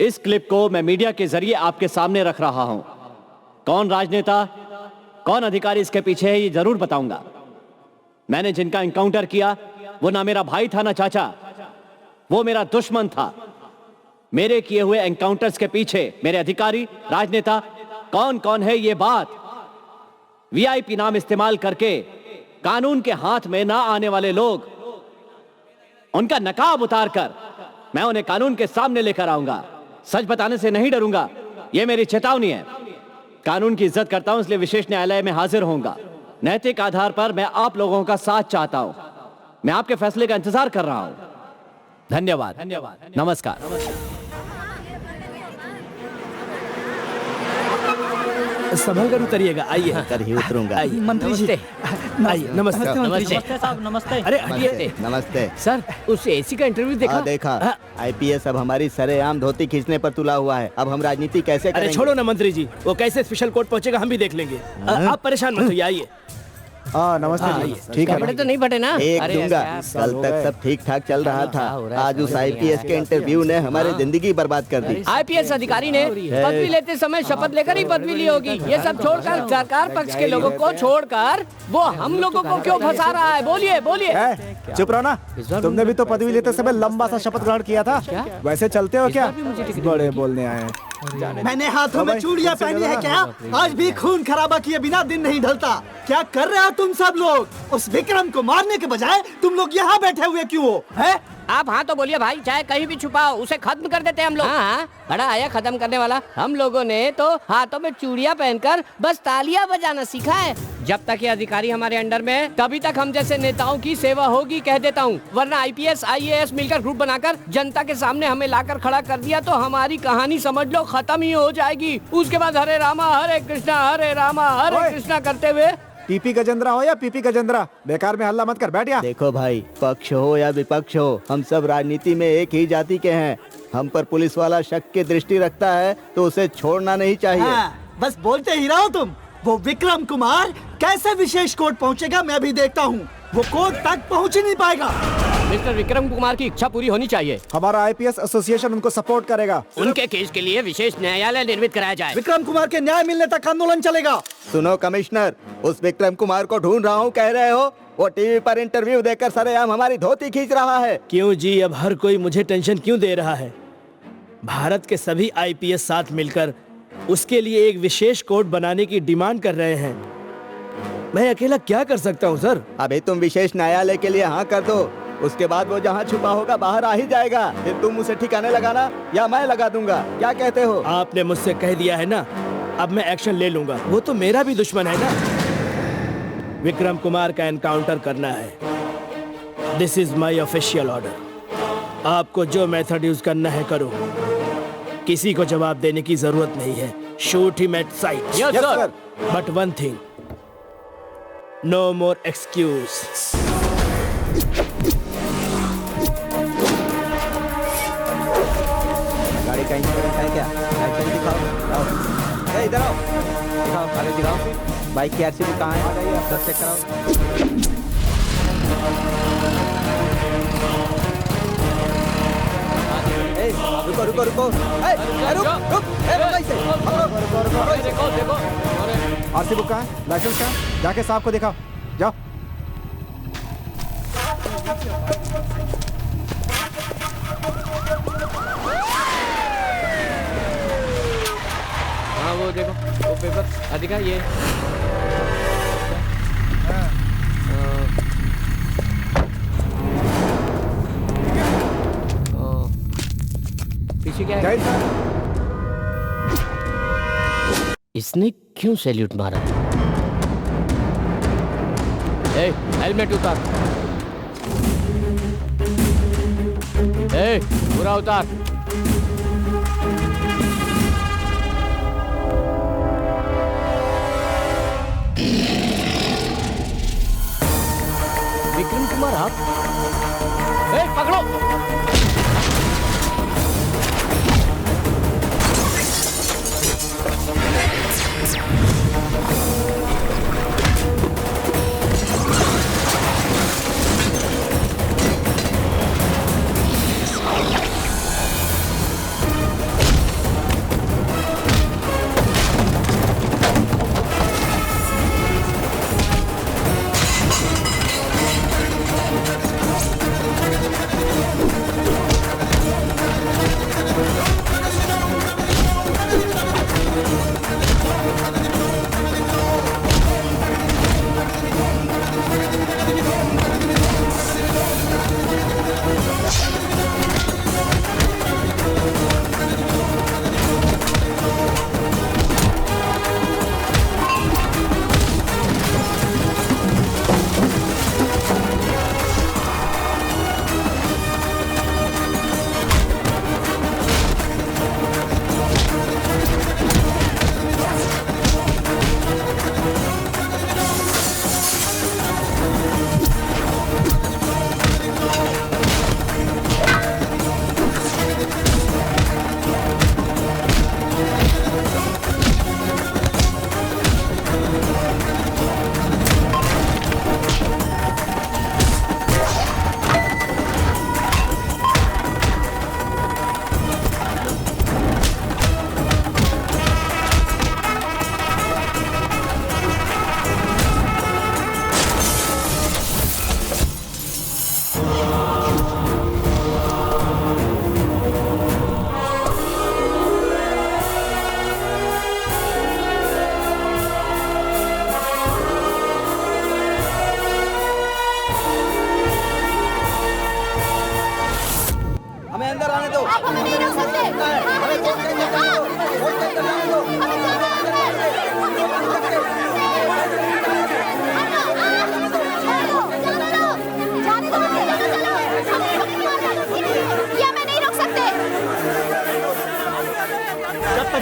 इस क्लिप को मैं मीडिया के जरिए आपके सामने रख रहा हूं। कौन राजनेता, कौन अधिकारी इसके पीछे है, ये जरूर बताऊंगा। मैंने जिनका एनकाउंटर किया वो ना मेरा भाई था ना चाचा, वो मेरा दुश्मन था। मेरे किए हुए एनकाउंटर्स के पीछे मेरे अधिकारी, राजनेता कौन कौन है, ये बात वीआईपी नाम इस्तेमाल करके कानून के हाथ में ना आने वाले लोग, उनका नकाब उतारकर मैं उन्हें कानून के सामने लेकर आऊंगा। सच बताने से नहीं डरूंगा, यह मेरी चेतावनी है। कानून की इज्जत करता हूं, इसलिए विशेष न्यायालय में हाजिर होऊंगा। नैतिक आधार पर मैं आप लोगों का साथ चाहता हूं। मैं आपके फैसले का इंतजार कर रहा हूं। धन्यवाद। नमस्कार। संभल कर उतरिएगा। आइए। कर ही उतरूंगा। मंत्री जी आइए। नमस्ते मंत्री जी। साहब नमस्ते। अरे हटिए। नमस्ते। सर उस एसी का इंटरव्यू देखा? देखा। आईपीएस अब हमारी सरेआम धोती खींचने पर तुला हुआ है। अब हम राजनीति कैसे करेंगे? अरे छोड़ो ना मंत्री जी, वो कैसे स्पेशल कोर्ट पहुंचेगा हम भी देख लेंगे। आप परेशान मत होइए। आइए। नमस्ते जी। ठीक है। कपड़े तो नहीं फटे ना? एक दूंगा। कल तक सब ठीक ठाक चल रहा था, आज उस आईपीएस के इंटरव्यू ने हमारी जिंदगी बर्बाद कर दी। आईपीएस अधिकारी ने पदवी लेते समय शपथ लेकर ही पदवी ली होगी। ये सब छोड़कर सरकार पक्ष के लोगों को छोड़कर वो हम लोगों को क्यों फंसा रहा है? बोलिए बोलिए। चुप रहो ना, तुमने भी तो पदवी लेते समय लंबा सा शपथ ग्रहण किया था। वैसे चलते हो क्या? बड़े बोलने आए। मैंने हाथों में चूड़ियां पहनी है क्या? आज भी खून खराबा किए बिना दिन नहीं ढलता। क्या कर रहे हो तुम सब लोग? उस विक्रम को मारने के बजाय तुम लोग यहाँ बैठे हुए क्यों हो? हैं? आप हाँ तो बोलिए भाई, चाहे कहीं भी छुपाओ, उसे खत्म कर देते हैं हम लोग। हाँ, बड़ा आया खत्म करने वाला। हम लोगों ने तो हाथों में चूड़ियां पहनकर बस तालियां बजाना सीखा है। जब तक ये अधिकारी हमारे अंडर में है, तभी तक हम जैसे नेताओं की सेवा होगी, कह देता हूँ। वरना आईपीएस आईएएस मिलकर ग्रुप बनाकर जनता के सामने हमें लाकर खड़ा कर दिया तो हमारी कहानी समझ लो खत्म ही हो जाएगी। उसके बाद हरे रामा हरे कृष्णा करते हुए पीपी गजेंद्रा हो या पीपी गजेंद्रा, बेकार में हल्ला मत कर, बैठ। देखो भाई, पक्ष हो या विपक्ष हो, हम सब राजनीति में एक ही जाति के हैं। हम पर पुलिस वाला शक की दृष्टि रखता है तो उसे छोड़ना नहीं चाहिए। बस बोलते ही रहो तुम। वो विक्रम कुमार कैसे विशेष कोर्ट पहुंचेगा मैं भी देखता हूं। वो कोर्ट तक पहुंच ही नहीं पाएगा। मिस्टर विक्रम कुमार की इच्छा पूरी होनी चाहिए। हमारा आईपीएस एसोसिएशन उनको सपोर्ट करेगा। उनके केस के लिए विशेष न्यायालय निर्मित कराया जाए। विक्रम कुमार के न्याय मिलने तक आंदोलन चलेगा। सुनो कमिश्नर, उस विक्रम कुमार को ढूंढ रहा हूँ कह रहे हो, वो टीवी पर इंटरव्यू देकर सरेआम हमारी धोती खींच रहा है। क्यों जी, अब हर कोई मुझे टेंशन क्यों दे रहा है? भारत के सभी आईपीएस साथ मिलकर उसके लिए एक विशेष कोर्ट बनाने की डिमांड कर रहे हैं। मैं अकेला क्या कर सकता हूँ सर? अभी तुम विशेष न्यायालय के लिए हाँ कर दो, उसके बाद वो जहाँ छुपा होगा बाहर आ ही जाएगा। फिर तुम उसे ठिकाने लगाना या मैं लगा दूंगा, क्या कहते हो? आपने मुझसे कह दिया है ना, अब मैं एक्शन ले लूंगा। वो तो मेरा भी दुश्मन है ना। विक्रम कुमार का एनकाउंटर करना है। This is my official order. आपको जो मेथड यूज करना है करो, किसी को जवाब देने की जरूरत नहीं है। Shoot him at sight. Yes, sir. But one thing, no more excuse. गाड़ी का इंश्योरेंस है क्या? लाइसेंस दिखाओ। ए, इधर आओ। दिखाओ, गाड़ी दिखाओ। बाइक की आरसी बुक कहाँ है? आ जाइए, सब चेक कराओ। रुको रुको रुको। रुक। देखो आरसी बुक कहाँ है? लाइसेंस कहाँ है? जाके साहब को दिखाओ, जाओ। हाँ वो देखो, वो पेपर अधिका ये। पीछे क्या है? इसने क्यों सैल्यूट मारा? ए, हेलमेट उतार। ए, पूरा उतार। विक्रम कुमार आप? ए, पकड़ो।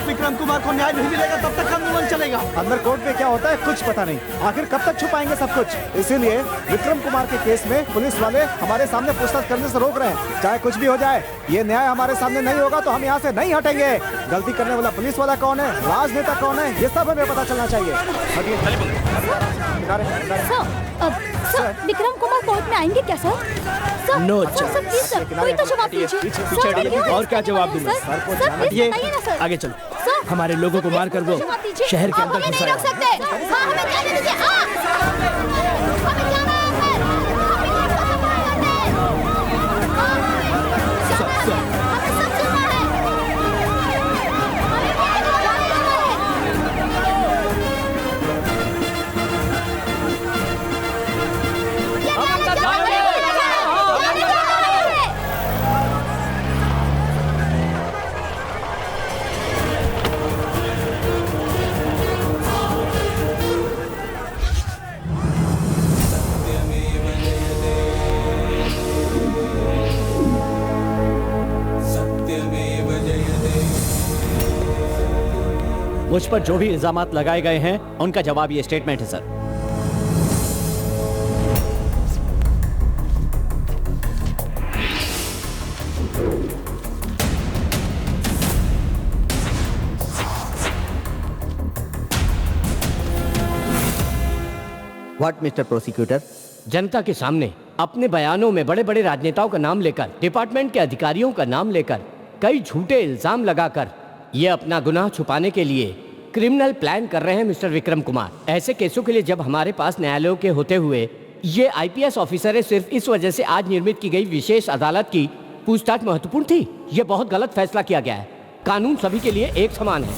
विक्रम कुमार को न्याय नहीं मिलेगा तब तक आंदोलन चलेगा। अंदर कोर्ट में क्या होता है कुछ पता नहीं, आखिर कब तक छुपाएंगे सब कुछ। इसीलिए विक्रम कुमार के केस में पुलिस वाले हमारे सामने पूछताछ करने से रोक रहे हैं। चाहे कुछ भी हो जाए, ये न्याय हमारे सामने नहीं होगा तो हम यहाँ से नहीं हटेंगे। गलती करने वाला पुलिस वाला कौन है, राजनेता कौन है, ये सब हमें पता चलना चाहिए। सर, विक्रम कुमार कोर्ट में आएंगे क्या sir? No sir, please sir, कोई तो जवाब दीजिए। पीछे और क्या जवाब दूंगा? ये आगे चलो, हमारे लोगों को मार कर वो शहर के अंदर घुसाया। मुझ पर जो भी इल्जामात लगाए गए हैं उनका जवाब ये स्टेटमेंट है सर। What mister prosecutor? जनता के सामने अपने बयानों में बड़े बड़े राजनेताओं का नाम लेकर, डिपार्टमेंट के अधिकारियों का नाम लेकर, कई झूठे इल्जाम लगाकर ये अपना गुनाह छुपाने के लिए क्रिमिनल प्लान कर रहे हैं मिस्टर विक्रम कुमार। ऐसे केसों के लिए जब हमारे पास न्यायालयों के होते हुए ये आईपीएस ऑफिसर है, सिर्फ इस वजह से आज निर्मित की गई विशेष अदालत की पूछताछ महत्वपूर्ण थी। ये बहुत गलत फैसला किया गया है। कानून सभी के लिए एक समान है।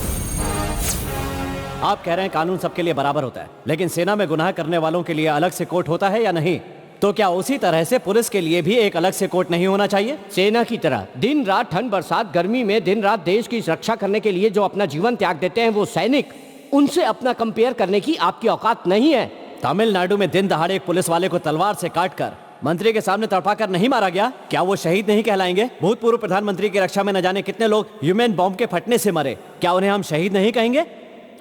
आप कह रहे हैं कानून सबके लिए बराबर होता है, लेकिन सेना में गुनाह करने वालों के लिए अलग से कोर्ट होता है या नहीं? तो क्या उसी तरह से पुलिस के लिए भी एक अलग से कोर्ट नहीं होना चाहिए? सेना की तरह दिन रात ठंड बरसात गर्मी में दिन रात देश की रक्षा करने के लिए जो अपना जीवन त्याग देते हैं वो सैनिक, उनसे अपना कंपेयर करने की आपकी औकात नहीं है। तमिलनाडु में दिन दहाड़े एक पुलिस वाले को तलवार से काटकर मंत्री के सामने तड़पाकर नहीं मारा गया, क्या वो शहीद नहीं कहलाएंगे? भूतपूर्व प्रधानमंत्री की रक्षा में न जाने कितने लोग ह्यूमन बॉम्ब के फटने से मरे, क्या उन्हें हम शहीद नहीं कहेंगे?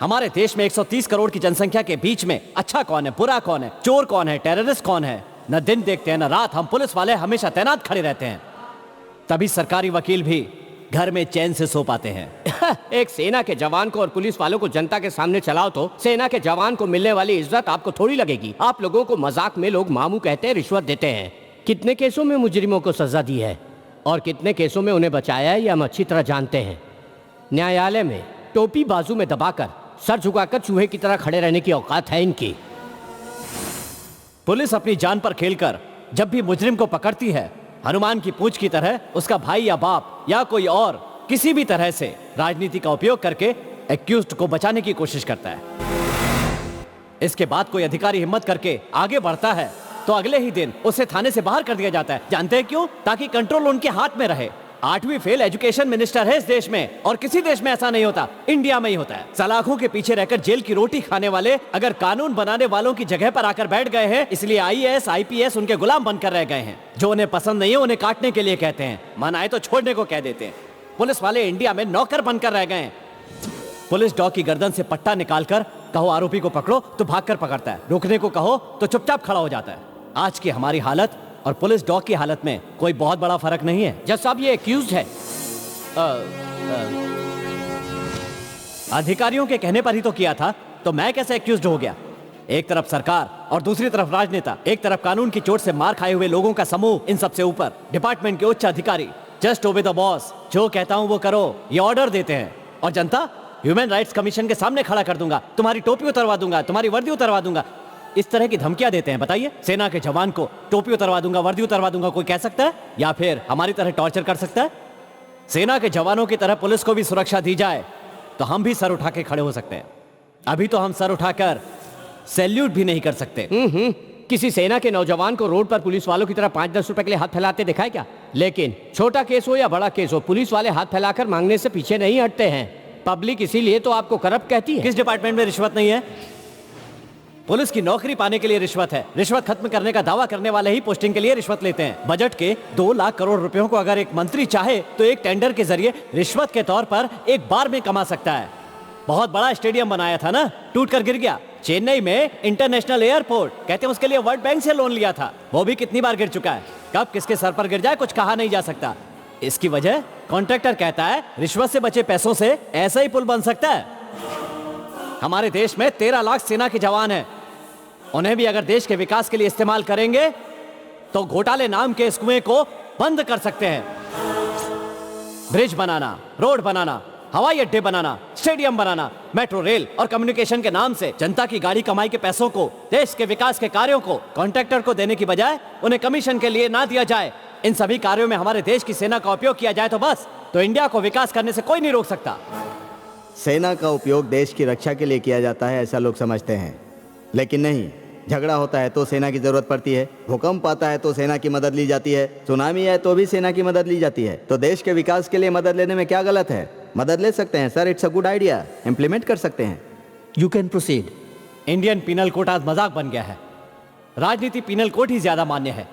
हमारे देश में 130 करोड़ की जनसंख्या के बीच में अच्छा कौन है, बुरा कौन है, चोर कौन है, टेररिस्ट कौन है, न दिन देखते हैं न रात। हम पुलिस वाले हमेशा तैनात खड़े रहते हैं, तभी सरकारी वकील भी घर में चैन से सो पाते हैं। एक सेना के जवान को और पुलिस वालों को जनता के सामने चलाओ तो सेना के जवान को मिलने वाली इज्जत आपको थोड़ी लगेगी। आप लोगों को मजाक में लोग मामू कहते हैं, रिश्वत देते हैं। कितने केसों में मुजरिमों को सजा दी है और कितने केसों में उन्हें बचाया है, ये हम अच्छी तरह जानते हैं। न्यायालय में टोपी बाजू में दबाकर सर झुकाकर चूहे की तरह खड़े रहने की औकात है इनकी। पुलिस अपनी जान पर खेलकर जब भी मुजरिम को पकड़ती है, हनुमान की पूंछ की तरह उसका भाई या बाप या कोई और किसी भी तरह से राजनीति का उपयोग करके एक्यूज्ड को बचाने की कोशिश करता है। इसके बाद कोई अधिकारी हिम्मत करके आगे बढ़ता है तो अगले ही दिन उसे थाने से बाहर कर दिया जाता है। जानते हैं क्यों? ताकि कंट्रोल उनके हाथ में रहे। 8वीं फेल एजुकेशन मिनिस्टर है इस देश में, और किसी देश में ऐसा नहीं होता, इंडिया में ही होता है। सलाखों के पीछे रहकर जेल की रोटी खाने वाले अगर कानून बनाने वालों की जगह पर आकर बैठ गए हैं, इसलिए IAS IPS उनके गुलाम बनकर रह गए हैं। जो उन्हें पसंद नहीं है उन्हें काटने के लिए कहते हैं, मन आए तो छोड़ने को कह देते हैं। पुलिस वाले इंडिया में नौकर बनकर रह गए हैं। पुलिस डॉग की गर्दन से पट्टा निकालकर कहो आरोपी को पकड़ो तो भागकर पकड़ता है, रोकने को कहो तो चुपचाप खड़ा हो जाता है। आज की हमारी हालत और पुलिस डॉग की हालत में कोई बहुत बड़ा फर्क नहीं है। जज साहब ये एक्यूज्ड है। अधिकारियों के कहने पर ही तो किया था, तो मैं कैसे एक्यूज्ड हो गया? एक तरफ सरकार और दूसरी तरफ राजनेता, एक तरफ कानून की चोट से मार खाए हुए लोगों का समूह, इन सबसे ऊपर डिपार्टमेंट के उच्च अधिकारी। जस्ट ओबे द बॉस, जो कहता हूं वो करो, ये ऑर्डर देते हैं। और जनता, ह्यूमन राइट्स कमीशन के सामने खड़ा कर दूंगा, तुम्हारी टोपी उतरवा दूंगा, तुम्हारी वर्दी उतरवा दूंगा, इस तरह की धमकियां देते हैं। बताइए, सेना के जवान को टोपी उतरवा दूंगा, वर्दी उतरवा दूंगा, कोई कह सकता है? या फिर हमारी तरह टॉर्चर कर सकता है? सेना के जवानों की तरह पुलिस को भी सुरक्षा दी जाए तो हम भी सर उठा के खड़े हो सकते हैं। अभी तो हम सर उठाकर सैल्यूट भी नहीं कर सकते। किसी सेना के नौजवान को रोड पर पुलिस वालों की तरह 5-10 रुपए के लिए हाथ फैलाते देखा है क्या? लेकिन छोटा केस हो या बड़ा केस हो, पुलिस वाले हाथ फैलाकर मांगने से पीछे नहीं हटते हैं। पब्लिक इसीलिए तो आपको करप्ट कहती है। किस डिपार्टमेंट में रिश्वत नहीं है? पुलिस की नौकरी पाने के लिए रिश्वत है। रिश्वत खत्म करने का दावा करने वाले ही पोस्टिंग के लिए रिश्वत लेते हैं। बजट के 2 लाख करोड़ रुपयों को अगर एक मंत्री चाहे तो एक टेंडर के जरिए रिश्वत के तौर पर एक बार में कमा सकता है। बहुत बड़ा स्टेडियम बनाया था ना, टूट कर गिर गया। चेन्नई में इंटरनेशनल एयरपोर्ट, कहते हैं उसके लिए वर्ल्ड बैंक से लोन लिया था, वो भी कितनी बार गिर चुका है। कब किसके सर पर गिर जाए कुछ कहा नहीं जा सकता। इसकी वजह कॉन्ट्रैक्टर कहता है रिश्वत से बचे पैसों से ऐसा ही पुल बन सकता है। हमारे देश में 13 लाख सेना के जवान हैं, उन्हें भी अगर देश के विकास के लिए इस्तेमाल करेंगे तो घोटाले नाम के इस कुएं को बंद कर सकते हैं। ब्रिज बनाना, रोड बनाना, हवाई अड्डे बनाना, स्टेडियम बनाना, मेट्रो रेल और कम्युनिकेशन के नाम से जनता की गाड़ी कमाई के पैसों को, देश के विकास के कार्यों को कॉन्ट्रैक्टर को देने की बजाय उन्हें कमीशन के लिए ना दिया जाए, इन सभी कार्यों में हमारे देश की सेना का उपयोग किया जाए तो बस, तो इंडिया को विकास करने से कोई नहीं रोक सकता। सेना का उपयोग देश की रक्षा के लिए किया जाता है ऐसा लोग समझते हैं, लेकिन नहीं। झगड़ा होता है तो सेना की जरूरत पड़ती है, भूकंप आता है तो सेना की मदद ली जाती है, सुनामी है तो भी सेना की मदद ली जाती है। तो देश के विकास के लिए मदद लेने में क्या गलत है? मदद ले सकते हैं sir, it's a good idea, implement कर सकते हैं। You can proceed. Indian penal code आज मजाक बन गया है। राजनीति पीनल कोड ही ज्यादा मान्य है।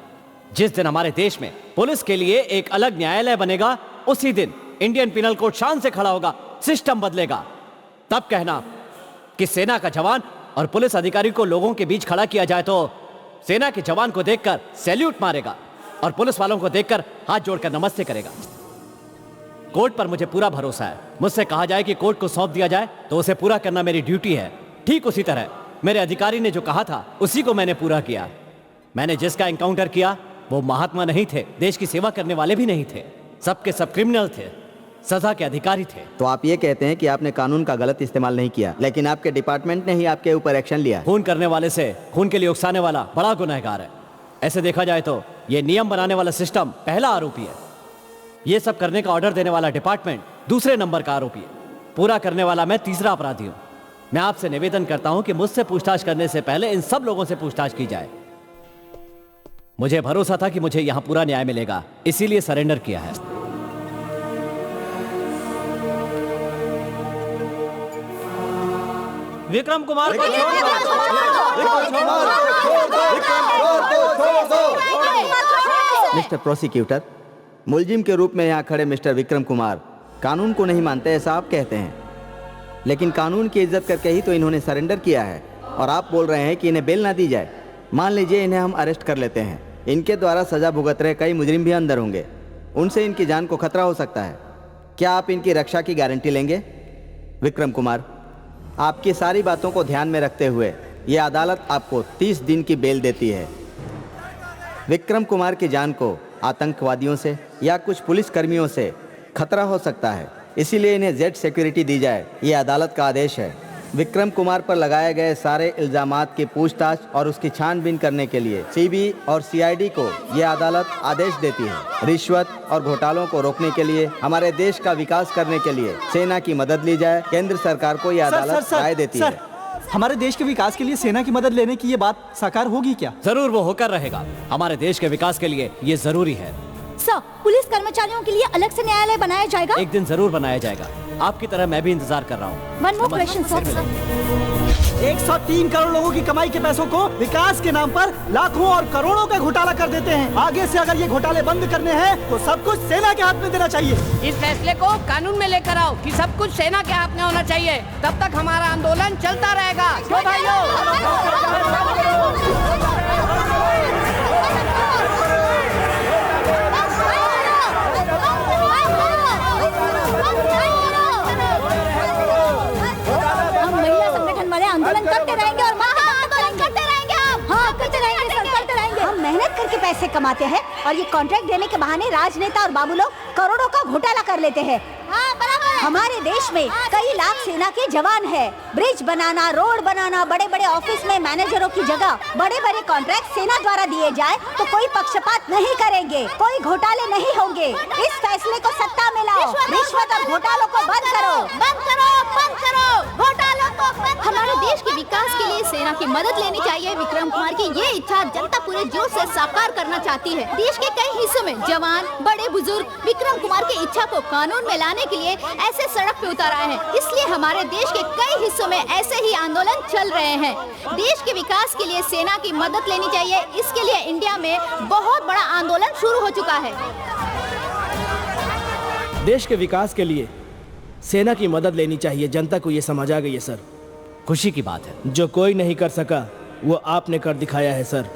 जिस दिन हमारे देश में पुलिस के लिए एक अलग न्यायालय बनेगा, उसी दिन इंडियन पीनल कोड शान से खड़ा होगा, सिस्टम बदलेगा। तब कहना कि सेना का जवान और पुलिस अधिकारी को लोगों के बीच खड़ा किया जाए तो सेना के जवान को देखकर सैल्यूट मारेगा और पुलिस वालों को देखकर हाथ जोड़कर नमस्ते करेगा। कोर्ट पर मुझे पूरा भरोसा है। मुझसे कहा जाए कि कोर्ट को सौंप दिया जाए तो उसे पूरा करना मेरी ड्यूटी है। ठीक उसी तरह मेरे अधिकारी ने जो कहा था उसी को मैंने पूरा किया। मैंने जिसका एनकाउंटर किया वो महात्मा नहीं थे, देश की सेवा करने वाले भी नहीं थे, सबके सब क्रिमिनल थे, सजा के अधिकारी थे। तो आप ये कहते हैं कि आपने कानून का गलत इस्तेमाल नहीं किया, लेकिन आपके डिपार्टमेंट ने ही आपके ऊपर एक्शन लिया। खून करने वाले से खून के लिए उकसाने वाला बड़ा गुनहगार है। ऐसे देखा जाए तो ये नियम बनाने वाला सिस्टम पहला आरोपी है, ये सब करने का ऑर्डर देने वाला डिपार्टमेंट दूसरे नंबर का आरोपी है, पूरा करने वाला मैं तीसरा अपराधी हूं। मैं आपसे निवेदन करता हूं कि मुझसे पूछताछ करने से पहले इन सब लोगों से पूछताछ की जाए। मुझे भरोसा था कि मुझे यहाँ पूरा न्याय मिलेगा, इसीलिए सरेंडर किया है। विक्रम कुमार को मिस्टर प्रोसिक्यूटर, मुलजिम के रूप में यहाँ खड़े मिस्टर विक्रम कुमार कानून को नहीं मानते ऐसा आप कहते हैं, लेकिन कानून की इज्जत करके ही तो इन्होंने सरेंडर किया है और आप बोल रहे हैं कि इन्हें बेल ना दी जाए। मान लीजिए इन्हें हम अरेस्ट कर लेते हैं, इनके द्वारा सजा भुगत रहे कई मुजरिम भी अंदर होंगे, उनसे इनकी जान को खतरा हो सकता है। क्या आप इनकी रक्षा की गारंटी लेंगे? विक्रम कुमार, आपकी सारी बातों को ध्यान में रखते हुए ये अदालत आपको 30 दिन की बेल देती है। विक्रम कुमार की जान को आतंकवादियों से या कुछ पुलिस कर्मियों से खतरा हो सकता है, इसीलिए इन्हें जेड सिक्योरिटी दी जाए, ये अदालत का आदेश है। विक्रम कुमार पर लगाए गए सारे इल्जामात की पूछताछ और उसकी छानबीन करने के लिए सीबी और सीआईडी को यह अदालत आदेश देती है। रिश्वत और घोटालों को रोकने के लिए, हमारे देश का विकास करने के लिए सेना की मदद ली जाए। केंद्र सरकार को यह अदालत राय देती है। हमारे देश के विकास के लिए सेना की मदद लेने की ये बात साकार होगी क्या? जरूर वो होकर रहेगा। हमारे देश के विकास के लिए ये जरूरी है। सर, पुलिस कर्मचारियों के लिए अलग से न्यायालय बनाया जाएगा? एक दिन जरूर बनाया जाएगा। आपकी तरह मैं भी इंतजार कर रहा हूँ। One more question sir. 103 crore लोगों की कमाई के पैसों को विकास के नाम पर लाखों और करोड़ों का घोटाला कर देते हैं। आगे से अगर ये घोटाले बंद करने हैं तो सब कुछ सेना के हाथ में देना चाहिए। इस फैसले को कानून में लेकर आओ कि सब कुछ सेना के हाथ में होना चाहिए, तब तक हमारा आंदोलन चलता रहेगा। क्यों भाइयों? आंदोलन करते रहेंगे और आंदोलन करते रहेंगे। हाँ, करते रहेंगे सर, करते रहेंगे। हम मेहनत करके पैसे कमाते हैं और ये कॉन्ट्रैक्ट देने के बहाने राजनेता और बाबू लोग करोड़ों का घोटाला कर लेते हैं। हाँ, बराबर। हमारे देश में कई लाख सेना के जवान हैं। ब्रिज बनाना, रोड बनाना, बड़े बड़े ऑफिस में मैनेजरों की जगह बड़े बड़े कॉन्ट्रैक्ट सेना द्वारा दिए जाए तो कोई पक्षपात नहीं करेंगे, कोई घोटाले नहीं होंगे। इस फैसले को सत्ता में लाओ। रिश्वत और घोटालों को बंद करो, बंद करो, बंद करो, घोटालों को बंद। हमारे देश के विकास के लिए सेना की मदद लेनी चाहिए। विक्रम कुमार की ये इच्छा जनता पूरे जोर से साकार करना चाहती है। देश के कई हिस्सों में जवान, बड़े बुजुर्ग विक्रम कुमार की इच्छा को कानून में लाने के लिए ऐसे सड़क पे उतर आए हैं। इसलिए हमारे देश के कई हिस्सों में ऐसे ही आंदोलन चल रहे हैं। देश के विकास के लिए सेना की मदद लेनी चाहिए। इसके लिए इंडिया में बहुत बड़ा आंदोलन शुरू हो चुका है। देश के विकास के लिए सेना की मदद लेनी चाहिए। जनता को ये समझ आ गई है सर। खुशी की बात है। जो कोई नहीं कर सका वो आपने कर दिखाया है सर।